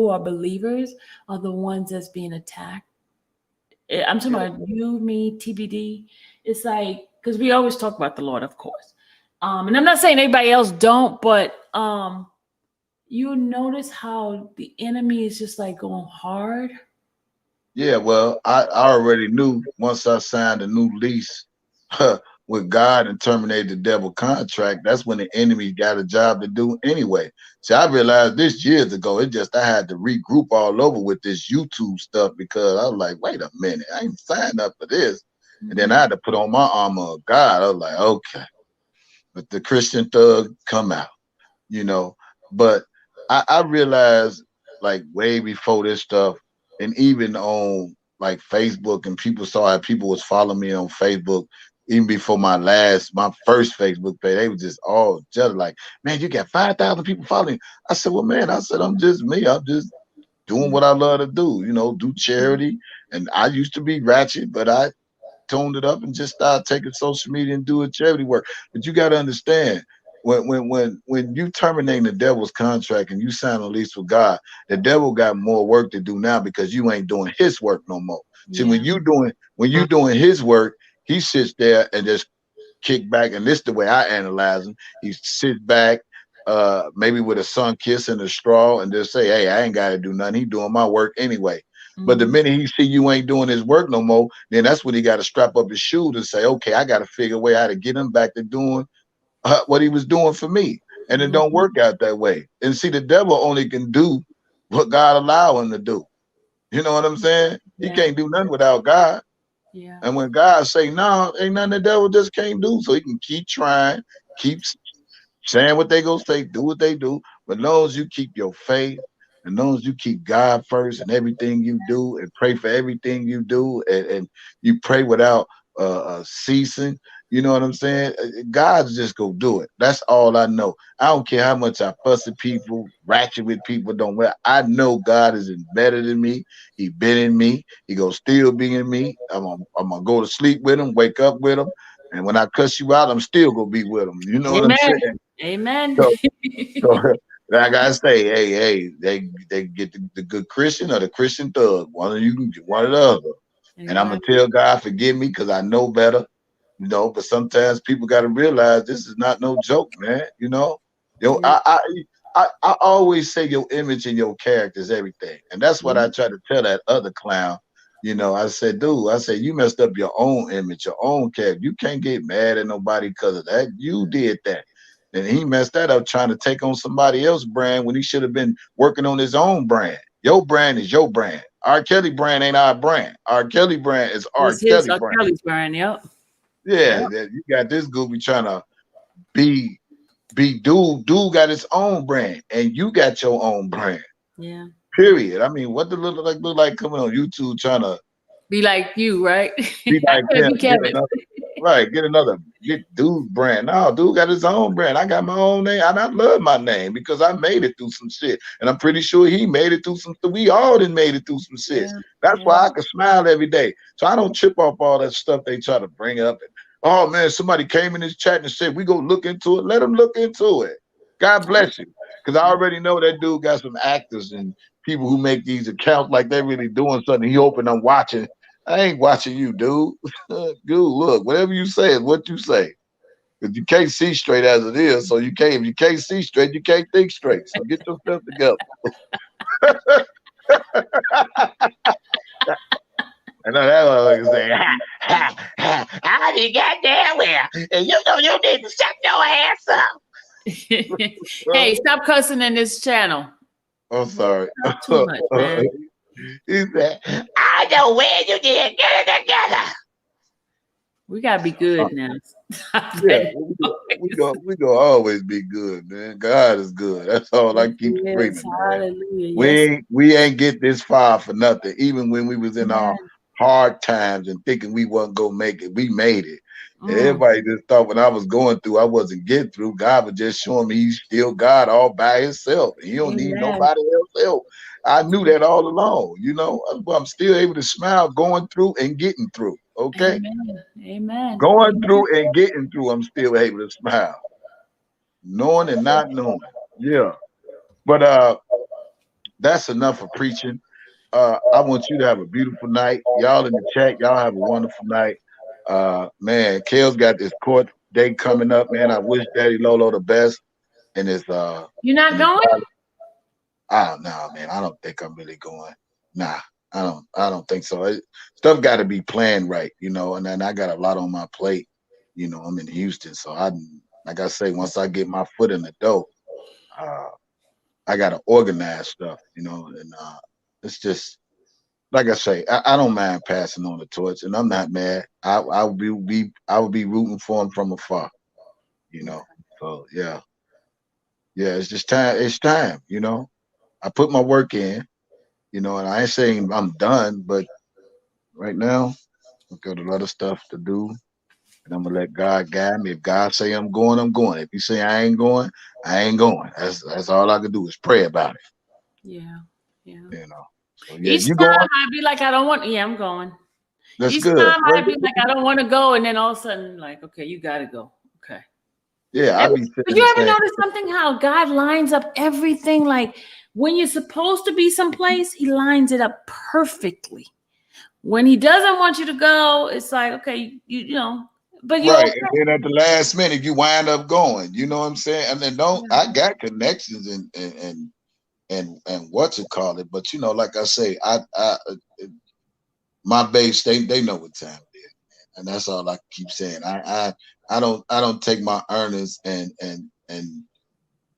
are believers, are the ones that's being attacked. I'm talking about you, me, TBD. It's like because we always talk about the Lord, of course. And I'm not saying anybody else don't, but you notice how the enemy is just like going hard. yeah, well, I already knew once I signed a new lease with God and terminated the devil contract, that's when the enemy got a job to do anyway. See, I realized this years ago. It just I had to regroup all over with this YouTube stuff because I was like, wait a minute, I ain't signed up for this. And then I had to put on my armor of God. I was like, okay, but the Christian thug come out, you know. But I realized like way before this stuff, and even on like Facebook, and people saw how people was following me on Facebook, even before my first Facebook page, they were just all jealous, like, man, you got 5,000 people following. I said, well, man, I said, I'm just me. I'm just doing what I love to do, do charity. And I used to be ratchet, but I toned it up and just started taking social media and doing charity work. But you got to understand, when you terminate the devil's contract and you sign a lease with God, the devil got more work to do now because you ain't doing his work no more. See, when you doing his work, he sits there and just kick back, and this is the way I analyze him. He sits back, maybe with a sun kiss and a straw, and just say, hey, I ain't got to do nothing. He doing my work anyway. But the minute he see you ain't doing his work no more, then that's when he got to strap up his shoes and say, okay, I got to figure a way how to get him back to doing what he was doing for me. And it don't work out that way. And see, the devil only can do what God allow him to do. You know what I'm saying? He can't do nothing without God. Yeah. And when God say no, ain't nothing the devil just can't do. So he can keep trying, keep saying what they gonna say, do what they do. But as long as you keep your faith, and as long as you keep God first in everything you do, and pray for everything you do, and you pray without ceasing, you know what I'm saying? God's just gonna do it. That's all I know. I don't care how much I fuss at people, ratchet with people, don't matter. I know God is embedded in me. He been in me. He gonna still be in me. I'm gonna go to sleep with him, wake up with him, and when I cuss you out, I'm still gonna be with him. You know what I'm saying? Amen. So like I say, hey, they get the good Christian or the Christian thug. One of you, one or the other. And I'm gonna tell God, forgive me, because I know better. But sometimes people got to realize this is not no joke, man. I always say your image and your character is everything, and that's what I try to tell that other clown. I said, dude, you messed up your own image, your own character. You can't get mad at nobody because of that. You did that. And he messed that up trying to take on somebody else's brand when he should have been working on his own brand. Your brand is your brand. R. Kelly brand ain't our brand. R. Kelly brand is R. Kelly brand. Kelly's brand, yep. Yeah, you got this goofy trying to be dude. Dude got his own brand, and you got your own brand. Yeah. Period. I mean, what the look like coming on YouTube trying to be like you, right? Be like him. Get dude brand. No, dude got his own brand. I got my own name, and I love my name because I made it through some shit, and I'm pretty sure he made it through some. We all done made it through some shit. That's why I can smile every day. So I don't trip off all that stuff they try to bring up. And, oh man, somebody came in this chat and said we go look into it. Let them look into it. God bless you, because I already know that dude got some actors and people who make these accounts like they're really doing something. He open, I'm watching. I ain't watching you, dude. Dude, look, whatever you say is what you say. Because you can't see straight as it is. So if you can't see straight, you can't think straight. So get yourself together. I know that one say, I be goddamn well. And you know you need to shut your ass up. Hey, stop cussing in this channel. I'm sorry. Not too much, man. He said, I know where you did. Get it together. We gotta be good now. Yeah, we gonna always be good, man. God is good. That's all I keep screaming. Hallelujah. We ain't get this far for nothing. Even when we was in our hard times and thinking we wasn't gonna make it, we made it. Everybody just thought when I was going through, I wasn't getting through. God was just showing me he's still God all by himself. He don't need Amen. nobody else help. I knew that all along, you know. But I'm still able to smile going through and getting through. Okay. Amen. Amen. Going through and getting through, I'm still able to smile. Knowing and not knowing. Yeah. But that's enough of preaching. I want you to have a beautiful night. Y'all in the chat, y'all have a wonderful night. Man, Kale's got this court date coming up, man. I wish Daddy Lolo the best. And it's You're not going? I don't know, man. I don't think I'm really going. Nah, I don't think so. Stuff got to be planned right, you know, and then I got a lot on my plate. You know, I'm in Houston, so like I say, once I get my foot in the door, I gotta organize stuff, you know, and it's just like I say, I don't mind passing on the torch, and I'm not mad. I would be rooting for him from afar, you know. So yeah, it's just time. It's time, you know. I put my work in, you know, and I ain't saying I'm done, but right now I've got a lot of stuff to do, and I'm gonna let God guide me. If God say I'm going, I'm going. If He say I ain't going, I ain't going. That's all I can do is pray about it. Yeah. You know. So, yeah, Each you time going? I'd be like, I don't want. Yeah, I'm going. That's Each good. time I'd be like, I don't want to go, and then all of a sudden, like, okay, you got to go. Okay. Yeah, I'd be But sitting you there ever saying, notice something? How God lines up everything? Like when you're supposed to be someplace, He lines it up perfectly. When He doesn't want you to go, it's like, okay, you know. But you right, and then at the last minute you wind up going. You know what I'm saying? And then I got connections and what you call it, but you know, like I say, I my base, they know what time it is, man. And that's all I keep saying. I don't take my earnings and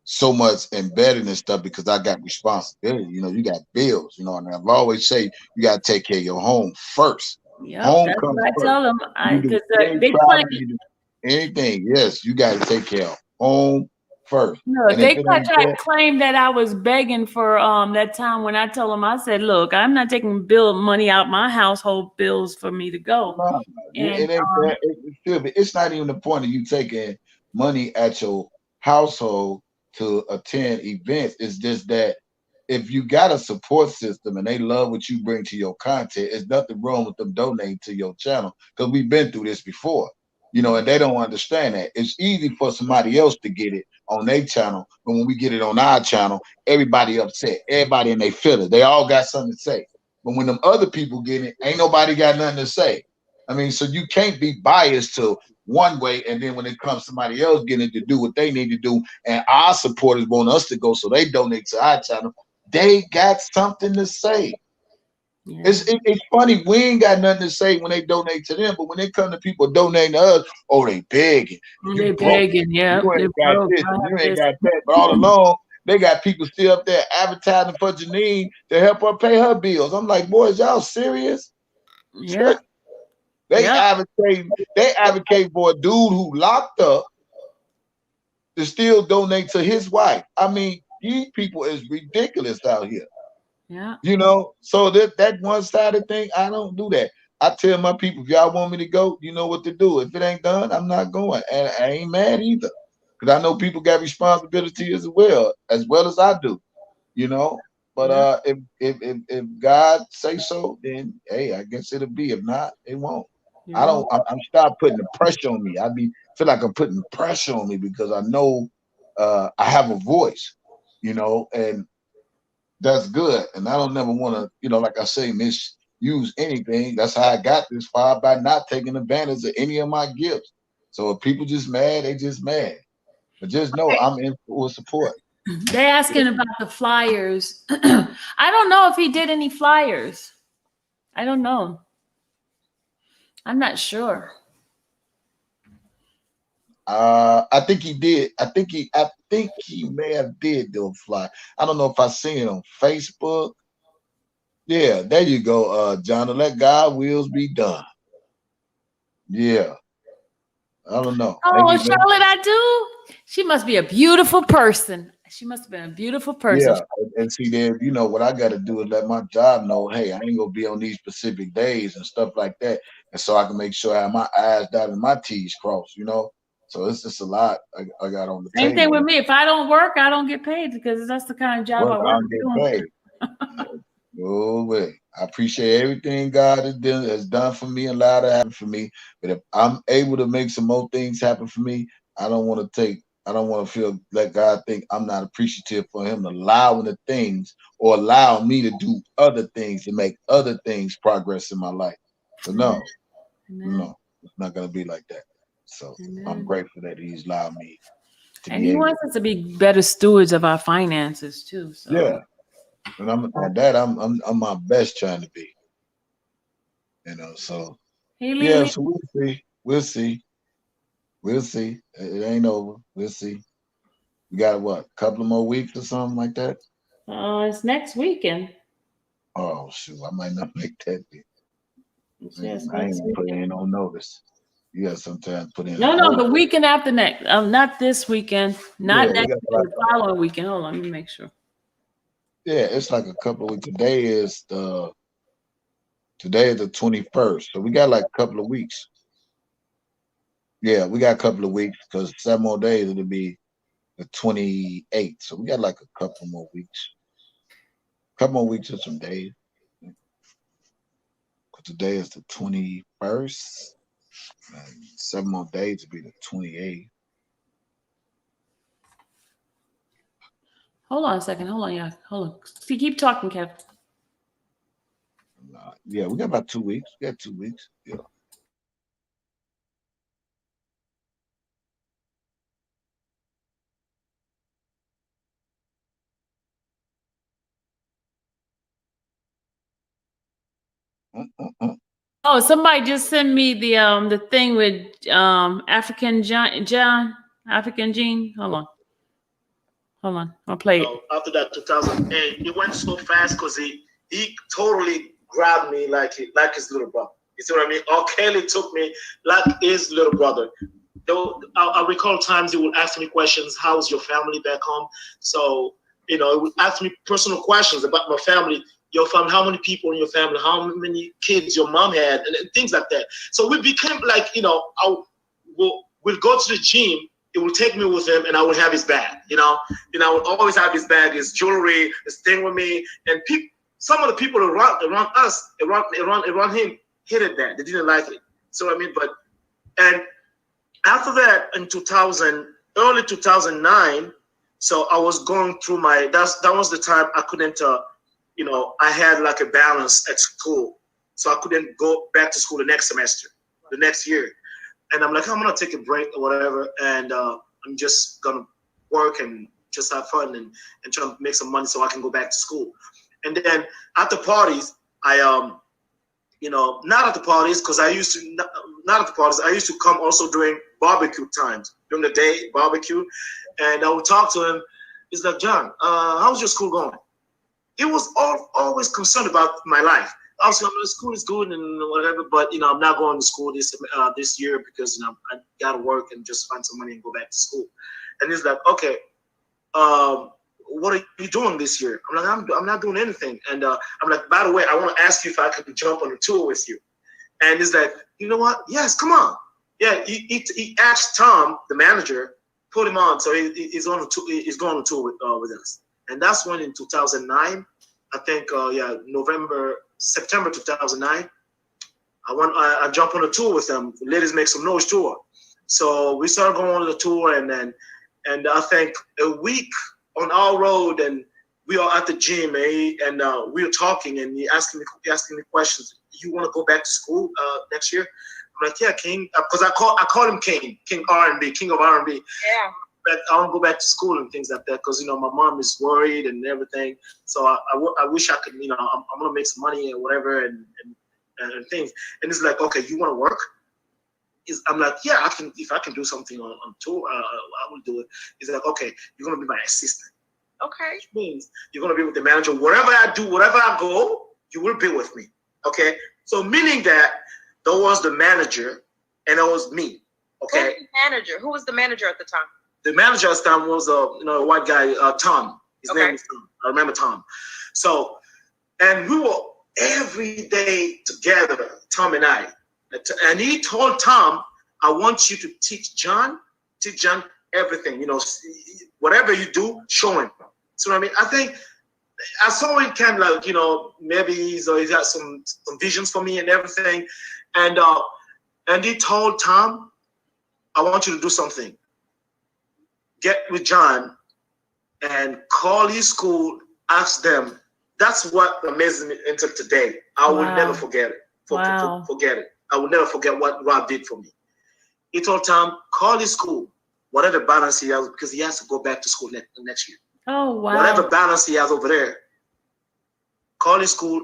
so much embedded in stuff because I got responsibility. You know, you got bills, you know, and I've always say you gotta take care of your home first. Yep, Home that's comes what I first. tell them. Because they Travel, claim, you do anything, yes, you gotta take care of home first. no, And they if it tried ain't to there, claim that I was begging for that time when I told them, I said, look, I'm not taking bill money out my household bills for me to go. no, And it ain't that. It should be. It's not even the point of you taking money at your household to attend events. It's just that if you got a support system and they love what you bring to your content, there's nothing wrong with them donating to your channel because we've been through this before, you know, and they don't understand that. It's easy for somebody else to get it on their channel, but when we get it on our channel, everybody upset, everybody in their feelings. They all got something to say. But when them other people get it, ain't nobody got nothing to say. I mean, so you can't be biased to one way, and then when it comes somebody else getting to do what they need to do, and our supporters want us to go, so they donate to our channel. They got something to say. yeah. It's funny. We ain't got nothing to say when they donate to them, but when they come to people donating to us, oh, they begging. They begging, yeah. You ain't got broke. this, and you ain't got that. But all along, they got people still up there advertising for Janine to help her pay her bills. I'm like, boys, y'all serious? Yeah. They advocate for a dude who locked up to still donate to his wife. I mean, these people is ridiculous out here. Yeah. You know, so that one-sided thing, I don't do that. I tell my people, if y'all want me to go, you know what to do. If it ain't done, I'm not going. And I ain't mad either. Because I know people got responsibility as well as I do, you know. But if God say so, then hey, I guess it'll be. If not, it won't. I'm stop putting the pressure on me. Feel like I'm putting pressure on me because I know I have a voice, you know, and that's good. And I don't never want to, you know, like I say, misuse anything. That's how I got this far, by not taking advantage of any of my gifts. So if people just mad, they just mad. But just know I'm in full support. They asking about the flyers. I don't know if he did any flyers. I don't know. I'm not sure. I think he did. I think he may have did do a fly. I don't know if I seen it on Facebook. Yeah, there you go, John. Let God wills be done. Yeah. I don't know. Oh, Charlotte, I do. She must be a beautiful person. She must have been a beautiful person. Yeah, and see, then you know what I got to do is let my job know, hey, I ain't gonna be on these specific days and stuff like that, and so I can make sure I have my I's dotted and my T's crossed. You know, so it's just a lot I got on the Same thing table. with me. If I don't work, I don't get paid because that's the kind of job I Work, I work don't get doing. paid. No way. I appreciate everything God has done for me and allowed to happen for me. But if I'm able to make some more things happen for me, I don't want to feel let God think I'm not appreciative for him allowing the things or allow me to do other things to make other things progress in my life. So no, Amen. it's not gonna be like that. So I'm Amen. grateful that he's allowed me to And be he able. wants us to be better stewards of our finances too. So Yeah. And I'm my best trying to be. You know, so yeah, so we'll see. We'll see. We'll see. It ain't over. We'll see. We got what, a couple of more weeks or something like that? it's next weekend. Oh shoot, I might not make that big. Yes, I ain't next gonna put weekend. in no notice. You got sometimes put in a No, notice. the weekend after next. Not this weekend. Not Yeah, we next got weekend. The following weekend. Hold on, let me make sure. yeah, it's like a couple of weeks. Today is the 21st. So we got like a couple of weeks. Yeah, we got a couple of weeks because 7 more days it'll be the 28th. So we got like a couple more weeks. Couple more weeks or some days. Today is the 21st. And 7 more days to be the 28th. Hold on a second. Hold on, yeah. Hold on. See, keep talking, Kev. Yeah, we got about 2 weeks. We got 2 weeks. Yeah. Oh, somebody just sent me the thing with African African Gene. Hold on. I'll play it. After that 2008, it went so fast because he totally grabbed me like his little brother. You see what I mean? R. Kelly took me like his little brother. Though I recall times he would ask me questions. How's your family back home? So he would ask me personal questions about my family. Your family, how many people in your family? How many kids your mom had, and things like that. So we became like, we'll go to the gym. It will take me with him, and I would have his bag. I would always have his bag, his jewelry, his thing with me. And some of the people around him hated that. They didn't like it. So I mean, and after that, in early 2009, so I was going through that was the time I couldn't, I had like a balance at school. So I couldn't go back to school the next semester, the next year. And I'm like, I'm going to take a break or whatever. And I'm just going to work and just have fun and try to make some money so I can go back to school. And then at the parties, not at the parties, because I used to come also during barbecue times, during the day, barbecue. And I would talk to him. He's like, John, how's your school going? He was always concerned about my life. Also, the school is good and whatever, but I'm not going to school this year because I gotta work and just find some money and go back to school. And he's like, okay, what are you doing this year? I'm like, I'm not doing anything. And I'm like, by the way, I want to ask you if I could jump on a tour with you. And he's like, you know what? Yes, come on. Yeah, he asked Tom, the manager, put him on, so he's on he's going on tour with us. And that's when in 2009, I think, September 2009, I jumped on a tour with them, Ladies Make Some Noise tour. So we started going on the tour, and I think a week on our road, and we are at the gym, and we were talking, and he asking me questions. You want to go back to school next year? I'm like, yeah, King, because I call him King R&B, King of R&B. Yeah. But I want to go back to school and things like that because my mom is worried and everything. So I wish I could, I'm gonna make some money and whatever and things. And it's like, okay, you want to work? I'm like, yeah, I can. If I can do something on tour, I will do it. He's like, okay, you're gonna be my assistant. Okay. Which means you're gonna be with the manager. Wherever I do, wherever I go, you will be with me. Okay. So meaning that there was the manager and there was me. Okay. Who was the manager at the time? the manager at the time was a white guy, Tom. His name is Tom. I remember Tom. So, and we were every day together, Tom and I. And he told Tom, I want you to teach John everything. You know, whatever you do, show him. So I mean, I think I saw him kind of like, you know, maybe he's got some visions for me and everything. And he told Tom, I want you to do something. Get with John and call his school, ask them. That's what amazes me until today. I will never forget it. Forget it. I will never forget what Rob did for me. He told Tom, call his school, whatever balance he has, because he has to go back to school next year. Oh, wow. Whatever balance he has over there, call his school,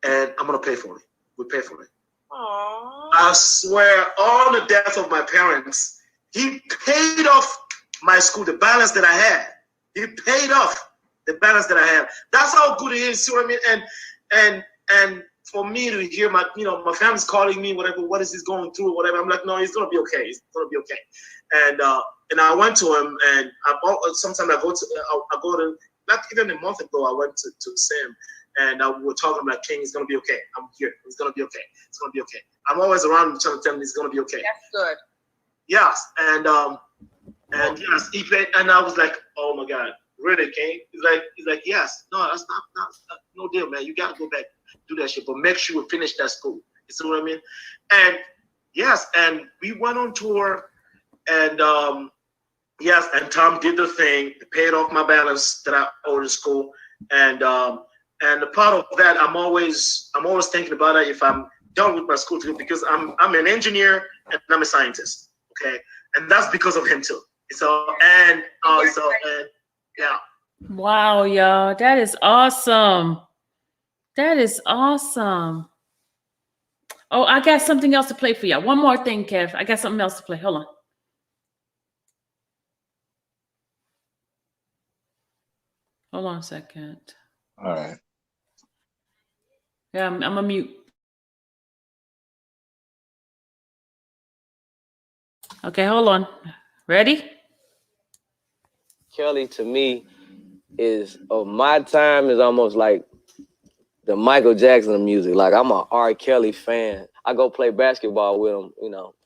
and I'm going to pay for it. We pay for it. Aww. I swear, all the death of my parents, he paid off my school, the balance that I had. He paid off the balance that I had. That's how good he is. See what I mean? And for me to hear my family's calling me, whatever, what is he going through, whatever. I'm like, no, he's gonna be okay. He's gonna be okay. And I went to him, and sometimes I go to, not even a month ago, I went to Sam, and we were talking about King. He's gonna be okay. I'm here. He's gonna be okay. It's gonna be okay. I'm always around him trying to tell him he's gonna be okay. That's good. Yes, and yes, he paid, and I was like, oh my God, really, King? He's like, yes. No, that's not no deal, man. You gotta go back, do that shit, but make sure you finish that school. You see what I mean? And yes, and we went on tour, and yes, and Tom did the thing, paid off my balance that I owed in school, and the part of that, I'm always thinking about it if I'm done with my school too, because I'm an engineer and I'm a scientist, okay, and that's because of him too. So yeah. Wow, y'all, that is awesome. That is awesome. Oh, I got something else to play for y'all. One more thing, Kev. I got something else to play. Hold on. Hold on a second. All right. Yeah, I'm a mute. Okay, hold on. Ready? Kelly to me is my time is almost like the Michael Jackson of music. Like I'm a R. Kelly fan. I go play basketball with him,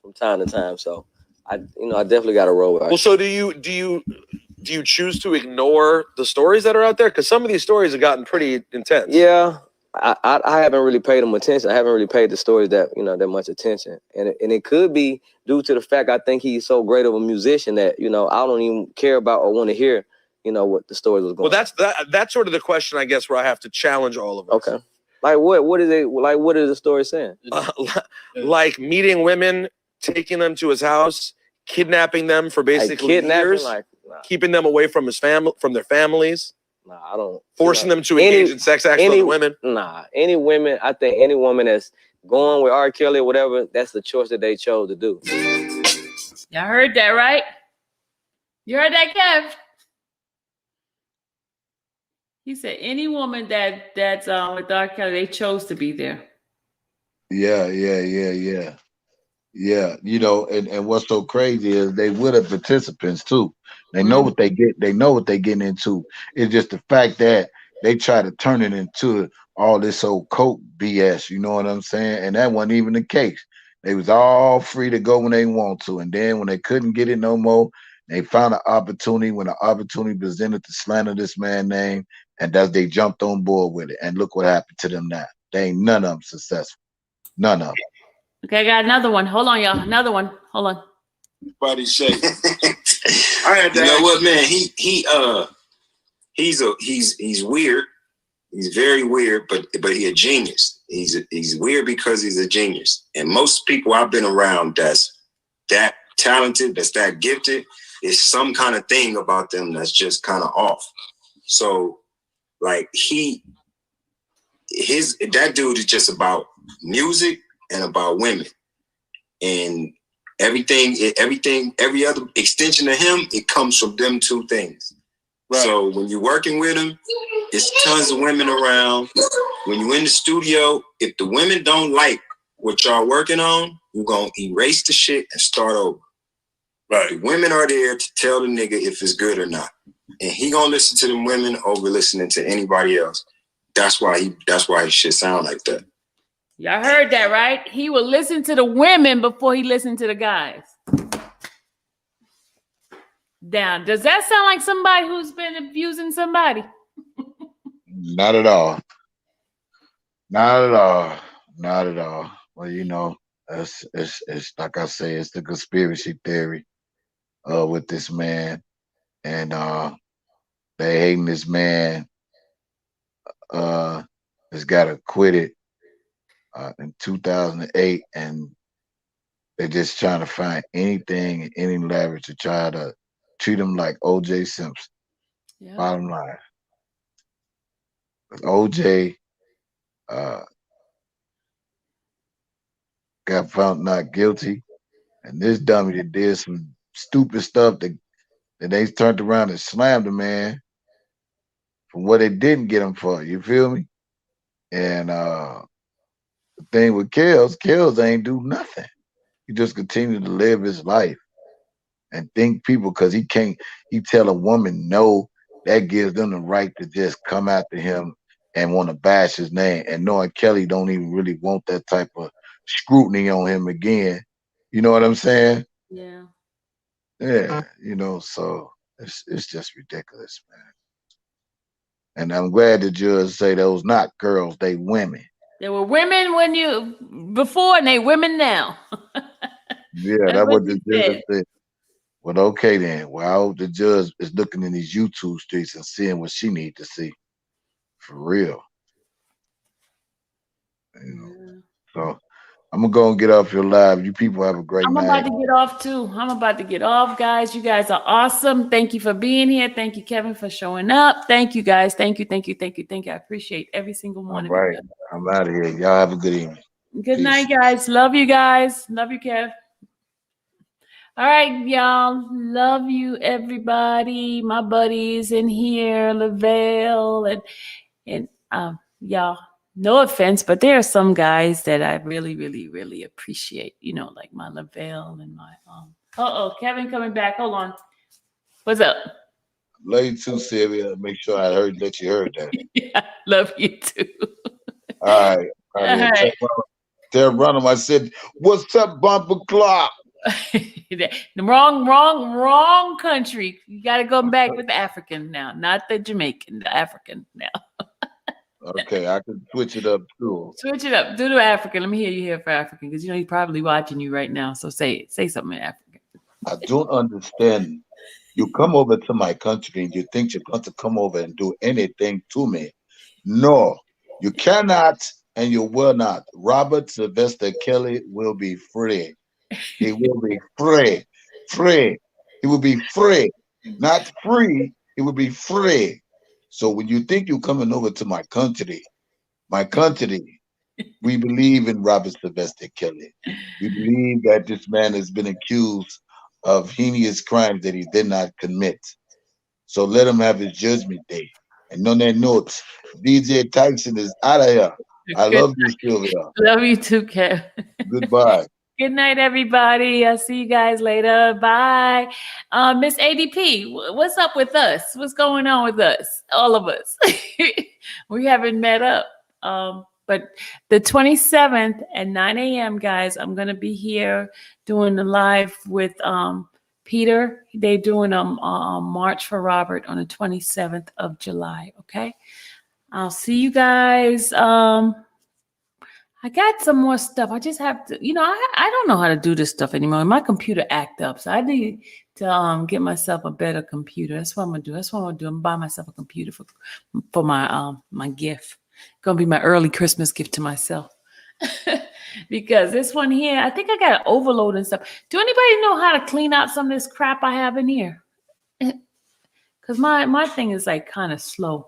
from time to time. So I definitely got to roll with R. Well, so do you choose to ignore the stories that are out there? Because some of these stories have gotten pretty intense. Yeah, I haven't really paid them attention. I haven't really paid the stories that much attention, and it could be due to the fact I think he's so great of a musician that I don't even care about or want to hear what the story was going. Well, that's sort of the question, I guess, where I have to challenge all of us. Okay, like what is it? Like what is the story saying? Like meeting women, taking them to his house, kidnapping them for basically years, keeping them away from their families. Nah, I don't. Forcing them to engage in sex acts with other women. Nah, any women. I think any woman that's going with R. Kelly or whatever, that's the choice that they chose to do. Y'all heard that, right? You heard that, Kev? He said any woman that's with R. Kelly, they chose to be there. Yeah. And what's so crazy is they with the participants too. They know what they get. They know what they're getting into. It's just the fact that they try to turn it into all this old coke BS. You know what I'm saying? And that wasn't even the case. They was all free to go when they want to. And then when they couldn't get it no more, they found an opportunity. When the opportunity presented to slander this man's name, and they jumped on board with it. And look what happened to them now. They ain't none of them successful. None of them. Okay, I got another one. Hold on, y'all. Another one. Hold on. Body shape. You know what, man? He's weird. He's very weird, but he's a genius. He's weird because he's a genius. And most people I've been around that's that talented, that's that gifted, is some kind of thing about them that's just kind of off. So like that dude is just about music and about women. And every other extension of him, it comes from them two things. Right. So when you're working with him, it's tons of women around. When you're in the studio, if the women don't like what y'all working on, you're going to erase the shit and start over. Right. The women are there to tell the nigga if it's good or not. And he gonna listen to them women over listening to anybody else. That's why his shit sound like that. Y'all heard that, right? He will listen to the women before he listened to the guys. Down. Does that sound like somebody who's been abusing somebody? Not at all. Not at all. Not at all. Well, you know, it's like I say, it's the conspiracy theory with this man. And they hating this man. Has got acquitted in 2008, and they're just trying to find anything, any leverage to try to treat him like O.J. Simpson. Yeah. Bottom line, O.J. got found not guilty, and this dummy that did some stupid stuff that they turned around and slammed the man for what they didn't get him for. You feel me? And the thing with Kells ain't do nothing. He just continued to live his life and think people, because he tell a woman no, that gives them the right to just come after him and want to bash his name. And knowing Kelly don't even really want that type of scrutiny on him again. You know what I'm saying? Yeah. Yeah, you know, so it's just ridiculous, man. And I'm glad the judge say those not girls, they women. There were women before, and they women now. Yeah, that's what the judge said. Well, okay then. Well, I hope the judge is looking in these YouTube streets and seeing what she need to see. For real. You know. So I'm gonna go and get off your live. You people have a great night. I'm about to get off too. I'm about to get off, guys. You guys are awesome. Thank you for being here. Thank you, Kevin, for showing up. Thank you, guys. Thank you. I appreciate every single one of you. Right. I'm out of here. Y'all have a good evening. Good night, guys. Love you guys. Love you, Kev. All right, y'all. Love you, everybody. My buddies in here, Lavelle, and y'all. No offense, but there are some guys that I really, really, really appreciate. You know, like my Lavelle and my Kevin coming back. Hold on. What's up? Love you too, Sylvia. Make sure I heard that you heard that. Yeah, love you too. All right. All right. Tell Ronald I said, "What's up, Bumper Clock?" The wrong country. You got to go back with the African now, not the Jamaican, the African now. Okay, I can switch it up too. Switch it up. Do the African. Let me hear you here for African, because you know he's probably watching you right now. So say something in African. I don't understand. You come over to my country and you think you're going to come over and do anything to me. No, you cannot and you will not. Robert Sylvester Kelly will be free. He will be free. Free. He will be free. Not free. He will be free. So when you think you're coming over to my country, we believe in Robert Sylvester Kelly. We believe that this man has been accused of heinous crimes that he did not commit. So let him have his judgment day. And on that note, DJ Tyson is out of here. I love you, Sylvia. Love you too, Kev. Goodbye. Good night, everybody. I'll see you guys later. Bye. Miss ADP, what's up with us? What's going on with us? All of us. We haven't met up. But the 27th at 9 a.m., guys, I'm going to be here doing the live with Peter. They're doing a March for Robert on the 27th of July, okay? I'll see you guys. I got some more stuff. I just have to, I don't know how to do this stuff anymore. My computer act up. So I need to get myself a better computer. That's what I'm going to do. I'm going to buy myself a computer for my my gift. Gonna be my early Christmas gift to myself. Because this one here, I think I got an overload and stuff. Do anybody know how to clean out some of this crap I have in here? Because my thing is like kind of slow.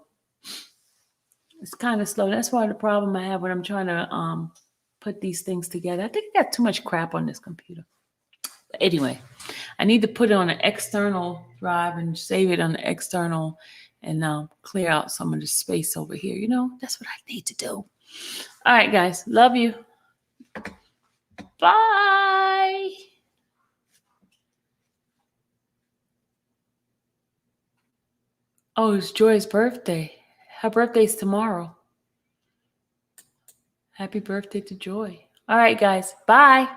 It's kind of slow. That's why the problem I have when I'm trying to put these things together. I think I got too much crap on this computer. But anyway, I need to put it on an external drive and save it on the external and clear out some of the space over here. That's what I need to do. All right, guys. Love you. Bye. Oh, it's Joy's birthday. Her birthday's tomorrow. Happy birthday to Joy. All right, guys. Bye.